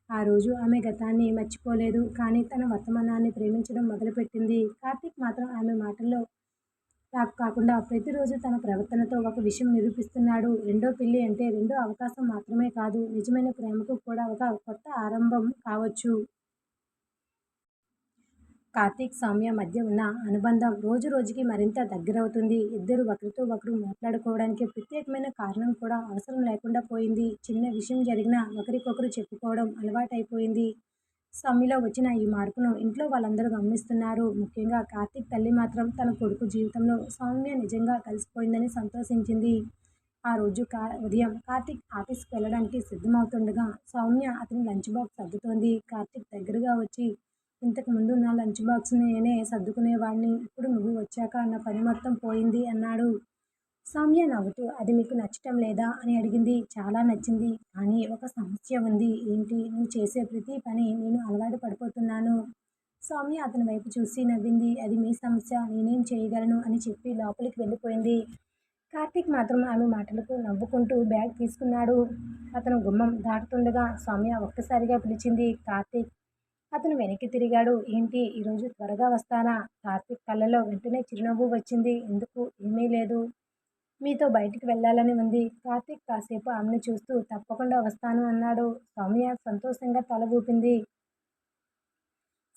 S1: ఆ రోజు ఆమె గతాన్ని మర్చిపోలేదు. కానీ తన వర్తమానాన్ని ప్రేమించడం మొదలుపెట్టింది. కార్తీక్ మాత్రం ఆమె మాటల్లో కాకుండా ప్రతిరోజు తన ప్రవర్తనతో ఒక విషయం నిరూపిస్తున్నాడు. రెండో పెళ్లి అంటే రెండో అవకాశం మాత్రమే కాదు, నిజమైన ప్రేమకు కూడా ఒక కొత్త ఆరంభం కావచ్చు. కార్తీక్, సౌమ్య మధ్య ఉన్న అనుబంధం రోజు రోజుకి మరింత దగ్గరవుతుంది. ఇద్దరు ఒకరితో ఒకరు మాట్లాడుకోవడానికి ప్రత్యేకమైన కారణం కూడా అవసరం లేకుండా పోయింది. చిన్న విషయం జరిగినా ఒకరికొకరు చెప్పుకోవడం అలవాటైపోయింది. సౌమ్యలో వచ్చిన ఈ మార్పును ఇంట్లో వాళ్ళందరూ గమనిస్తున్నారు. ముఖ్యంగా కార్తీక్ తల్లి మాత్రం తన కొడుకు జీవితంలో సౌమ్య నిజంగా కలిసిపోయిందని సంతోషించింది. ఆ రోజు ఉదయం కార్తీక్ ఆఫీస్కి వెళ్ళడానికి సిద్ధమవుతుండగా సౌమ్య అతని లంచ్ బాక్స్ సర్దుతోంది. కార్తీక్ దగ్గరగా వచ్చి ఇంతకుముందు నా లంచ్ బాక్స్ నేనే సర్దుకునేవాణ్ణి. ఇప్పుడు నువ్వు వచ్చాక నా పని మొత్తం పోయింది అన్నాడు. సౌమ్య నవ్వుతూ అది మీకు నచ్చటం లేదా అని అడిగింది. చాలా నచ్చింది. కానీ ఒక సమస్య ఉంది. ఏంటి? నువ్వు చేసే ప్రతి పని నేను అలవాటు పడిపోతున్నాను. సౌమ్య అతని వైపు చూసి నవ్వింది. అది మీ సమస్య. నేనేం చేయగలను అని చెప్పి లోపలికి వెళ్ళిపోయింది. కార్తీక్ మాత్రం ఆమె మాటలకు నవ్వుకుంటూ బ్యాగ్ తీసుకున్నాడు. అతను గుమ్మం దాటుతుండగా సౌమ్య ఒక్కసారిగా పిలిచింది. కార్తీక్. అతను వెనక్కి తిరిగాడు. ఏంటి? ఈరోజు త్వరగా వస్తానా? కార్తీక్ కళ్ళలో వెంటనే చిరునవ్వు వచ్చింది. ఎందుకు? ఏమీ లేదు. మీతో బయటికి వెళ్ళాలని ఉంది. కార్తీక్ కాసేపు ఆమెను చూస్తూ తప్పకుండా వస్తాను అన్నాడు. సౌమ్య సంతోషంగా తల ఊపింది.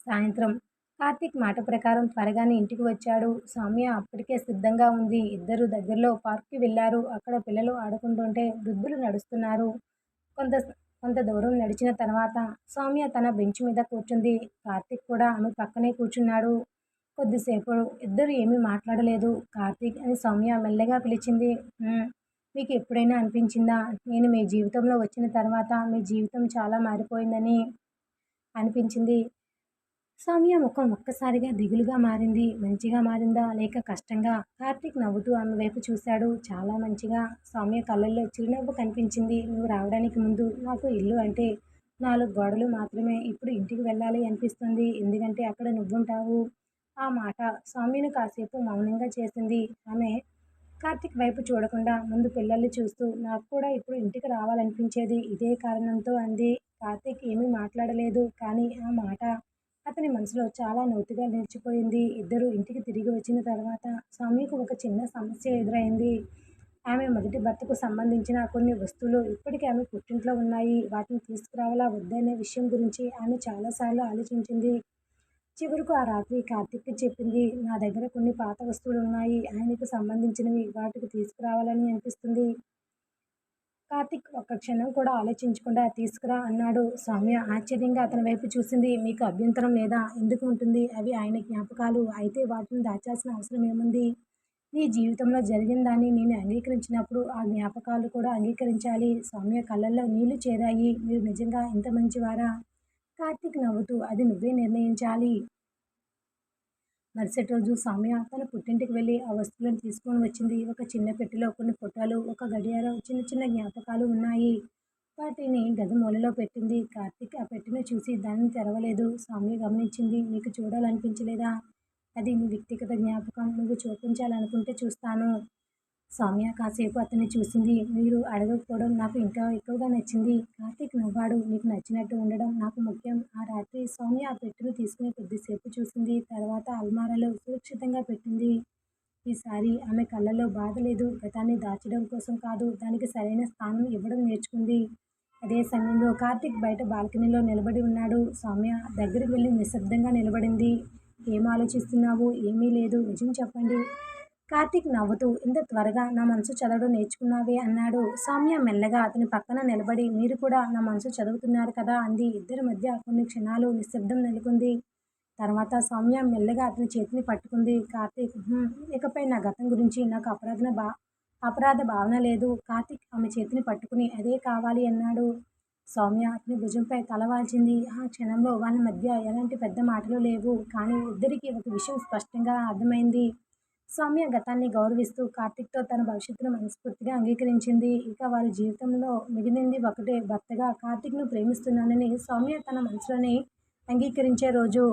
S1: సాయంత్రం కార్తీక్ మాట ప్రకారం త్వరగానే ఇంటికి వచ్చాడు. సౌమ్య అప్పటికే సిద్ధంగా ఉంది. ఇద్దరు దగ్గరలో పార్క్కి వెళ్ళారు. అక్కడ పిల్లలు ఆడుకుంటుంటే వృద్ధులు నడుస్తున్నారు. కొంత కొంత దూరం నడిచిన తర్వాత సౌమ్య తన బెంచ్ మీద కూర్చుంది. కార్తీక్ కూడా ఆమె పక్కనే కూర్చున్నాడు. కొద్దిసేపు ఇద్దరు ఏమీ మాట్లాడలేదు. కార్తీక్ అని సౌమ్య మెల్లగా పిలిచింది. మీకు ఎప్పుడైనా అనిపించిందా నేను మీ జీవితంలో వచ్చిన తర్వాత మీ జీవితం చాలా మారిపోయిందని? అనిపించింది. సౌమ్య ముఖం ఒక్కసారిగా దిగులుగా మారింది. మంచిగా మారిందా? లేక కష్టంగా? కార్తీక్ నవ్వుతూ ఆమె వైపు చూశాడు. చాలా మంచిగా. సౌమ్య కళ్ళల్లో చిరునవ్వు కనిపించింది. నువ్వు రావడానికి ముందు నాకు ఇల్లు అంటే 4 గోడలు మాత్రమే. ఇప్పుడు ఇంటికి వెళ్ళాలి అనిపిస్తుంది. ఎందుకంటే అక్కడ నువ్వుంటావు. ఆ మాట సౌమ్యను కాసేపు మౌనంగా చేసింది. ఆమె కార్తీక్ వైపు చూడకుండా ముందు పిల్లల్ని చూస్తూ నాకు కూడా ఇప్పుడు ఇంటికి రావాలనిపించేది ఇదే కారణంతో అంది. కార్తీక్ ఏమీ మాట్లాడలేదు. కానీ ఆ మాట అతని మనసులో చాలా లోతుగా నిలిచిపోయింది. ఇద్దరూ ఇంటికి తిరిగి వచ్చిన తర్వాత సౌమ్యకు ఒక చిన్న సమస్య ఎదురైంది. ఆమె మొదటి భర్తకు సంబంధించిన కొన్ని వస్తువులు ఇప్పటికీ ఆమె పుట్టింట్లో ఉన్నాయి. వాటిని తీసుకురావాలా వద్దనే విషయం గురించి ఆమె చాలాసార్లు ఆలోచించింది. చివరకు ఆ రాత్రి కార్తీక్‌కి చెప్పింది. నా దగ్గర కొన్ని పాత వస్తువులున్నాయి. ఆయనకి సంబంధించినవి. వాటికి తీసుకురావాలని అనిపిస్తుంది. కార్తీక్ ఒక్క క్షణం కూడా ఆలోచించకుండా తీసుకురా అన్నాడు. సౌమ్య ఆశ్చర్యంగా అతని వైపు చూసింది. మీకు అభ్యంతరం లేదా? ఎందుకు ఉంటుంది? అవి ఆయన జ్ఞాపకాలు. అయితే వాటిని దాచాల్సిన అవసరం ఏముంది? నీ జీవితంలో జరిగిన దాన్ని నేను అంగీకరించినప్పుడు ఆ జ్ఞాపకాలు కూడా అంగీకరించాలి. సౌమ్య కళ్ళల్లో నీళ్లు చేరాయి. మీరు నిజంగా ఇంత మంచివారా? కార్తీక్ నవ్వుతూ అది నువ్వే నిర్ణయించాలి. మరుసటి రోజు సౌమ్య తన పుట్టింటికి వెళ్ళి ఆ వస్తువులను తీసుకొని వచ్చింది. ఒక చిన్న పెట్టెలో కొన్ని ఫోటోలు, ఒక గడియారం, చిన్న చిన్న జ్ఞాపకాలు ఉన్నాయి. వాటిని గది మూలలో పెట్టింది. కార్తీక్ ఆ పెట్టెను చూసి దానిని తెరవలేదు. సౌమ్య గమనించింది. నీకు చూడాలనిపించలేదా? అది నీ వ్యక్తిగత జ్ఞాపకం. నువ్వు చూపించాలనుకుంటే చూస్తాను. సౌమ్య కాసేపు అతన్ని చూసింది. మీరు అడగకపోవడం నాకు ఇంకా ఎక్కువగా నచ్చింది. కార్తీక్ నవ్వాడు. నీకు నచ్చినట్టు ఉండడం నాకు ముఖ్యం. ఆ రాత్రి సౌమ్య ఆ పెట్టెను తీసుకుని కొద్దిసేపు చూసింది. తర్వాత అల్మారాలో సురక్షితంగా పెట్టింది. ఈసారి ఆమె కళ్ళల్లో బాధ లేదు. గతాన్ని దాచడం కోసం కాదు, దానికి సరైన స్థానం ఇవ్వడం నేర్చుకుంది. అదే సమయంలో కార్తీక్ బయట బాల్కనీలో నిలబడి ఉన్నాడు. సౌమ్య దగ్గరికి వెళ్ళి నిశ్శబ్దంగా నిలబడింది. ఏం ఆలోచిస్తున్నావు? ఏమీ లేదు. నిజం చెప్పండి. కార్తీక్ నవ్వుతూ ఇంత త్వరగా నా మనసు చదవడం నేర్చుకున్నావే అన్నాడు. సౌమ్య మెల్లగా అతని పక్కన నిలబడి మీరు కూడా నా మనసు చదువుతున్నారు కదా అంది. ఇద్దరి మధ్య కొన్ని క్షణాలు నిశ్శబ్దం నెలకొంది. తర్వాత సౌమ్య మెల్లగా అతని చేతిని పట్టుకుంది. కార్తీక్ ఇకపై నా గతం గురించి నాకు అపరాధ భావన లేదు. కార్తీక్ ఆమె చేతిని పట్టుకుని అదే కావాలి అన్నాడు. సౌమ్య అతని భుజంపై తల వాల్చింది. ఆ క్షణంలో వాళ్ళ మధ్య ఎలాంటి పెద్ద మాటలు లేవు. కానీ ఇద్దరికీ ఒక విషయం స్పష్టంగా అర్థమైంది. సౌమ్య గతాన్ని గౌరవిస్తూ కార్తీక్‌తో తన భవిష్యత్తును మనస్ఫూర్తిగా అంగీకరించింది. ఇక వారి జీవితంలో మిగిలింది ఒకటే భర్తగా కార్తీక్‌ను ప్రేమిస్తున్నానని సౌమ్య తన మనసులోనే అంగీకరించే రోజు.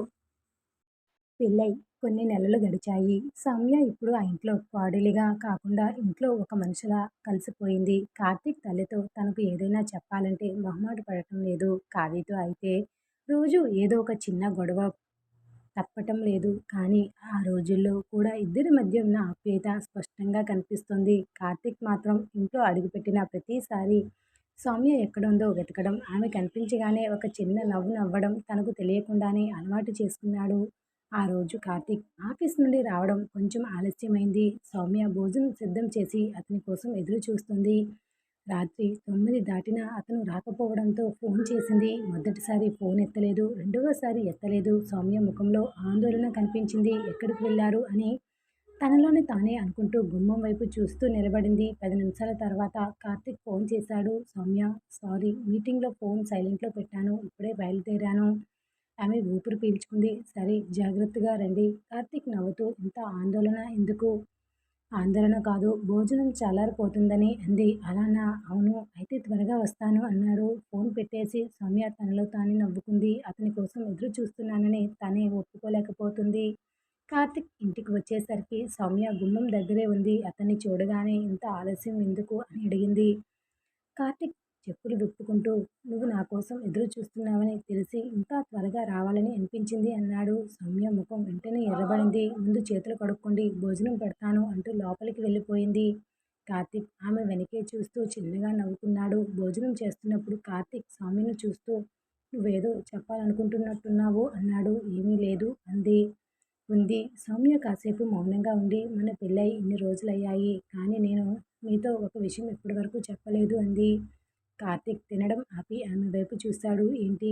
S1: పెళ్ళై కొన్ని నెలలు గడిచాయి. సౌమ్య ఇప్పుడు ఆ ఇంట్లో కోడలిగా కాకుండా ఇంట్లో ఒక మనిషిలా కలిసిపోయింది. కార్తీక్ తల్లితో తనకు ఏదైనా చెప్పాలంటే మొహమాట పడటం లేదు. కావ్యతో అయితే రోజూ ఏదో ఒక చిన్న గొడవ తప్పటం లేదు. కానీ ఆ రోజుల్లో కూడా ఇద్దరి మధ్య ఉన్న ఆప్యాయత స్పష్టంగా కనిపిస్తుంది. కార్తీక్ మాత్రం ఇంట్లో అడుగుపెట్టిన ప్రతిసారి సౌమ్య ఎక్కడుందో వెతకడం, ఆమె కనిపించగానే ఒక చిన్న నవ్వు నవ్వడం తనకు తెలియకుండానే అలవాటు చేసుకున్నాడు. ఆ రోజు కార్తీక్ ఆఫీస్ నుండి రావడం కొంచెం ఆలస్యమైంది. సౌమ్య భోజనం సిద్ధం చేసి అతని కోసం ఎదురు చూస్తుంది. రాత్రి 9 దాటినా అతను రాకపోవడంతో ఫోన్ చేసింది. మొదటిసారి ఫోన్ ఎత్తలేదు. రెండవసారి ఎత్తలేదు. సౌమ్య ముఖంలో ఆందోళన కనిపించింది. ఎక్కడికి వెళ్లారు అని తనలోని తానే అనుకుంటూ గుమ్మం వైపు చూస్తూ నిలబడింది. 10 నిమిషాల తర్వాత కార్తీక్ ఫోన్ చేశాడు. సౌమ్య సారీ మీటింగ్లో ఫోన్ సైలెంట్లో పెట్టాను. ఇప్పుడే బయలుదేరాను. ఆమె ఊపిరి పీల్చుకుంది. సరే జాగ్రత్తగా రండి. కార్తీక్ నవ్వుతూ ఇంత ఆందోళన ఎందుకు? ఆందోళన కాదు. భోజనం చల్లారిపోతుందని అంది. అలానా? అవును. అయితే త్వరగా వస్తాను అన్నాడు. ఫోన్ పెట్టేసి సౌమ్య తనలో తానే నవ్వుకుంది. అతని కోసం ఎదురు చూస్తున్నానని తనే ఒప్పుకోలేకపోతుంది. కార్తీక్ ఇంటికి వచ్చేసరికి సౌమ్య గుమ్మం దగ్గరే ఉంది. అతన్ని చూడగానే ఇంత ఆలస్యం ఎందుకు అని అడిగింది. కార్తీక్ చెప్పులు విప్పుకుంటూ నువ్వు నా కోసం ఎదురు చూస్తున్నావని తెలిసి ఇంకా త్వరగా రావాలని అనిపించింది అన్నాడు. సౌమ్య ముఖం వెంటనే ఎర్రబడింది. ముందు చేతులు కడుక్కోండి, భోజనం పెడతాను అంటూ లోపలికి వెళ్ళిపోయింది. కార్తీక్ ఆమె వెనకే చూస్తూ చిన్నగా నవ్వుకున్నాడు. భోజనం చేస్తున్నప్పుడు కార్తీక్ సౌమ్యను చూస్తూ నువ్వేదో చెప్పాలనుకుంటున్నట్టున్నావు అన్నాడు. ఏమీ లేదు అంది. ఉంది. సౌమ్య కాసేపు మౌనంగా ఉండి మన పెళ్ళై ఇన్ని రోజులయ్యాయి. కానీ నేను మీతో ఒక విషయం ఇప్పటివరకు చెప్పలేదు అంది. కార్తీక్ తినడం ఆపి ఆమె వైపు చూశాడు. ఏంటి?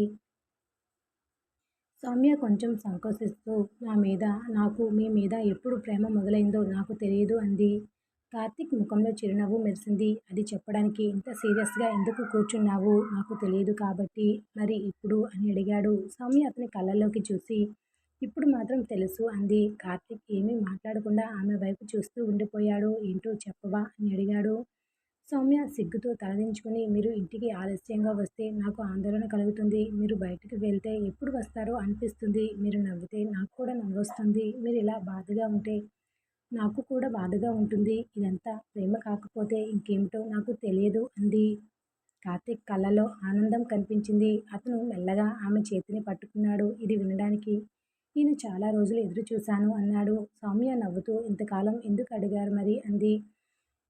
S1: సౌమ్య కొంచెం సంకోచిస్తూ నా మీద, నాకు మీ మీద ఎప్పుడు ప్రేమ మొదలైందో నాకు తెలియదు అంది. కార్తీక్ ముఖంలో చిరునవ్వు మెరిసింది. అది చెప్పడానికి ఇంత సీరియస్‌గా ఎందుకు కూర్చున్నావు? నాకు తెలీదు కాబట్టి. మరి ఇప్పుడు? అని అడిగాడు. సౌమ్య అతని కళ్ళల్లోకి చూసి, ఇప్పుడు మాత్రం తెలుసు అంది. కార్తీక్ ఏమీ మాట్లాడకుండా ఆమె వైపు చూస్తూ ఉండిపోయాడు. ఏంటో చెప్పవా? అని అడిగాడు. సౌమ్య సిగ్గుతో తలదించుకుని, మీరు ఇంటికి ఆలస్యంగా వస్తే నాకు ఆందోళన కలుగుతుంది. మీరు బయటికి వెళ్తే ఎప్పుడు వస్తారో అనిపిస్తుంది. మీరు నవ్వితే నాకు కూడా నవ్వొస్తుంది. మీరు ఇలా బాధగా ఉంటే నాకు కూడా బాధగా ఉంటుంది. ఇదంతా ప్రేమ కాకపోతే ఇంకేమిటో నాకు తెలియదు అంది. కార్తీక్ కళ్ళలో ఆనందం కనిపించింది. అతను మెల్లగా ఆమె చేతిని పట్టుకున్నాడు. ఇది వినడానికి నేను చాలా రోజులు ఎదురు చూశాను అన్నాడు. సౌమ్య నవ్వుతూ, ఇంతకాలం ఎందుకు అడిగారు మరి అంది.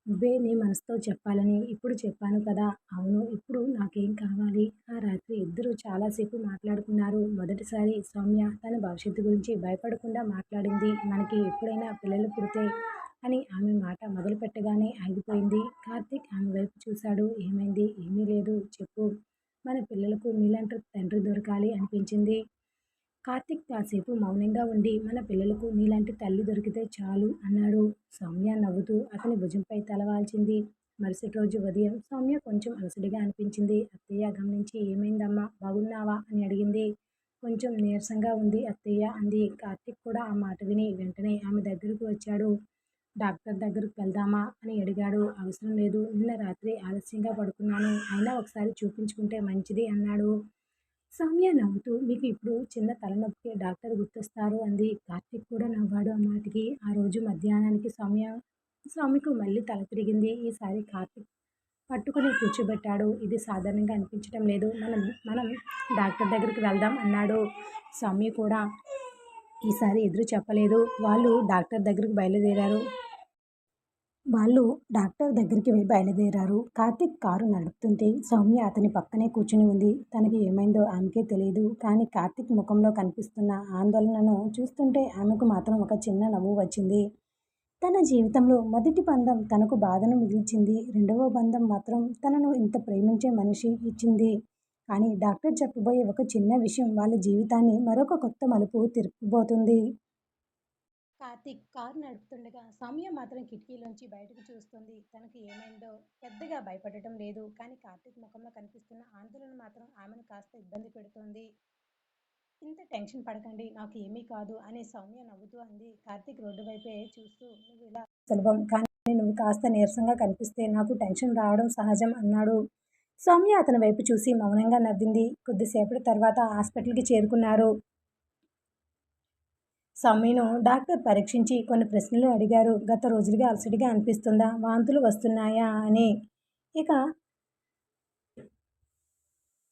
S1: నువ్వే నీ మనసుతో చెప్పాలని ఇప్పుడు చెప్పాను కదా. అవును, ఇప్పుడు నాకేం కావాలి? ఆ రాత్రి ఇద్దరూ చాలాసేపు మాట్లాడుకున్నారు. మొదటిసారి సౌమ్య తన భవిష్యత్తు గురించి భయపడకుండా మాట్లాడింది. మనకి ఎప్పుడైనా పిల్లలు పుడితే అని ఆమె మాట మొదలుపెట్టగానే ఆగిపోయింది. కార్తీక్ ఆమె వైపు చూశాడు. ఏమైంది? ఏమీ లేదు, చెప్పు. మన పిల్లలకు మీలాంటి తండ్రి దొరకాలి అనిపించింది. కార్తీక్ కాసేపు మౌనంగా ఉండి, మన పిల్లలకు నీలాంటి తల్లి దొరికితే చాలు అన్నాడు. సౌమ్య నవ్వుతూ అతని భుజంపై తలవాల్చింది. మరుసటి రోజు ఉదయం సౌమ్య కొంచెం అలసడిగా అనిపించింది. అత్తయ్య గమనించి, ఏమైందమ్మా, బాగున్నావా అని అడిగింది. కొంచెం నీరసంగా ఉంది అత్తయ్య అంది. కార్తీక్ కూడా ఆ మాట విని వెంటనే ఆమె దగ్గరకు వచ్చాడు. డాక్టర్ దగ్గరకు వెళ్దామా అని అడిగాడు. అవసరం లేదు, నిన్న రాత్రి ఆలస్యంగా పడుకున్నాను. అయినా ఒకసారి చూపించుకుంటే మంచిది అన్నాడు. సౌమ్య నవ్వుతూ, మీకు ఇప్పుడు చిన్న తలనొప్పికి డాక్టర్ గుర్తొస్తారు అంది. కార్తీక్ కూడా నవ్వాడు ఆ మాటకి. ఆ రోజు మధ్యాహ్నానికి సౌమ్యకు మళ్ళీ తల తిరిగింది. ఈసారి కార్తీక్ పట్టుకుని కూర్చోబెట్టాడు. ఇది సాధారణంగా అనిపించటం లేదు, మనం మనం డాక్టర్ దగ్గరికి వెళ్దాం అన్నాడు. సౌమ్య కూడా ఈసారి ఎదురు చెప్పలేదు. వాళ్ళు డాక్టర్ దగ్గరికి బయలుదేరారు. కార్తీక్ కారు నడుపుతుంటే సౌమ్య అతని పక్కనే కూర్చుని ఉంది. తనకి ఏమైందో ఆమెకే తెలియదు. కానీ కార్తీక్ ముఖంలో కనిపిస్తున్న ఆందోళనను చూస్తుంటే ఆమెకు మాత్రం ఒక చిన్న నవ్వు వచ్చింది. తన జీవితంలో మొదటి బంధం తనకు బాధను మిగిల్చింది. రెండవ బంధం మాత్రం తనను ఇంత ప్రేమించే మనిషి ఇచ్చింది. కానీ డాక్టర్ చెప్పబోయే ఒక చిన్న విషయం వాళ్ళ జీవితాన్ని మరొక కొత్త మలుపు తిరగబోతుంది. కార్తీక్ కారు నడుపుతుండగా సౌమ్య మాత్రం కిటికీలోంచి బయటకు చూస్తుంది. తనకు ఏమైందో పెద్దగా భయపడటం లేదు. కానీ కార్తీక్ ముఖంలో కనిపిస్తున్న ఆందోళన మాత్రం ఆమెను కాస్త ఇబ్బంది పెడుతోంది. ఇంత టెన్షన్ పడకండి, నాకు ఏమీ కాదు అని సౌమ్య నవ్వుతూ అంది. కార్తీక్ రోడ్డు వైపే చూస్తూ, నువ్వు ఇలా సులభం, కానీ నువ్వు కాస్త నీరసంగా కనిపిస్తే నాకు టెన్షన్ రావడం సహజం అన్నాడు. సౌమ్య అతని వైపు చూసి మౌనంగా నవ్వింది. కొద్దిసేపటి తర్వాత హాస్పిటల్కి చేరుకున్నారు. సౌమ్యను డాక్టర్ పరీక్షించి కొన్ని ప్రశ్నలు అడిగారు. గత రోజులుగా అలసటగా అనిపిస్తుందా? వాంతులు వస్తున్నాయా అని. ఇక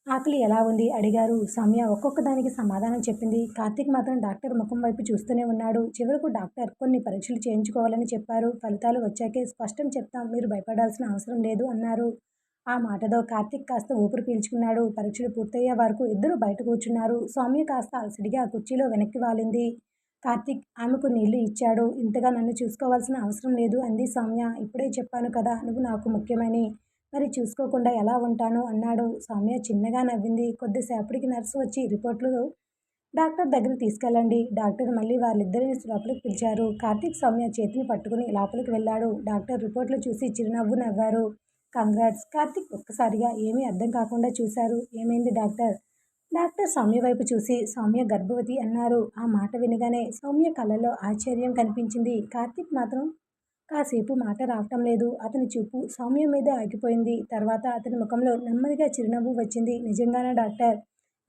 S1: ఆకలి ఎలా ఉంది అడిగారు. సౌమ్య ఒక్కొక్క దానికి సమాధానం చెప్పింది. కార్తీక్ మాత్రం డాక్టర్ ముఖం వైపు చూస్తూనే ఉన్నాడు. చివరకు డాక్టర్ కొన్ని పరీక్షలు చేయించుకోవాలని చెప్పారు. ఫలితాలు వచ్చాకే స్పష్టం చెప్తాం, మీరు భయపడాల్సిన అవసరం లేదు అన్నారు. ఆ మాటతో కార్తీక్ కాస్త ఊపిరి పీల్చుకున్నాడు. పరీక్షలు పూర్తయ్యే వరకు ఇద్దరు బయట కూర్చున్నారు. సౌమ్య కాస్త అలసడిగా కుర్చీలో వెనక్కి వాలింది. కార్తీక్ ఆమెకు నీళ్లు ఇచ్చాడు. ఇంతగా నన్ను చూసుకోవాల్సిన అవసరం లేదు అంది సౌమ్య. ఇప్పుడే చెప్పాను కదా, నువ్వు నాకు ముఖ్యమని. మరి చూసుకోకుండా ఎలా ఉంటాను అన్నాడు. సౌమ్య చిన్నగా నవ్వింది. కొద్దిసేపటికి నర్సు వచ్చి రిపోర్ట్లు డాక్టర్ దగ్గరికి తీసుకెళ్ళండి. డాక్టర్ మళ్ళీ వాళ్ళిద్దరిని లోపలికి పిలిచారు. కార్తీక్ సౌమ్య చేతిని పట్టుకుని లోపలికి వెళ్ళాడు. డాక్టర్ రిపోర్ట్లు చూసి చిరునవ్వు నవ్వారు. కంగ్రాట్స్. కార్తీక్ ఒక్కసారిగా ఏమీ అర్థం కాకుండా చూశారు. ఏమైంది డాక్టర్? డాక్టర్ సౌమ్య వైపు చూసి, సౌమ్య గర్భవతి అన్నారు. ఆ మాట వినగానే సౌమ్య కళ్ళలో ఆశ్చర్యం కనిపించింది. కార్తీక్ మాత్రం కాసేపు మాట రావటం లేదు. అతని చూపు సౌమ్య మీద ఆగిపోయింది. తర్వాత అతని ముఖంలో నెమ్మదిగా చిరునవ్వు వచ్చింది. నిజంగానా డాక్టర్?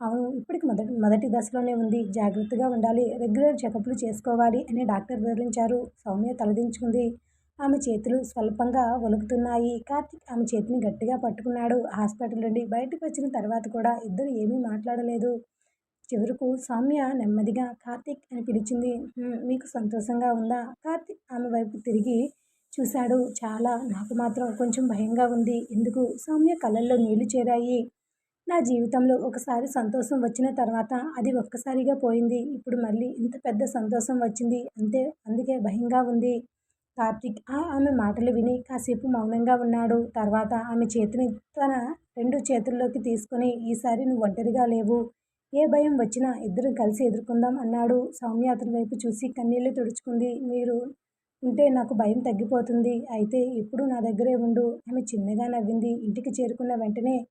S1: అవును, ఇప్పటికి మొదటి దశలోనే ఉంది. జాగ్రత్తగా ఉండాలి, రెగ్యులర్ చెకప్లు చేసుకోవాలి అని డాక్టర్ వివరించారు. సౌమ్య తలదించుకుంది. ఆమె చేతులు స్వల్పంగా వణుకుతున్నాయి. కార్తీక్ ఆమె చేతిని గట్టిగా పట్టుకున్నాడు. హాస్పిటల్ నుండి బయటకు వచ్చిన తర్వాత కూడా ఇద్దరు ఏమీ మాట్లాడలేదు. చివరకు సౌమ్య నెమ్మదిగా కార్తీక్ అని పిలిచింది. మీకు సంతోషంగా ఉందా? కార్తీక్ ఆమె వైపు తిరిగి చూశాడు. చాలా. నాకు మాత్రం కొంచెం భయంగా ఉంది. ఎందుకు? సౌమ్య కళ్ళల్లో నీళ్లు చేరాయి. నా జీవితంలో ఒకసారి సంతోషం వచ్చిన తర్వాత అది ఒక్కసారిగా పోయింది. ఇప్పుడు మళ్ళీ ఇంత పెద్ద సంతోషం వచ్చింది. అందుకే భయంగా ఉంది. కార్తీక్ ఆమె మాటలు విని కాసేపు మౌనంగా ఉన్నాడు. తర్వాత ఆమె చేతిని తన 2 చేతుల్లోకి తీసుకుని, ఈసారి నువ్వు ఒంటరిగా లేవు. ఏ భయం వచ్చినా ఇద్దరం కలిసి ఎదుర్కొందాం అన్నాడు. సౌమ్య అతని వైపు చూసి కన్నీళ్లు తుడుచుకుంది. మీరు ఉంటే నాకు భయం తగ్గిపోతుంది. అయితే ఎప్పుడూ నా దగ్గరే ఉండు. ఆమె చిన్నగా నవ్వింది. ఇంటికి చేరుకున్న వెంటనే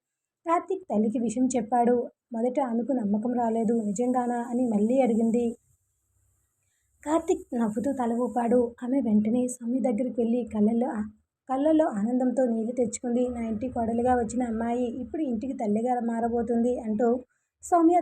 S1: కార్తీక్ తల్లికి విషయం చెప్పాడు. మొదట ఆమెకు నమ్మకం రాలేదు. నిజంగానా అని మళ్ళీ అడిగింది. కార్తీక్ నవ్వుతూ తల ఊపాడు. ఆమె వెంటనే సౌమ్య దగ్గరికి వెళ్ళి కళ్ళల్లో ఆనందంతో నీళ్లు తెచ్చుకుంది. నా ఇంటి కోడలిగా వచ్చిన అమ్మాయి ఇప్పుడు ఇంటికి తల్లిగా మారబోతుంది అంటూ సౌమ్య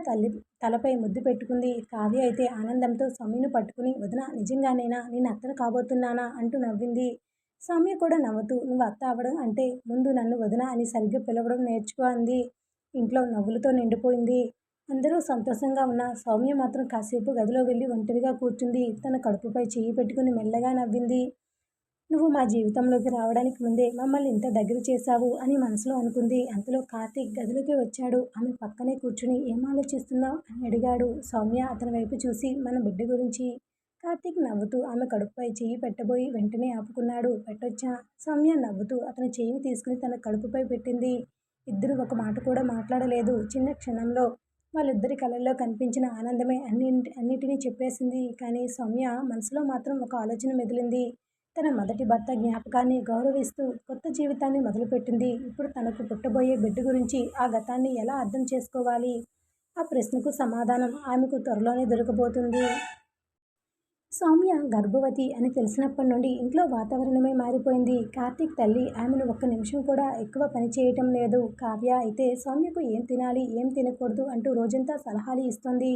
S1: తలపై ముద్దు పెట్టుకుంది. కావ్య అయితే ఆనందంతో సౌమ్యను పట్టుకుని వదిన నిజంగానేనా నేను అత్తను కాబోతున్నానా అంటూ నవ్వింది. సౌమ్య కూడా నవ్వుతూ నువ్వు అత్త అవ్వడం అంటే ముందు నన్ను వదిన అని సరిగ్గా పిలవడం నేర్చుకో అంది. ఇంట్లో నవ్వులతో నిండిపోయింది. అందరూ సంతోషంగా ఉన్న సౌమ్య మాత్రం కాసేపు గదిలో వెళ్ళి ఒంటరిగా కూర్చుంది. తన కడుపుపై చెయ్యి పెట్టుకుని మెల్లగా నవ్వింది. నువ్వు మా జీవితంలోకి రావడానికి ముందే మమ్మల్ని ఇంత దగ్గర చేశావు అని మనసులో అనుకుంది. అంతలో కార్తీక్ గదిలోకి వచ్చాడు. ఆమె పక్కనే కూర్చుని ఏం ఆలోచిస్తున్నావు అని అడిగాడు. సౌమ్య అతని వైపు చూసి మన బిడ్డ గురించి. కార్తీక్ నవ్వుతూ ఆమె కడుపుపై చెయ్యి పెట్టబోయి వెంటనే ఆపుకున్నాడు. పెట్టొచ్చా? సౌమ్య నవ్వుతూ అతని చెయ్యిని తీసుకుని తన కడుపుపై పెట్టింది. ఇద్దరు ఒక మాట కూడా మాట్లాడలేదు. చిన్న క్షణంలో వాళ్ళిద్దరి కళ్ళల్లో కనిపించిన ఆనందమే అన్నిటినీ చెప్పేసింది. కానీ సౌమ్య మనసులో మాత్రం ఒక ఆలోచన మెదిలింది. తన మొదటి భర్త జ్ఞాపకాన్ని గౌరవిస్తూ కొత్త జీవితాన్ని మొదలుపెట్టింది. ఇప్పుడు తనకు పుట్టబోయే బిడ్డ గురించి ఆ గతాన్ని ఎలా అర్థం చేసుకోవాలి? ఆ ప్రశ్నకు సమాధానం ఆమెకు త్వరలోనే దొరకబోతుంది. సౌమ్య గర్భవతి అని తెలిసినప్పటి నుండి ఇంట్లో వాతావరణమే మారిపోయింది. కార్తీక్ తల్లి ఆమెను ఒక్క నిమిషం కూడా ఎక్కువ పని చేయటం లేదు. కావ్య అయితే సౌమ్యకు ఏం తినాలి, ఏం తినకూడదు అంటూ రోజంతా సలహాలు ఇస్తుంది.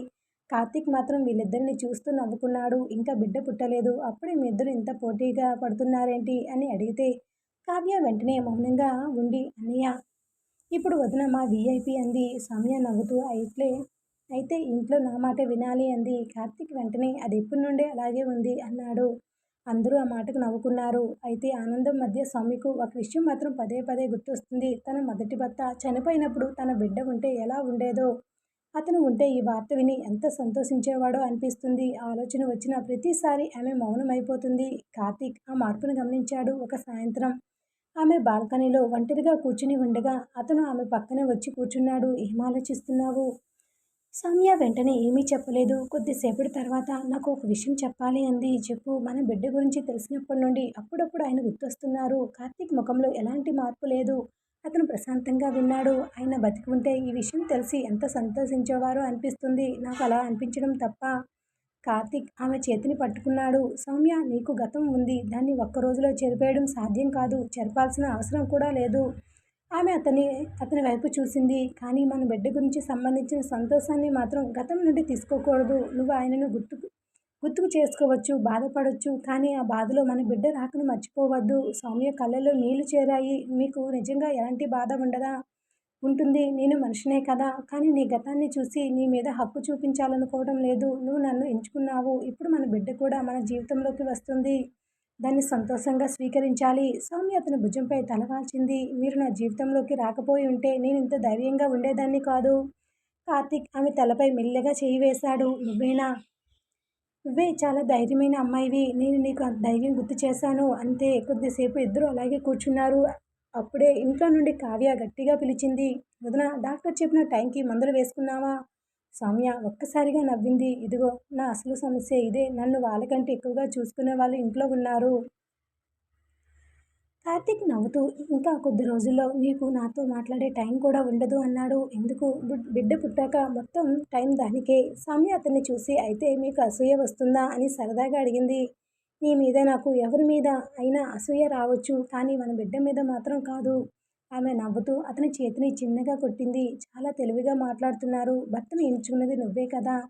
S1: కార్తీక్ మాత్రం వీళ్ళిద్దరిని చూస్తూ నవ్వుకున్నాడు. ఇంకా బిడ్డ పుట్టలేదు. అప్పుడే మీ ఇద్దరు ఇంత పోటీగా పడుతున్నారేంటి అని అడిగితే కావ్య వెంటనే మౌనంగా ఉండి అన్నయ్య ఇప్పుడు వదిన మా వీఐపీ అంది. సౌమ్య నవ్వుతూ అయితే ఇంట్లో నా మాట వినాలి అంది. కార్తీక్ వెంటనే అది ఎప్పటి నుండే అలాగే ఉంది అన్నాడు. అందరూ ఆ మాటకు నవ్వుకున్నారు. అయితే ఆనందం మధ్య సౌమ్యకు ఒక విషయం మాత్రం పదే పదే గుర్తొస్తుంది. తన మొదటి భర్త చనిపోయినప్పుడు తన బిడ్డ ఉంటే ఎలా ఉండేదో, అతను ఉంటే ఈ వార్త విని ఎంత సంతోషించేవాడో అనిపిస్తుంది. ఆలోచన వచ్చిన ప్రతిసారి ఆమె మౌనమైపోతుంది. కార్తీక్ ఆ మార్పును గమనించాడు. ఒక సాయంత్రం ఆమె బాల్కనీలో ఒంటరిగా కూర్చుని ఉండగా అతను ఆమె పక్కనే వచ్చి కూర్చున్నాడు. ఏం ఆలోచిస్తున్నావు? సౌమ్య వెంటనే ఏమీ చెప్పలేదు. కొద్దిసేపటి తర్వాత నాకు ఒక విషయం చెప్పాలి అంది. చెప్పు. మన బిడ్డ గురించి తెలిసినప్పటి నుండి అప్పుడప్పుడు ఆయన గుర్తొస్తున్నారు. కార్తీక్ ముఖంలో ఎలాంటి మార్పు లేదు. అతను ప్రశాంతంగా విన్నాడు. ఆయన బతికి ఉంటే ఈ విషయం తెలిసి ఎంత సంతోషించేవారో అనిపిస్తుంది. నాకు అలా అనిపించడం తప్ప. కార్తీక్ ఆమె చేతిని పట్టుకున్నాడు. సౌమ్య నీకు గతం ఉంది. దాన్ని ఒక్క రోజులో చెరిపేయడం సాధ్యం కాదు. చెరపాల్సిన అవసరం కూడా లేదు. ఆమె అతని వైపు చూసింది. కానీ మన బిడ్డ గురించి సంబంధించిన సంతోషాన్ని మాత్రం గతం నుండి తీసుకోకూడదు. నువ్వు ఆయనను గుర్తుకు చేసుకోవచ్చు, బాధపడొచ్చు. కానీ ఆ బాధలో మన బిడ్డ రాకను మర్చిపోవద్దు. సౌమ్య కళ్ళలో నీళ్లు చేరాయి. మీకు నిజంగా ఎలాంటి బాధ ఉండదా? ఉంటుంది. నేను మనిషినే కదా. కానీ నీ గతాన్ని చూసి నీ మీద హక్కు చూపించాలనుకోవడం లేదు. నువ్వు నన్ను ఎంచుకున్నావు. ఇప్పుడు మన బిడ్డ కూడా మన జీవితంలోకి వస్తుంది. దాన్ని సంతోషంగా స్వీకరించాలి. సౌమ్య అతని భుజంపై తలవాల్చింది. మీరు నా జీవితంలోకి రాకపోయి ఉంటే నేను ఇంత ధైర్యంగా ఉండేదాన్ని కాదు. కార్తీక్ ఆమె తలపై మెల్లగా చేయి వేశాడు. నువ్వే చాలా ధైర్యమైన అమ్మాయివి. నేను నీకు ఆ ధైర్యం గుర్తు చేశాను అంతే. కొద్దిసేపు ఇద్దరు అలాగే కూర్చున్నారు. అప్పుడే ఇంట్లో నుండి కావ్య గట్టిగా పిలిచింది. వదిన డాక్టర్ చెప్పిన టైంకి మందులు వేసుకున్నావా? సౌమ్య ఒక్కసారిగా నవ్వింది. ఇదిగో నా అసలు సమస్య ఇదే. నన్ను వాళ్ళకంటే ఎక్కువగా చూసుకునే వాళ్ళు ఇంట్లో ఉన్నారు. కార్తీక్ నవ్వుతూ ఇంకా కొద్ది రోజుల్లో నీకు నాతో మాట్లాడే టైం కూడా ఉండదు అన్నాడు. ఎందుకు? బిడ్డ పుట్టాక మొత్తం టైం దానికే. సౌమ్య అతన్ని చూసి అయితే మీకు అసూయ వస్తుందా అని సరదాగా అడిగింది. నీ మీద నాకు ఎవరి మీద అయినా అసూయ రావచ్చు. కానీ మన బిడ్డ మీద మాత్రం కాదు. ఆమె నవ్వుతూ అతని చేతిని చిన్నగా కొట్టింది. చాలా తెలివిగా మాట్లాడుతున్నారు. భర్తను ఎంచుకున్నది నువ్వే కదా.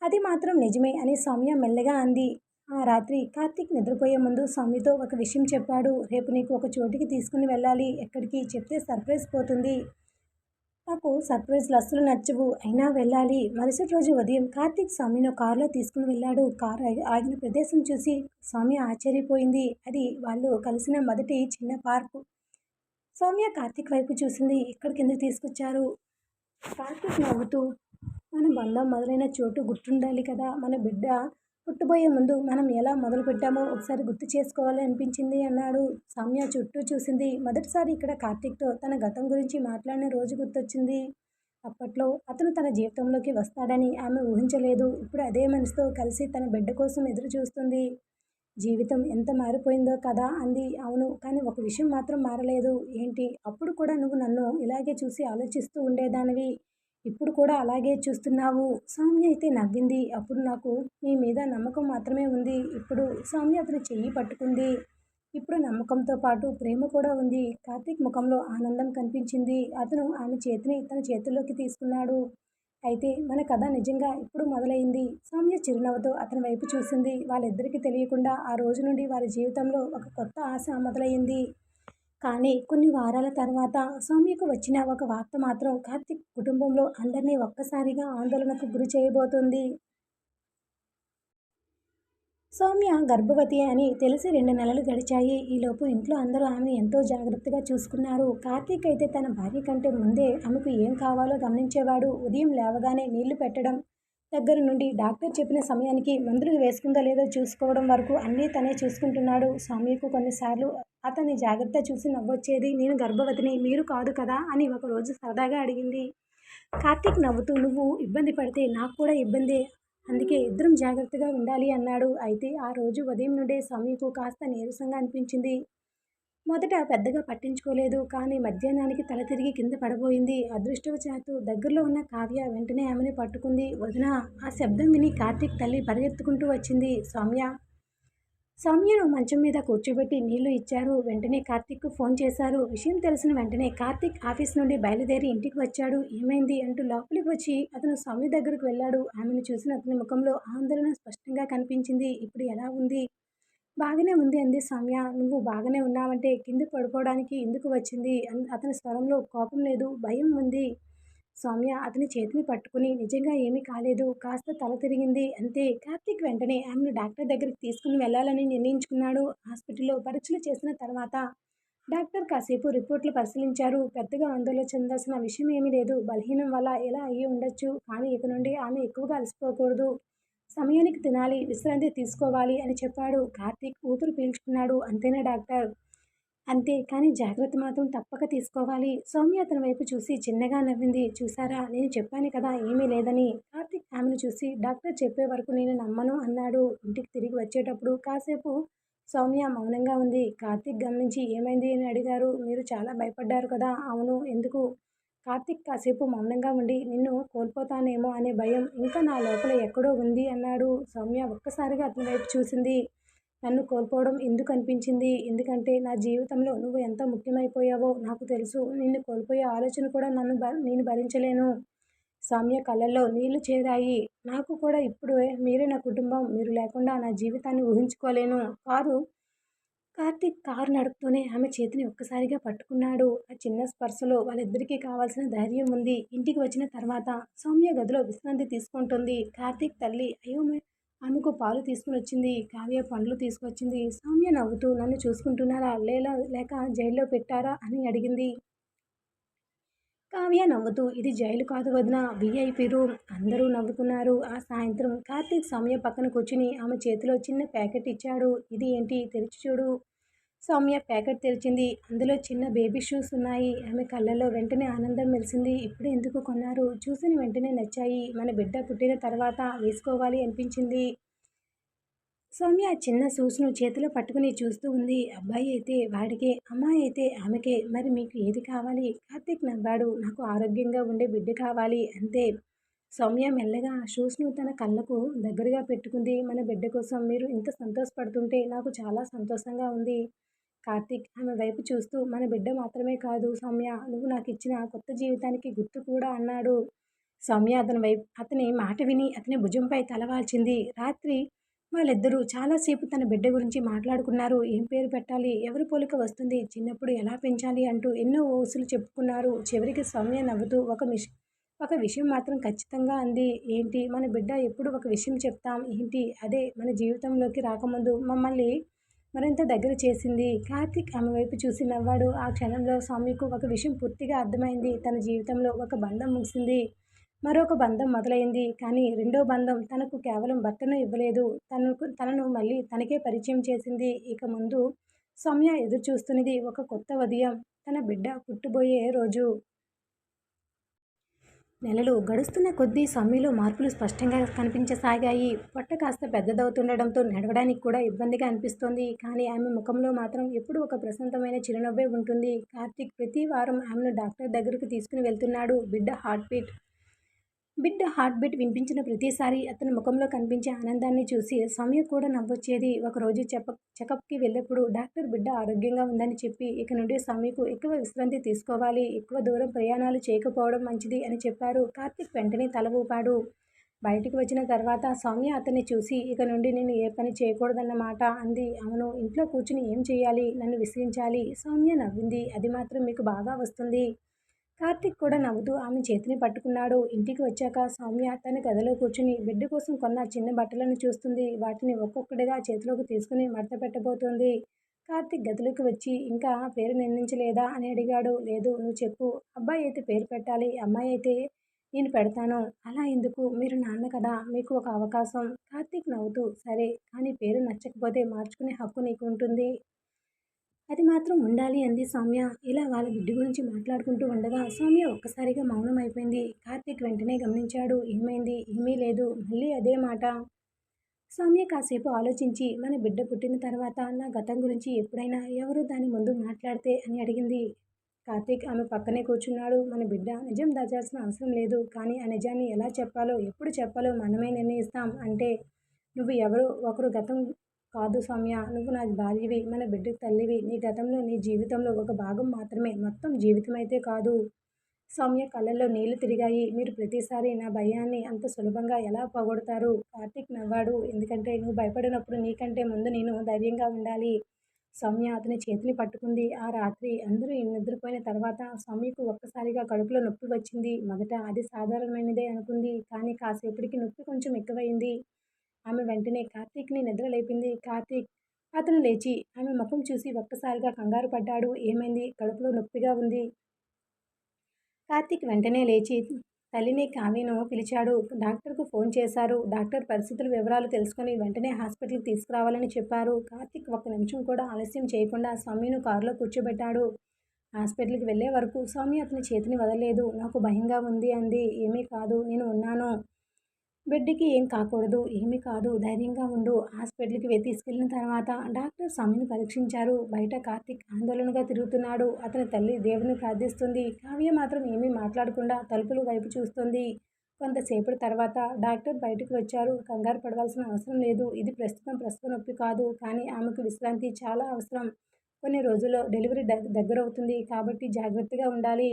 S1: అది మాత్రం నిజమే అని సౌమ్య మెల్లగా అంది. ఆ రాత్రి కార్తీక్ నిద్రపోయే ముందు సౌమ్యతో ఒక విషయం చెప్పాడు. రేపు నీకు ఒక చోటికి తీసుకుని వెళ్ళాలి. ఎక్కడికి చెప్తే సర్ప్రైజ్ పోతుంది. నాకు సర్ప్రైజ్లు అస్సలు నచ్చవు. అయినా వెళ్ళాలి. మరుసటి రోజు ఉదయం కార్తీక్ సౌమ్యను కారులో తీసుకుని వెళ్ళాడు. కారు ఆగిన ప్రదేశం చూసి సౌమ్య ఆశ్చర్యపోయింది. అది వాళ్ళు కలిసిన మొదటి చిన్న పార్కు. సౌమ్య కార్తీక్ వైపు చూసింది. ఇక్కడికి ఎందుకు తీసుకొచ్చారు? కార్తీక్ నవ్వుతూ మన బంధం మొదలైన చోటు గుర్తుండాలి కదా. మన బిడ్డ పుట్టబోయే ముందు మనం ఎలా మొదలుపెట్టామో ఒకసారి గుర్తు చేసుకోవాలి అనిపించింది అన్నాడు. సౌమ్య చుట్టూ చూసింది. మొదటిసారి ఇక్కడ కార్తీక్తో తన గతం గురించి మాట్లాడిన రోజు గుర్తొచ్చింది. అప్పట్లో అతను తన జీవితంలోకి వస్తాడని ఆమె ఊహించలేదు. ఇప్పుడు అదే మనసుతో కలిసి తన బిడ్డ కోసం ఎదురు చూస్తుంది. జీవితం ఎంత మారిపోయిందో కదా అంది. అవును, కానీ ఒక విషయం మాత్రం మారలేదు. ఏంటి? అప్పుడు కూడా నువ్వు నన్ను ఇలాగే చూసి ఆలోచిస్తూ ఉండేదానివి. ఇప్పుడు కూడా అలాగే చూస్తున్నావు. సౌమ్య అయితే నవ్వింది. అప్పుడు నాకు నీ మీద నమ్మకం మాత్రమే ఉంది. ఇప్పుడు సౌమ్య అతని చెయ్యి పట్టుకుంది. ఇప్పుడు నమ్మకంతో పాటు ప్రేమ కూడా ఉంది. కార్తీక్ ముఖంలో ఆనందం కనిపించింది. అతను ఆమె చేతిని తన చేతుల్లోకి తీసుకున్నాడు. అయితే మన కథ నిజంగా ఇప్పుడు మొదలైంది. సౌమ్య చిరునవ్వుతో అతని వైపు చూసింది. వాళ్ళిద్దరికీ తెలియకుండా ఆ రోజు నుండి వారి జీవితంలో ఒక కొత్త ఆశ మొదలైంది. కానీ కొన్ని వారాల తర్వాత సౌమ్యకు వచ్చిన ఒక వార్త మాత్రం కార్తీక్ కుటుంబంలో అందరినీ ఒక్కసారిగా ఆందోళనకు గురి చేయబోతోంది. సౌమ్య గర్భవతి అని తెలిసి 2 నెలలు గడిచాయి. ఈలోపు ఇంట్లో అందరూ ఆమెను ఎంతో జాగ్రత్తగా చూసుకున్నారు. కార్తీక్ అయితే తన భార్య కంటే ముందే ఆమెకు ఏం కావాలో గమనించేవాడు. ఉదయం లేవగానే నీళ్లు పెట్టడం దగ్గర నుండి డాక్టర్ చెప్పిన సమయానికి మందులు వేసుకుందో లేదో చూసుకోవడం వరకు అన్నీ తనే చూసుకుంటున్నాడు. సౌమ్యకు కొన్నిసార్లు అతని జాగ్రత్త చూసి నవ్వొచ్చేది. నేను గర్భవతిని, మీరు కాదు కదా అని ఒకరోజు సరదాగా అడిగింది. కార్తీక్ నవ్వుతూ, నువ్వు ఇబ్బంది పడితే నాకు కూడా ఇబ్బందే, అందుకే ఇద్దరం జాగ్రత్తగా ఉండాలి అన్నాడు. అయితే ఆ రోజు ఉదయం నుండే సౌమ్యకు కాస్త నీరసంగా అనిపించింది. మొదట పెద్దగా పట్టించుకోలేదు. కానీ మధ్యాహ్నానికి తల తిరిగి కింద పడబోయింది. అదృష్టవశాత్తు దగ్గరలో ఉన్న కావ్య వెంటనే ఆమెని పట్టుకుంది. వదినా! ఆ శబ్దం విని కార్తీక్ తల్లి పరిగెత్తుకుంటూ వచ్చింది. సౌమ్యను మంచం మీద కూర్చోబెట్టి నీళ్లు ఇచ్చారు. వెంటనే కార్తీక్కు ఫోన్ చేశారు. విషయం తెలిసిన వెంటనే కార్తీక్ ఆఫీస్ నుండి బయలుదేరి ఇంటికి వచ్చాడు. ఏమైంది అంటూ లోపలికి వచ్చి అతను సౌమ్య దగ్గరకు వెళ్ళాడు. ఆమెను చూసిన అతని ముఖంలో ఆందోళన స్పష్టంగా కనిపించింది. ఇప్పుడు ఎలా ఉంది? బాగానే ఉంది అంది సౌమ్య. నువ్వు బాగానే ఉన్నావంటే కింద పడుకోవడానికి ఎందుకు వచ్చింది? అతని స్వరంలో కోపం లేదు, భయం ఉంది. సౌమ్య అతని చేతిని పట్టుకుని, నిజంగా ఏమీ కాలేదు, కాస్త తల తిరిగింది అంతే. కార్తీక్ వెంటనే ఆమెను డాక్టర్ దగ్గరికి తీసుకుని వెళ్ళాలని నిర్ణయించుకున్నాడు. హాస్పిటల్లో పరీక్షలు చేసిన తర్వాత డాక్టర్ కాసేపు రిపోర్ట్లు పరిశీలించారు. పెద్దగా ఆందోళన చెందాల్సిన విషయం ఏమీ లేదు. బలహీనం వల్ల ఎలా అయ్యి ఉండొచ్చు, కానీ ఇక నుండి ఆమె ఎక్కువగా అలసిపోకూడదు, సమయానికి తినాలి, విశ్రాంతి తీసుకోవాలి అని చెప్పాడు. కార్తీక్ ఊపిరి పీల్చుకున్నాడు. అంతేనా డాక్టర్? అంతే, కానీ జాగ్రత్త మాత్రం తప్పక తీసుకోవాలి. సౌమ్య అతని వైపు చూసి చిన్నగా నవ్వింది. చూసారా, నేను చెప్పాను కదా ఏమీ లేదని. కార్తీక్ ఆమెను చూసి, డాక్టర్ చెప్పే వరకు నేను నమ్మను అన్నాడు. ఇంటికి తిరిగి వచ్చేటప్పుడు కాసేపు సౌమ్య మౌనంగా ఉంది. కార్తీక్ గమనించి, ఏమైంది అని అడిగారు. మీరు చాలా భయపడ్డారు కదా? అవును, ఎందుకు? కార్తీక్ కాసేపు మౌనంగా ఉండి, నిన్ను కోల్పోతానేమో అనే భయం ఇంకా నా లోపల ఎక్కడో ఉంది అన్నాడు. సౌమ్య ఒక్కసారిగా అతని వైపు చూసింది. నన్ను కోల్పోవడం ఎందుకు అనిపించింది? ఎందుకంటే నా జీవితంలో నువ్వు ఎంత ముఖ్యమైపోయావో నాకు తెలుసు. నిన్ను కోల్పోయే ఆలోచన కూడా నేను భరించలేను. సౌమ్య కళ్ళల్లో నీళ్లు చేరాయి. నాకు కూడా ఇప్పుడు మీరే నా కుటుంబం. మీరు లేకుండా నా జీవితాన్ని ఊహించుకోలేను. కార్తీక్ కారు నడుపుతూనే ఆమె చేతిని ఒక్కసారిగా పట్టుకున్నాడు. ఆ చిన్న స్పర్శలో వాళ్ళిద్దరికీ కావాల్సిన ధైర్యం ఉంది. ఇంటికి వచ్చిన తర్వాత సౌమ్య గదిలో విశ్రాంతి తీసుకుంటుంది. కార్తీక్ తల్లి ఆమెకు పాలు తీసుకుని వచ్చింది. కావ్య పండ్లు తీసుకొచ్చింది. సౌమ్య నవ్వుతూ, నన్ను చూసుకుంటున్నారా లేక జైల్లో పెట్టారా అని అడిగింది. కావ్య నవ్వుతూ, ఇది జైలు కాదు వదినా, VIP రూమ్. అందరూ నవ్వుకున్నారు. ఆ సాయంత్రం కార్తీక్ సౌమ్య పక్కన కూర్చుని ఆమె చేతిలో చిన్న ప్యాకెట్ ఇచ్చాడు. ఇది ఏంటి, తెరిచి చూడు. సౌమ్య ప్యాకెట్ తెరిచింది. అందులో చిన్న బేబీ షూస్ ఉన్నాయి. ఆమె కళ్ళల్లో వెంటనే ఆనందం మెరిసింది. ఇప్పుడు ఎందుకు కొన్నారు? చూసిన వెంటనే నచ్చాయి. మన బిడ్డ పుట్టిన తర్వాత వేసుకోవాలి అనిపించింది. సౌమ్య చిన్న షూస్ను చేతిలో పట్టుకుని చూస్తూ ఉంది. అబ్బాయి అయితే వాడికే, అమ్మాయి అయితే ఆమెకే, మరి మీకు ఏది కావాలి? కార్తీక్ నవ్వాడు. నాకు ఆరోగ్యంగా ఉండే బిడ్డ కావాలి అంతే. సౌమ్య మెల్లగా ఆ షూస్ను తన కళ్ళకు దగ్గరగా పెట్టుకుంది. మన బిడ్డ కోసం మీరు ఇంత సంతోషపడుతుంటే నాకు చాలా సంతోషంగా ఉంది. కార్తీక్ ఆమె వైపు చూస్తూ, మన బిడ్డ మాత్రమే కాదు సౌమ్య, నువ్వు నాకు ఇచ్చిన కొత్త జీవితానికి గుర్తు కూడా అన్నాడు. సౌమ్య అతని మాట విని అతని భుజంపై తలవాల్చింది. రాత్రి వాళ్ళిద్దరూ చాలాసేపు తన బిడ్డ గురించి మాట్లాడుకున్నారు. ఏం పేరు పెట్టాలి, ఎవరి పోలిక వస్తుంది, చిన్నప్పుడు ఎలా పెంచాలి అంటూ ఎన్నో ఊసులు చెప్పుకున్నారు. చివరికి సౌమ్య నవ్వుతూ ఒక విషయం మాత్రం ఖచ్చితంగా అంది. ఏంటి? మన బిడ్డ ఎప్పుడు ఒక విషయం చెప్తాం ఏంటి, అదే మన జీవితంలోకి రాకముందు మమ్మల్ని మరింత దగ్గర చేసింది. కార్తీక్ ఆమె వైపు చూసి నవ్వాడు. ఆ క్షణంలో సౌమ్యకు ఒక విషయం పూర్తిగా అర్థమైంది. తన జీవితంలో ఒక బంధం ముగిసింది, మరొక బంధం మొదలైంది. కానీ రెండో బంధం తనకు కేవలం భర్తను ఇవ్వలేదు, తనను మళ్ళీ తనకే పరిచయం చేసింది. ఇక ముందు సౌమ్య ఎదురు చూస్తున్నది ఒక కొత్త ఉదయం, తన బిడ్డ పుట్టబోయే రోజు. నెలలు గడుస్తున్న కొద్దీ సౌమ్యలో మార్పులు స్పష్టంగా కనిపించసాగాయి. పొట్ట కాస్త పెద్దదవుతుండడంతో నడవడానికి కూడా ఇబ్బందిగా అనిపిస్తోంది. కానీ ఆమె ముఖంలో మాత్రం ఎప్పుడూ ఒక ప్రశాంతమైన చిరునవ్వే ఉంటుంది. కార్తీక్ ప్రతి వారం ఆమెను డాక్టర్ దగ్గరకు తీసుకుని వెళ్తున్నాడు. బిడ్డ హార్ట్ బీట్ వినిపించిన ప్రతిసారి అతని ముఖంలో కనిపించే ఆనందాన్ని చూసి సౌమ్య కూడా నవ్వొచ్చేది. ఒకరోజు చెకప్కి వెళ్ళినప్పుడు డాక్టర్ బిడ్డ ఆరోగ్యంగా ఉందని చెప్పి ఇక నుండి సౌమ్యకు ఎక్కువ విశ్రాంతి తీసుకోవాలి, ఎక్కువ దూరం ప్రయాణాలు చేయకపోవడం మంచిది అని చెప్పారు. కార్తీక్ వెంటనే తల ఊపాడు. బయటికి వచ్చిన తర్వాత సౌమ్య అతన్ని చూసి ఇక నుండి నేను ఏ పని చేయకూడదన్నమాట అంది. అవును, ఇంట్లో కూర్చుని ఏం చేయాలి, నన్ను విసిగించాలి. సౌమ్య నవ్వింది. అది మాత్రం మీకు బాగా వస్తుంది. కార్తీక్ కూడా నవ్వుతూ ఆమె చేతిని పట్టుకున్నాడు. ఇంటికి వచ్చాక సౌమ్య తన గదిలో కూర్చుని బిడ్డ కోసం కొన్న చిన్న బట్టలను చూస్తుంది. వాటిని ఒక్కొక్కటిగా చేతిలోకి తీసుకుని మడత పెట్టబోతోంది. కార్తీక్ గదిలోకి వచ్చి ఇంకా పేరు నిర్ణయించలేదా అని అడిగాడు. లేదు, నువ్వు చెప్పు. అబ్బాయి అయితే పేరు పెట్టాలి, అమ్మాయి అయితే నేను పెడతాను. అలా ఎందుకు, మీరు నాన్న కదా, మీకు ఒక అవకాశం. కార్తీక్ నవ్వుతూ సరే, కానీ పేరు నచ్చకపోతే మార్చుకునే హక్కు నీకు ఉంటుంది. అది మాత్రం ఉండాలి అంది సౌమ్య. ఇలా వాళ్ళ బిడ్డ గురించి మాట్లాడుకుంటూ ఉండగా సౌమ్య ఒక్కసారిగా మౌనం అయిపోయింది. కార్తీక్ వెంటనే గమనించాడు. ఏమైంది? ఏమీ లేదు. మళ్ళీ అదే మాట. సౌమ్య కాసేపు ఆలోచించి మన బిడ్డ పుట్టిన తర్వాత నా గతం గురించి ఎప్పుడైనా ఎవరు దాని ముందు మాట్లాడితే అని అడిగింది. కార్తీక్ ఆమె పక్కనే కూర్చున్నాడు. మన బిడ్డ నిజం దాచాల్సిన అవసరం లేదు. కానీ ఆ నిజాన్ని ఎలా చెప్పాలో, ఎప్పుడు చెప్పాలో మనమే నిర్ణయిస్తాం. అంటే నువ్వు ఎవరో ఒకరు గతం కాదు సౌమ్య. నువ్వు నా భార్యవి, మన బిడ్డకు తల్లివి. నీ గతంలో నీ జీవితంలో ఒక భాగం మాత్రమే, మొత్తం జీవితమైతే కాదు. సౌమ్య కళ్ళల్లో నీళ్లు తిరిగాయి. మీరు ప్రతిసారి నా భయాన్ని అంత సులభంగా ఎలా పోగొడతారు? కార్తీక్ నవ్వాడు. ఎందుకంటే నువ్వు భయపడినప్పుడు నీకంటే ముందు నేను ధైర్యంగా ఉండాలి. సౌమ్య అతని చేతిని పట్టుకుంది. ఆ రాత్రి అందరూ నిద్రపోయిన తర్వాత సౌమ్యకు ఒక్కసారిగా కడుపులో నొప్పి వచ్చింది. మొదట అది సాధారణమైనదే అనుకుంది. కానీ కాసేపటికి నొప్పి కొంచెం ఎక్కువైంది. ఆమె వెంటనే కార్తీక్ని నిద్ర లేపింది. కార్తీక్! అతను లేచి ఆమె ముఖం చూసి ఒక్కసారిగా కంగారు పడ్డాడు. ఏమైంది? కడుపులో నొప్పిగా ఉంది. కార్తీక్ వెంటనే లేచి తల్లిని కావ్యను పిలిచాడు. డాక్టర్కు ఫోన్ చేశారు. డాక్టర్ పరిస్థితుల వివరాలు తెలుసుకుని వెంటనే హాస్పిటల్కి తీసుకురావాలని చెప్పారు. కార్తీక్ ఒక్క నిమిషం కూడా ఆలస్యం చేయకుండా సౌమ్యను కారులో కూర్చోబెట్టాడు. హాస్పిటల్కి వెళ్లే వరకు సౌమ్య అతని చేతిని వదలలేదు. నాకు భయంగా ఉంది అంది. ఏమీ కాదు, నేను ఉన్నాను. బిడ్డకి ఏం కాకూడదు. ఏమీ కాదు, ధైర్యంగా ఉండు. హాస్పిటల్కి తీసుకెళ్లిన తర్వాత డాక్టర్ సౌమ్యను పరీక్షించారు. బయట కార్తీక్ ఆందోళనగా తిరుగుతున్నాడు. అతని తల్లి దేవుని ప్రార్థిస్తుంది. కావ్య మాత్రం ఏమీ మాట్లాడకుండా తలుపుల వైపు చూస్తుంది. కొంతసేపటి తర్వాత డాక్టర్ బయటకు వచ్చారు. కంగారు పడవలసిన అవసరం లేదు. ఇది ప్రస్తుతం ప్రసవ నొప్పి కాదు. కానీ ఆమెకు విశ్రాంతి చాలా అవసరం. కొన్ని రోజుల్లో డెలివరీ దగ్గరవుతుంది. కాబట్టి జాగ్రత్తగా ఉండాలి.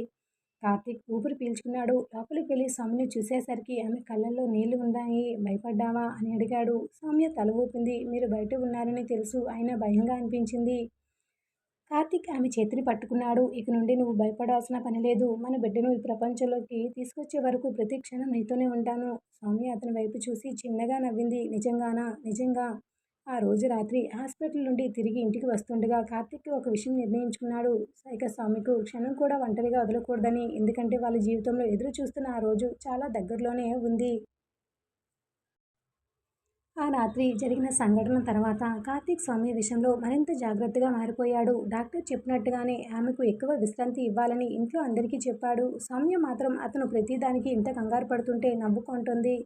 S1: కార్తీక్ ఊపిరి పీల్చుకున్నాడు. లోపలికి వెళ్ళి సౌమ్యని చూసేసరికి ఆమె కళ్ళల్లో నీళ్లు ఉన్నాయి. భయపడ్డావా అని అడిగాడు. సౌమ్య తల ఊపింది. మీరు బయట ఉన్నారని తెలుసు, అయినా భయంగా అనిపించింది. కార్తీక్ ఆమె చేతిని పట్టుకున్నాడు. ఇక నుండి నువ్వు భయపడాల్సిన పని లేదు. మన బిడ్డను ఈ ప్రపంచంలోకి తీసుకొచ్చే వరకు ప్రతి క్షణం నీతోనే ఉంటాను. సౌమ్య అతని వైపు చూసి చిన్నగా నవ్వింది. నిజంగానా? నిజంగా. ఆ రోజు రాత్రి హాస్పిటల్ నుండి తిరిగి ఇంటికి వస్తుండగా కార్తీక్ ఒక విషయం నిర్ణయించుకున్నాడు. ఇక సౌమ్యకు క్షణం కూడా ఒంటరిగా వదలకూడదని. ఎందుకంటే వాళ్ళ జీవితంలో ఎదురు చూస్తున్న ఆ రోజు చాలా దగ్గరలోనే ఉంది. ఆ రాత్రి జరిగిన సంఘటన తర్వాత కార్తీక్ సౌమ్య విషయంలో మరింత జాగ్రత్తగా మారిపోయాడు. డాక్టర్ చెప్పినట్టుగానే ఆమెకు ఎక్కువ విశ్రాంతి ఇవ్వాలని ఇంట్లో అందరికీ చెప్పాడు. సౌమ్య మాత్రం అతను ప్రతిదానికి ఇంత కంగారు పడుతుంటే నవ్వుకుంటుంది.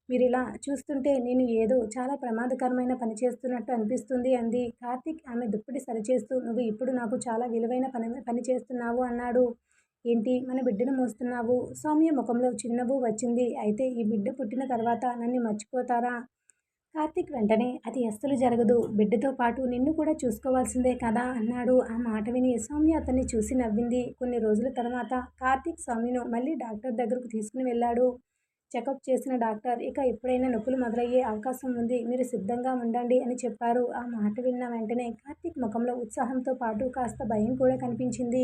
S1: మీరిలా చూస్తుంటే నేను ఏదో చాలా ప్రమాదకరమైన పని చేస్తున్నట్టు అనిపిస్తుంది అంది. కార్తీక్ ఆమె దుప్పటి సరిచేస్తూ నువ్వు ఇప్పుడు నాకు చాలా విలువైన పని చేస్తున్నావు అన్నాడు. ఏంటి, మన బిడ్డను మోస్తున్నావు? సౌమ్య ముఖంలో చిరునవ్వు వచ్చింది. అయితే ఈ బిడ్డ పుట్టిన తర్వాత నన్ను మర్చిపోతారా? కార్తీక్ వెంటనే అది అస్సలు జరగదు. బిడ్డతో పాటు నిన్ను కూడా చూసుకోవాల్సిందే కదా అన్నాడు. ఆ మాట విని సౌమ్య అతన్ని చూసి నవ్వింది. కొన్ని రోజుల తర్వాత కార్తీక్ సౌమ్యను మళ్ళీ డాక్టర్ దగ్గరకు తీసుకుని వెళ్ళాడు. చెకప్ చేసిన డాక్టర్ ఇక ఎప్పుడైనా నొప్పులు మొదలయ్యే అవకాశం ఉంది, మీరు సిద్ధంగా ఉండండి అని చెప్పారు. ఆ మాట విన్న వెంటనే కార్తీక్ ముఖంలో ఉత్సాహంతో పాటు కాస్త భయం కూడా కనిపించింది.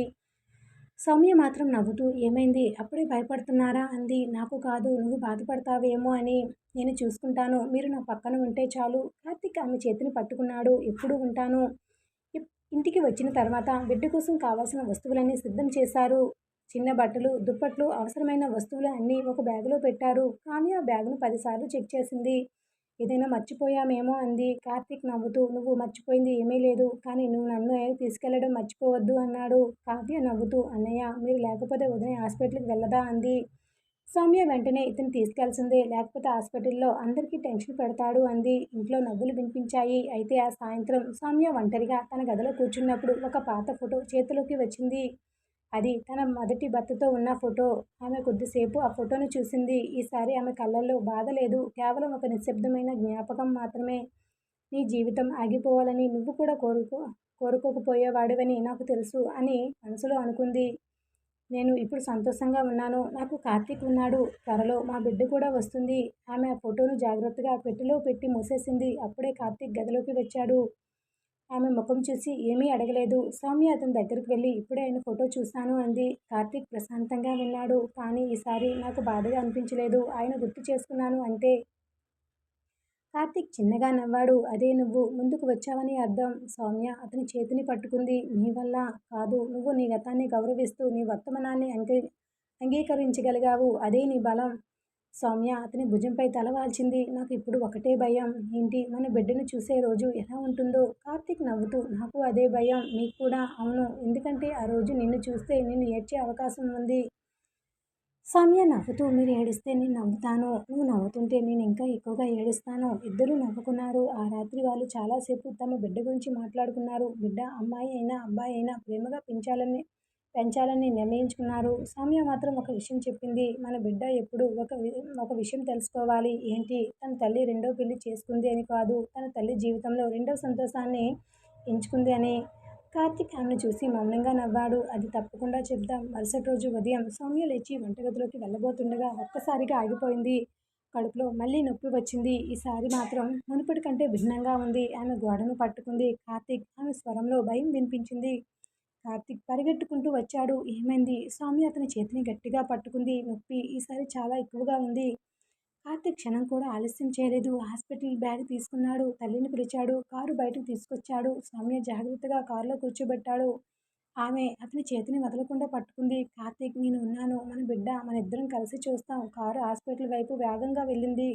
S1: సౌమ్య మాత్రం నవ్వుతూ ఏమైంది, అప్పుడే భయపడుతున్నారా అంది. నాకు కాదు, నువ్వు బాధపడతావేమో అని. నేను చూసుకుంటాను, మీరు నా పక్కన ఉంటే చాలు. కార్తీక్ ఆమె చేతిని పట్టుకున్నాడు. ఎప్పుడూ ఉంటాను. ఇంటికి వచ్చిన తర్వాత బిడ్డ కోసం కావాల్సిన వస్తువులన్నీ సిద్ధం చేశారు. చిన్న బట్టలు, దుప్పట్లు, అవసరమైన వస్తువులు అన్నీ ఒక బ్యాగులో పెట్టారు. కానీ ఆ బ్యాగును 10 సార్లు చెక్ చేసింది. ఏదైనా మర్చిపోయామేమో అంది. కార్తీక్ నవ్వుతూ నువ్వు మర్చిపోయింది ఏమీ లేదు, కానీ నువ్వు నన్ను తీసుకెళ్లడం మర్చిపోవద్దు అన్నాడు. కావ్య నవ్వుతూ అన్నయ్య, మీరు లేకపోతే వదిన హాస్పిటల్కి వెళ్ళదా అంది. సౌమ్య వెంటనే ఇతను తీసుకెళ్లాల్సిందే, లేకపోతే హాస్పిటల్లో అందరికీ టెన్షన్ పెడతాడు అంది. ఇంట్లో నవ్వులు వినిపించాయి. అయితే ఆ సాయంత్రం సౌమ్య ఒంటరిగా తన గదిలో కూర్చున్నప్పుడు ఒక పాత ఫోటో చేతిలోకి వచ్చింది. అది తన మొదటి భర్తతో ఉన్న ఫోటో. ఆమె కొద్దిసేపు ఆ ఫోటోను చూసింది. ఈసారి ఆమె కళ్ళల్లో బాధ లేదు, కేవలం ఒక నిశ్శబ్దమైన జ్ఞాపకం మాత్రమే. నీ జీవితం ఆగిపోవాలని నువ్వు కూడా కోరుకోకపోయేవాడివని నాకు తెలుసు అని మనసులో అనుకుంది. నేను ఇప్పుడు సంతోషంగా ఉన్నాను. నాకు కార్తీక్ ఉన్నాడు. త్వరలో మా బిడ్డ కూడా వస్తుంది. ఆమె ఆ ఫోటోను జాగ్రత్తగా పెట్టెలో పెట్టి మూసేసింది. అప్పుడే కార్తీక్ గదిలోకి వచ్చాడు. ఆమె ముఖం చూసి ఏమీ అడగలేదు. సౌమ్య అతని దగ్గరికి వెళ్ళి ఇప్పుడే ఆయన ఫోటో చూశాను అంది. కార్తీక్ ప్రశాంతంగా విన్నాడు. కానీ ఈసారి నాకు బాధగా అనిపించలేదు. ఆయన గుర్తు చేసుకున్నాను అంతే. కార్తీక్ చిన్నగా నవ్వాడు. అదే నువ్వు ముందుకు వచ్చావని అర్థం. సౌమ్య అతని చేతిని పట్టుకుంది. నీ వల్ల కాదు, నువ్వు నీ గతాన్ని గౌరవిస్తూ నీ వర్తమానాన్ని అంగీకరించగలిగావు. అదే నీ బలం. సౌమ్య అతని భుజంపై తల వాల్చింది. నాకు ఇప్పుడు ఒకటే భయం. ఏంటి? మన బిడ్డను చూసే రోజు ఎలా ఉంటుందో? కార్తీక్ నవ్వుతూ నాకు అదే భయం. నీకు కూడా? అవును, ఎందుకంటే ఆ రోజు నిన్ను చూస్తే నిన్ను ఏడ్చే అవకాశం ఉంది. సౌమ్య నవ్వుతూ మీరు ఏడిస్తే నేను నవ్వుతాను, నువ్వు నవ్వుతుంటే నేను ఇంకా ఎక్కువగా ఏడుస్తాను. ఇద్దరూ నవ్వుకున్నారు. ఆ రాత్రి వాళ్ళు చాలాసేపు తమ బిడ్డ గురించి మాట్లాడుకున్నారు. బిడ్డ అమ్మాయి అయినా అబ్బాయి అయినా ప్రేమగా పెంచాలని నిర్ణయించుకున్నారు. సౌమ్య మాత్రం ఒక విషయం చెప్పింది. మన బిడ్డ ఎప్పుడు ఒక విషయం తెలుసుకోవాలి. ఏంటి? తన తల్లి రెండో పెళ్లి చేసుకుంది అని కాదు, తన తల్లి జీవితంలో రెండో సంతోషాన్ని ఎంచుకుంది అని. కార్తీక్ ఆమెను చూసి మౌనంగా నవ్వాడు. అది తప్పకుండా చెప్దాం. మరుసటి రోజు ఉదయం సౌమ్య లేచి వంటగదిలోకి వెళ్ళబోతుండగా ఒక్కసారిగా ఆగిపోయింది. కడుపులో మళ్ళీ నొప్పి వచ్చింది. ఈసారి మాత్రం మునుపటి కంటే భిన్నంగా ఉంది. ఆమె గోడను పట్టుకుంది. కార్తీక్! ఆమె స్వరంలో భయం వినిపించింది. కార్తీక్ పరిగెట్టుకుంటూ వచ్చాడు. ఏమైంది? సౌమ్య అతని చేతిని గట్టిగా పట్టుకుంది. నొప్పి ఈసారి చాలా ఎక్కువగా ఉంది. కార్తీక్ క్షణం కూడా ఆలస్యం చేయలేదు. హాస్పిటల్ బ్యాగ్ తీసుకున్నాడు. తల్లిని పిలిచాడు. కారు బయటకు తీసుకొచ్చాడు. సౌమ్య జాగ్రత్తగా కారులో కూర్చోబెట్టాడు. ఆమె అతని చేతిని వదలకుండా పట్టుకుంది. కార్తీక్! నేను ఉన్నాను. మన బిడ్డ మనిద్దరం కలిసి చూస్తాం. కారు హాస్పిటల్ వైపు వేగంగా వెళ్ళింది.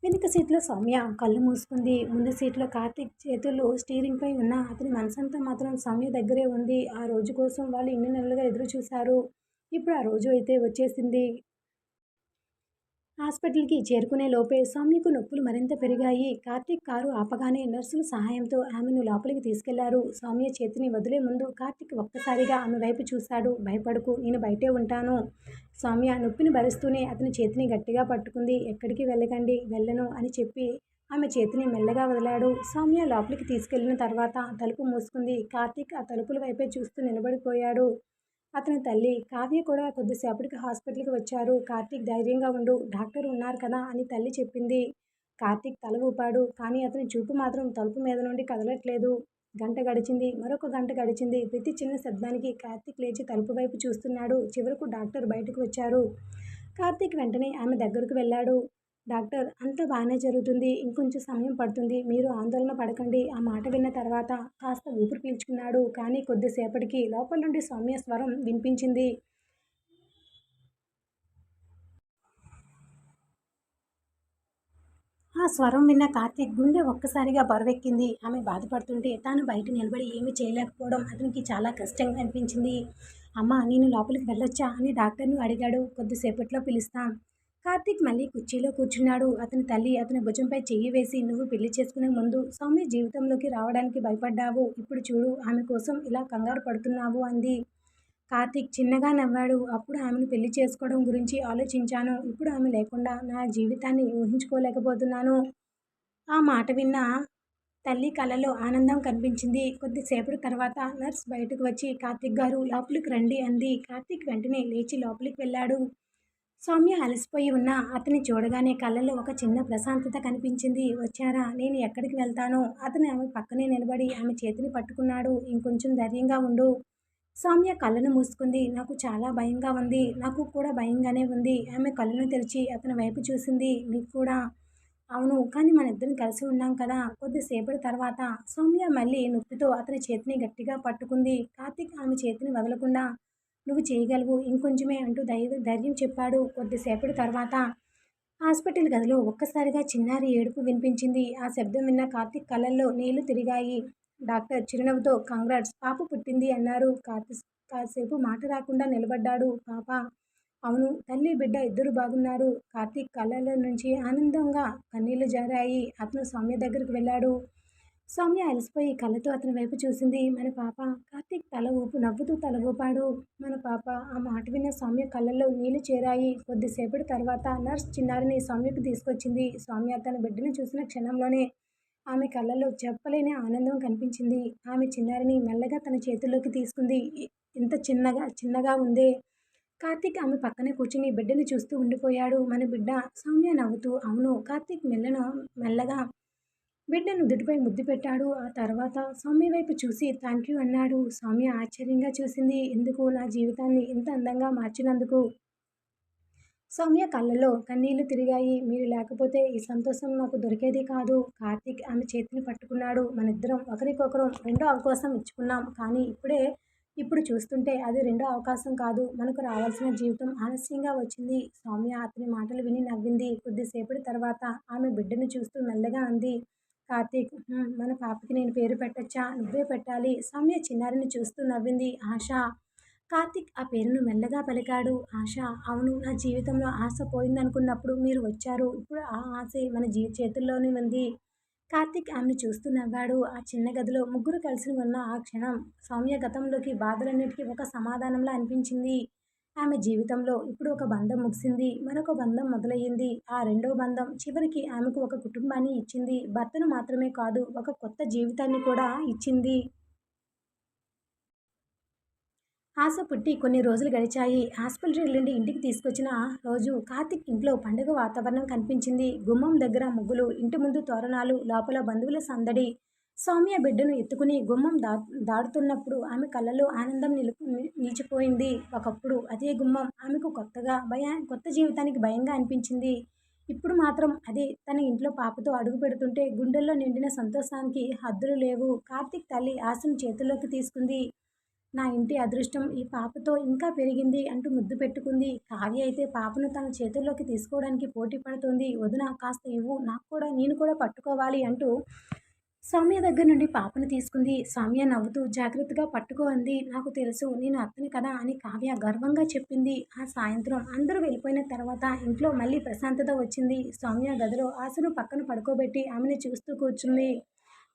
S1: వెనుక సీట్లో సౌమ్య కళ్ళు మూసుకుంది. ముందు సీట్లో కార్తీక్ చేతులు స్టీరింగ్ పై ఉన్న అతని మనసంతా మాత్రం సౌమ్య దగ్గరే ఉంది. ఆ రోజు కోసం వాళ్ళు ఇన్ని నెలలుగా ఎదురు చూశారు. ఇప్పుడు ఆ రోజు అయితే వచ్చేసింది. హాస్పిటల్కి చేరుకునే లోపే సౌమ్యకు నొప్పులు మరింత పెరిగాయి. కార్తీక్ కారు ఆపగానే నర్సుల సహాయంతో ఆమెను లోపలికి తీసుకెళ్లారు. సౌమ్య చేతిని వదిలే ముందు కార్తీక్ ఒక్కసారిగా ఆమె వైపు చూశాడు. భయపడకు, నేను బయటే ఉంటాను. సౌమ్య నొప్పిని భరిస్తూనే అతని చేతిని గట్టిగా పట్టుకుంది. ఎక్కడికి వెళ్ళకండి. వెళ్ళను అని చెప్పి ఆమె చేతిని మెల్లగా వదిలాడు. సౌమ్య లోపలికి తీసుకెళ్లిన తర్వాత తలుపు మూసుకుంది. కార్తీక్ ఆ తలుపుల వైపే చూస్తూ నిలబడిపోయాడు. అతని తల్లి కావ్య కూడా కొద్దిసేపటికి హాస్పిటల్కి వచ్చారు. కార్తీక్ ధైర్యంగా ఉండు, డాక్టర్ ఉన్నారు కదా అని తల్లి చెప్పింది. కార్తీక్ తల ఊపాడు. కానీ అతని చూపు మాత్రం తలుపు మీద నుండి కదలట్లేదు. గంట గడిచింది. మరొక గంట గడిచింది. ప్రతి చిన్న శబ్దానికి కార్తీక్ లేచి తలుపు వైపు చూస్తున్నాడు. చివరకు డాక్టర్ బయటకు వచ్చారు. కార్తీక్ వెంటనే ఆమె దగ్గరకు వెళ్ళాడు. డాక్టర్, అంతా బాగానే జరుగుతుంది. ఇంకొంచెం సమయం పడుతుంది. మీరు ఆందోళన పడకండి. ఆ మాట విన్న తర్వాత కాస్త ఊపిరి పీల్చుకున్నాడు. కానీ కొద్దిసేపటికి లోపల నుండి సౌమ్య స్వరం వినిపించింది. ఆ స్వరం విన్న కార్తీక్ గుండె ఒక్కసారిగా బరువెక్కింది. ఆమె బాధపడుతుంటే తాను బయట నిలబడి ఏమీ చేయలేకపోవడం అతనికి చాలా కష్టంగా అనిపించింది. అమ్మా, నేను లోపలికి వెళ్ళొచ్చా అని డాక్టర్ను అడిగాడు. కొద్దిసేపట్లో పిలుస్తాం. కార్తీక్ మళ్ళీ కుర్చీలో కూర్చున్నాడు. అతని తల్లి అతని భుజంపై చెయ్యి వేసి నువ్వు పెళ్లి చేసుకునే ముందు సౌమ్య జీవితంలోకి రావడానికి భయపడ్డావు. ఇప్పుడు చూడు, ఆమె కోసం ఇలా కంగారు పడుతున్నావు అంది. కార్తీక్ చిన్నగా నవ్వాడు. అప్పుడు ఆమెను పెళ్లి చేసుకోవడం గురించి ఆలోచించాను. ఇప్పుడు ఆమె లేకుండా నా జీవితాన్ని ఊహించుకోలేకపోతున్నాను. ఆ మాట విన్న తల్లి కళ్ళలో ఆనందం కనిపించింది. కొద్దిసేపటి తర్వాత నర్స్ బయటకు వచ్చి కార్తీక్ గారు లోపలికి రండి అంది. కార్తీక్ వెంటనే లేచి లోపలికి వెళ్ళాడు. సౌమ్య అలసిపోయి ఉన్న అతన్ని చూడగానే కళ్ళలో ఒక చిన్న ప్రశాంతత కనిపించింది. వచ్చారా? నేను ఎక్కడికి వెళ్తాను? అతను ఆమె పక్కనే నిలబడి ఆమె చేతిని పట్టుకున్నాడు. ఇంకొంచెం ధైర్యంగా ఉండు. సౌమ్య కళ్ళను మూసుకుంది. నాకు చాలా భయంగా ఉంది. నాకు కూడా భయంగానే ఉంది. ఆమె కళ్ళను తెరిచి అతని వైపు చూసింది. మీకు కూడా? అవును, కానీ మనిద్దరం కలిసి ఉన్నాం కదా. కొద్దిసేపటి తర్వాత సౌమ్య మళ్ళీ నొప్పితో అతని చేతిని గట్టిగా పట్టుకుంది. కార్తీక్ ఆమె చేతిని వదలకుండా నువ్వు చేయగలవు, ఇంకొంచెమే అంటూ ధైర్యం చెప్పాడు. కొద్దిసేపటి తర్వాత హాస్పిటల్ గదిలో ఒక్కసారిగా చిన్నారి ఏడుపు వినిపించింది. ఆ శబ్దం విన్న కార్తీక్ కళ్ళల్లో నీళ్లు తిరిగాయి. డాక్టర్ చిరునవ్వుతో కంగ్రాట్స్, పాప పుట్టింది అన్నారు. కాసేపు మాట రాకుండా నిలబడ్డాడు. పాప అవును. తల్లి, బిడ్డ ఇద్దరూ బాగున్నారు. కార్తీక్ కళ్ళలో నుంచి ఆనందంగా కన్నీళ్లు జారాయి. అతను సౌమ్య దగ్గరికి వెళ్ళాడు. సౌమ్య అలసిపోయి కళ్ళతో అతని వైపు చూసింది. మన పాప. కార్తీక్ నవ్వుతూ తల ఊపాడు. మన పాప. ఆ మాట విన్న సౌమ్య కళ్ళల్లో నీళ్లు చేరాయి. కొద్దిసేపటి తర్వాత నర్స్ చిన్నారిని సౌమ్యకు తీసుకొచ్చింది. సౌమ్య తన బిడ్డను చూసిన క్షణంలోనే ఆమె కళ్ళల్లో చెప్పలేని ఆనందం కనిపించింది. ఆమె చిన్నారిని మెల్లగా తన చేతుల్లోకి తీసుకుంది. ఇంత చిన్నగా ఉందే. కార్తీక్ ఆమె పక్కనే కూర్చుని బిడ్డని చూస్తూ ఉండిపోయాడు. మన బిడ్డ. సౌమ్య నవ్వుతూ అవును. కార్తీక్ మెల్లగా బిడ్డ నుదుటిపై ముద్దు పెట్టాడు. ఆ తర్వాత సౌమ్య వైపు చూసి థాంక్యూ అన్నాడు. సౌమ్య ఆశ్చర్యంగా చూసింది. ఎందుకు? నా జీవితాన్ని ఇంత అందంగా మార్చినందుకు. సౌమ్య కళ్ళలో కన్నీళ్లు తిరిగాయి. మీరు లేకపోతే ఈ సంతోషం నాకు దొరికేది కాదు. కార్తీక్ ఆమె చేతిని పట్టుకున్నాడు. మనిద్దరం ఒకరికొకరం రెండో అవకాశం ఇచ్చుకున్నాం. కానీ ఇప్పుడు చూస్తుంటే అది రెండో అవకాశం కాదు. మనకు రావాల్సిన జీవితం ఆలస్యంగా వచ్చింది. సౌమ్య అతని మాటలు విని నవ్వింది. కొద్దిసేపటి తర్వాత ఆమె బిడ్డను చూస్తూ మెల్లగా అంది. కార్తీక్, మన పాపకి నేను పేరు పెట్టొచ్చా? నువ్వే పెట్టాలి. సౌమ్య చిన్నారిని చూస్తూ నవ్వింది. ఆశ. కార్తీక్ ఆ పేరును మెల్లగా పలికాడు. ఆశ. అవును. నా జీవితంలో ఆశ పోయిందనుకున్నప్పుడు మీరు వచ్చారు. ఇప్పుడు ఆ ఆశే మన చేతుల్లోనే ఉంది. కార్తీక్ ఆమెను చూస్తూ నవ్వాడు. ఆ చిన్న గదిలో ముగ్గురు కలిసి ఉన్న ఆ క్షణం సౌమ్య గతంలోకి బాధలన్నిటికీ ఒక సమాధానంలా అనిపించింది. ఆమె జీవితంలో ఇప్పుడు ఒక బంధం ముగిసింది. మరొక బంధం మొదలయ్యింది. ఆ రెండో బంధం చివరికి ఆమెకు ఒక కుటుంబాన్ని ఇచ్చింది. భర్తను మాత్రమే కాదు, ఒక కొత్త జీవితాన్ని కూడా ఇచ్చింది. ఆశ పుట్టి కొన్ని రోజులు గడిచాయి. హాస్పిటల్ నుండి ఇంటికి తీసుకొచ్చిన రోజు కార్తీక్ ఇంట్లో పండుగ వాతావరణం కనిపించింది. గుమ్మం దగ్గర ముగ్గులు, ఇంటి ముందు తోరణాలు, లోపల బంధువుల సందడి. సౌమ్య బిడ్డను ఎత్తుకుని గుమ్మం దాటుతున్నప్పుడు ఆమె కళ్ళలో ఆనందం నిలిచిపోయింది. ఒకప్పుడు అదే గుమ్మం ఆమెకు కొత్త జీవితానికి భయంగా అనిపించింది. ఇప్పుడు మాత్రం అదే తన ఇంట్లో పాపతో అడుగు పెడుతుంటే గుండెల్లో నిండిన సంతోషానికి హద్దులు లేవు. కార్తీక్ తల్లి ఆశను చేతుల్లోకి తీసుకుంది. నా ఇంటి అదృష్టం ఈ పాపతో ఇంకా పెరిగింది అంటూ ముద్దు పెట్టుకుంది. కావ్య అయితే పాపను తన చేతుల్లోకి తీసుకోవడానికి పోటీ పడుతోంది. వదిన కాస్త ఇవ్వు, నేను కూడా పట్టుకోవాలి అంటూ సౌమ్య దగ్గర నుండి పాపను తీసుకుంది. సౌమ్య నవ్వుతూ జాగ్రత్తగా పట్టుకో అంది. నాకు తెలుసు, నేను అత్తని కదా అని కావ్య గర్వంగా చెప్పింది. ఆ సాయంత్రం అందరూ వెళ్ళిపోయిన తర్వాత ఇంట్లో మళ్ళీ ప్రశాంతత వచ్చింది. సౌమ్య గదిలో ఆశను పక్కన పడుకోబెట్టి ఆమెను చూస్తూ కూర్చుంది.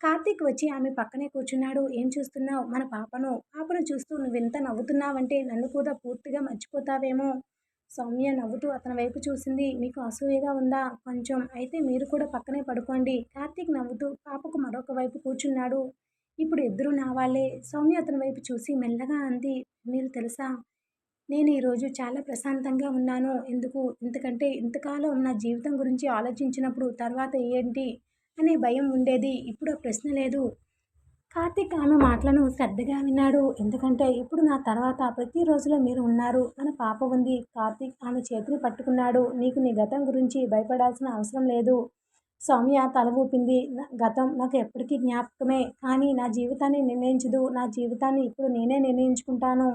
S1: కార్తీక్ వచ్చి ఆమె పక్కనే కూర్చున్నాడు. ఏం చూస్తున్నావు? మన పాపను చూస్తూ నువ్వెంత నవ్వుతున్నావంటే నన్ను కూడా పూర్తిగా మర్చిపోతావేమో. సౌమ్య నవ్వుతూ అతని వైపు చూసింది. మీకు అసూయగా ఉందా? కొంచెం. అయితే మీరు కూడా పక్కనే పడుకోండి. కార్తీక్ నవ్వుతూ పాపకు మరొక వైపు కూర్చున్నాడు. ఇప్పుడు ఇద్దరూ నా వాళ్ళే. సౌమ్య అతని వైపు చూసి మెల్లగా అంది. మీరు తెలుసా, నేను ఈరోజు చాలా ప్రశాంతంగా ఉన్నాను. ఎందుకంటే ఇంతకాలం నా జీవితం గురించి ఆలోచించినప్పుడు తర్వాత ఏంటి అనే భయం ఉండేది. ఇప్పుడు ఆ ప్రశ్న లేదు. కార్తీక్ ఆమె మాటలను శ్రద్ధగా విన్నాడు. ఎందుకంటే ఇప్పుడు నా తర్వాత ప్రతి రోజులో మీరు ఉన్నారు. మన పాప ఉంది. కార్తీక్ ఆమె చేతిని పట్టుకున్నాడు. నీకు నీ గతం గురించి భయపడాల్సిన అవసరం లేదు. సౌమ్య తల ఊపింది. గతం నాకు ఎప్పటికీ జ్ఞాపకమే. కానీ నా జీవితాన్ని నిర్ణయించదు. నా జీవితాన్ని ఇప్పుడు నేనే నిర్ణయించుకుంటాను.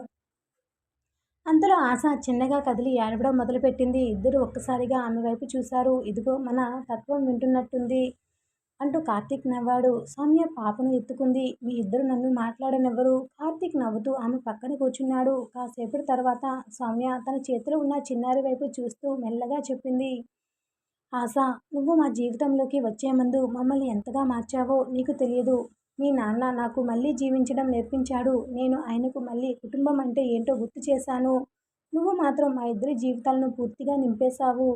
S1: అంతలో ఆశ చిన్నగా కదిలి ఏడవడం మొదలుపెట్టింది. ఇద్దరూ ఒక్కసారిగా ఆమె వైపు చూశారు. ఇదిగో మన తత్వం వింటున్నట్టుంది అంటూ కార్తీక్ నవ్వాడు. సౌమ్య పాపను ఎత్తుకుంది. మీ ఇద్దరు నన్ను మాట్లాడనివ్వరు. కార్తీక్ నవ్వుతూ ఆమె పక్కన కూర్చున్నాడు. కాసేపటి తర్వాత సౌమ్య తన చేతిలో ఉన్న చిన్నారి వైపు చూస్తూ మెల్లగా చెప్పింది. ఆశ, నువ్వు మా జీవితంలోకి వచ్చే ముందు మమ్మల్ని ఎంతగా మార్చావో నీకు తెలియదు. మీ నాన్న నాకు మళ్ళీ జీవించడం నేర్పించాడు. నేను ఆయనకు మళ్ళీ కుటుంబం అంటే ఏంటో గుర్తు చేశాను. నువ్వు మాత్రం మా ఇద్దరి జీవితాలను పూర్తిగా నింపేశావు.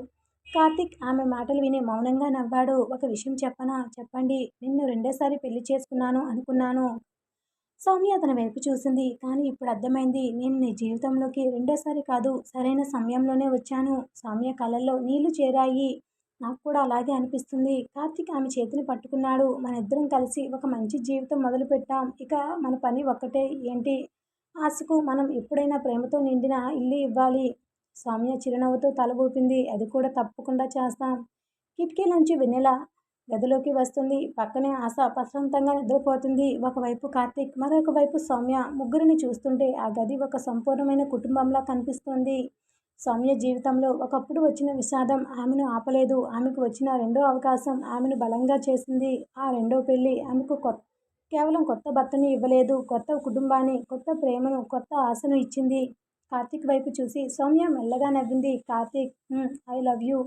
S1: కార్తీక్ ఆమె మాటలు విని మౌనంగా నవ్వాడు. ఒక విషయం చెప్పనా? చెప్పండి. నిన్ను రెండోసారి పెళ్లి చేసుకున్నాను అనుకున్నాను. సౌమ్య అతని వైపు చూసింది. కానీ ఇప్పుడు అర్థమైంది. నేను నీ జీవితంలోకి రెండోసారి కాదు, సరైన సమయంలోనే వచ్చాను. సౌమ్య కళ్ళల్లో నీళ్లు చేరాయి. నాకు కూడా అలాగే అనిపిస్తుంది. కార్తీక్ ఆమె చేతిని పట్టుకున్నాడు. మనిద్దరం కలిసి ఒక మంచి జీవితం మొదలుపెట్టాం. ఇక మన పని ఒక్కటే. ఏంటి? ఆశకు మనం ఎప్పుడైనా ప్రేమతో నిండిన ఇల్లు ఇవ్వాలి. సౌమ్య చిరునవ్వుతో తల ఊపింది. అది కూడా తప్పకుండా చేస్తాం. కిటికీలోంచి వెన్నెల గదిలోకి వస్తుంది. పక్కనే ఆశ ప్రశాంతంగా నిద్రపోతుంది. ఒకవైపు కార్తీక్, మరొక వైపు సౌమ్య. ముగ్గురిని చూస్తుంటే ఆ గది ఒక సంపూర్ణమైన కుటుంబంలా కనిపిస్తోంది. సౌమ్య జీవితంలో ఒకప్పుడు వచ్చిన విషాదం ఆమెను ఆపలేదు. ఆమెకు వచ్చిన రెండో అవకాశం ఆమెను బలంగా చేసింది. ఆ రెండో పెళ్లి ఆమెకు కేవలం కొత్త భర్తని ఇవ్వలేదు. కొత్త కుటుంబాన్ని, కొత్త ప్రేమను, కొత్త ఆశను ఇచ్చింది. కార్తీక్ వైపు చూసి సౌమ్య మెల్లగా నవ్వింది. Karthik I love you.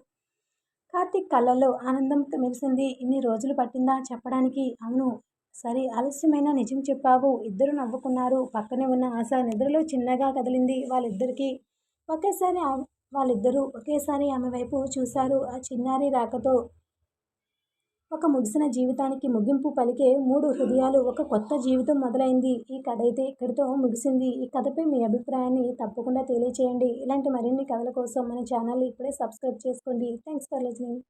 S1: Karthik కళ్ళల్లో ఆనందం మెరిసింది. ఇన్ని రోజులు పట్టిందా చెప్పడానికి? అవును. సరే ఆలస్యమైన నిజం చెప్పావు. ఇద్దరు నవ్వుకున్నారు. పక్కనే ఉన్న ఆశ నిద్రలో చిన్నగా కదిలింది. వాళ్ళిద్దరూ ఒకేసారి ఆమె వైపు చూశారు. ఆ చిన్నారి రాకతో ఒక ముగిసిన జీవితానికి ముగింపు పలికే 3 హృదయాలు. ఒక కొత్త జీవితం మొదలైంది. ఈ కథ అయితే ఇక్కడితో ముగిసింది. ఈ కథపై మీ అభిప్రాయాన్ని తప్పకుండా తెలియచేయండి. ఇలాంటి మరిన్ని కథల కోసం మన ఛానల్ని ఇప్పుడే సబ్స్క్రైబ్ చేసుకోండి. Thanks for listening.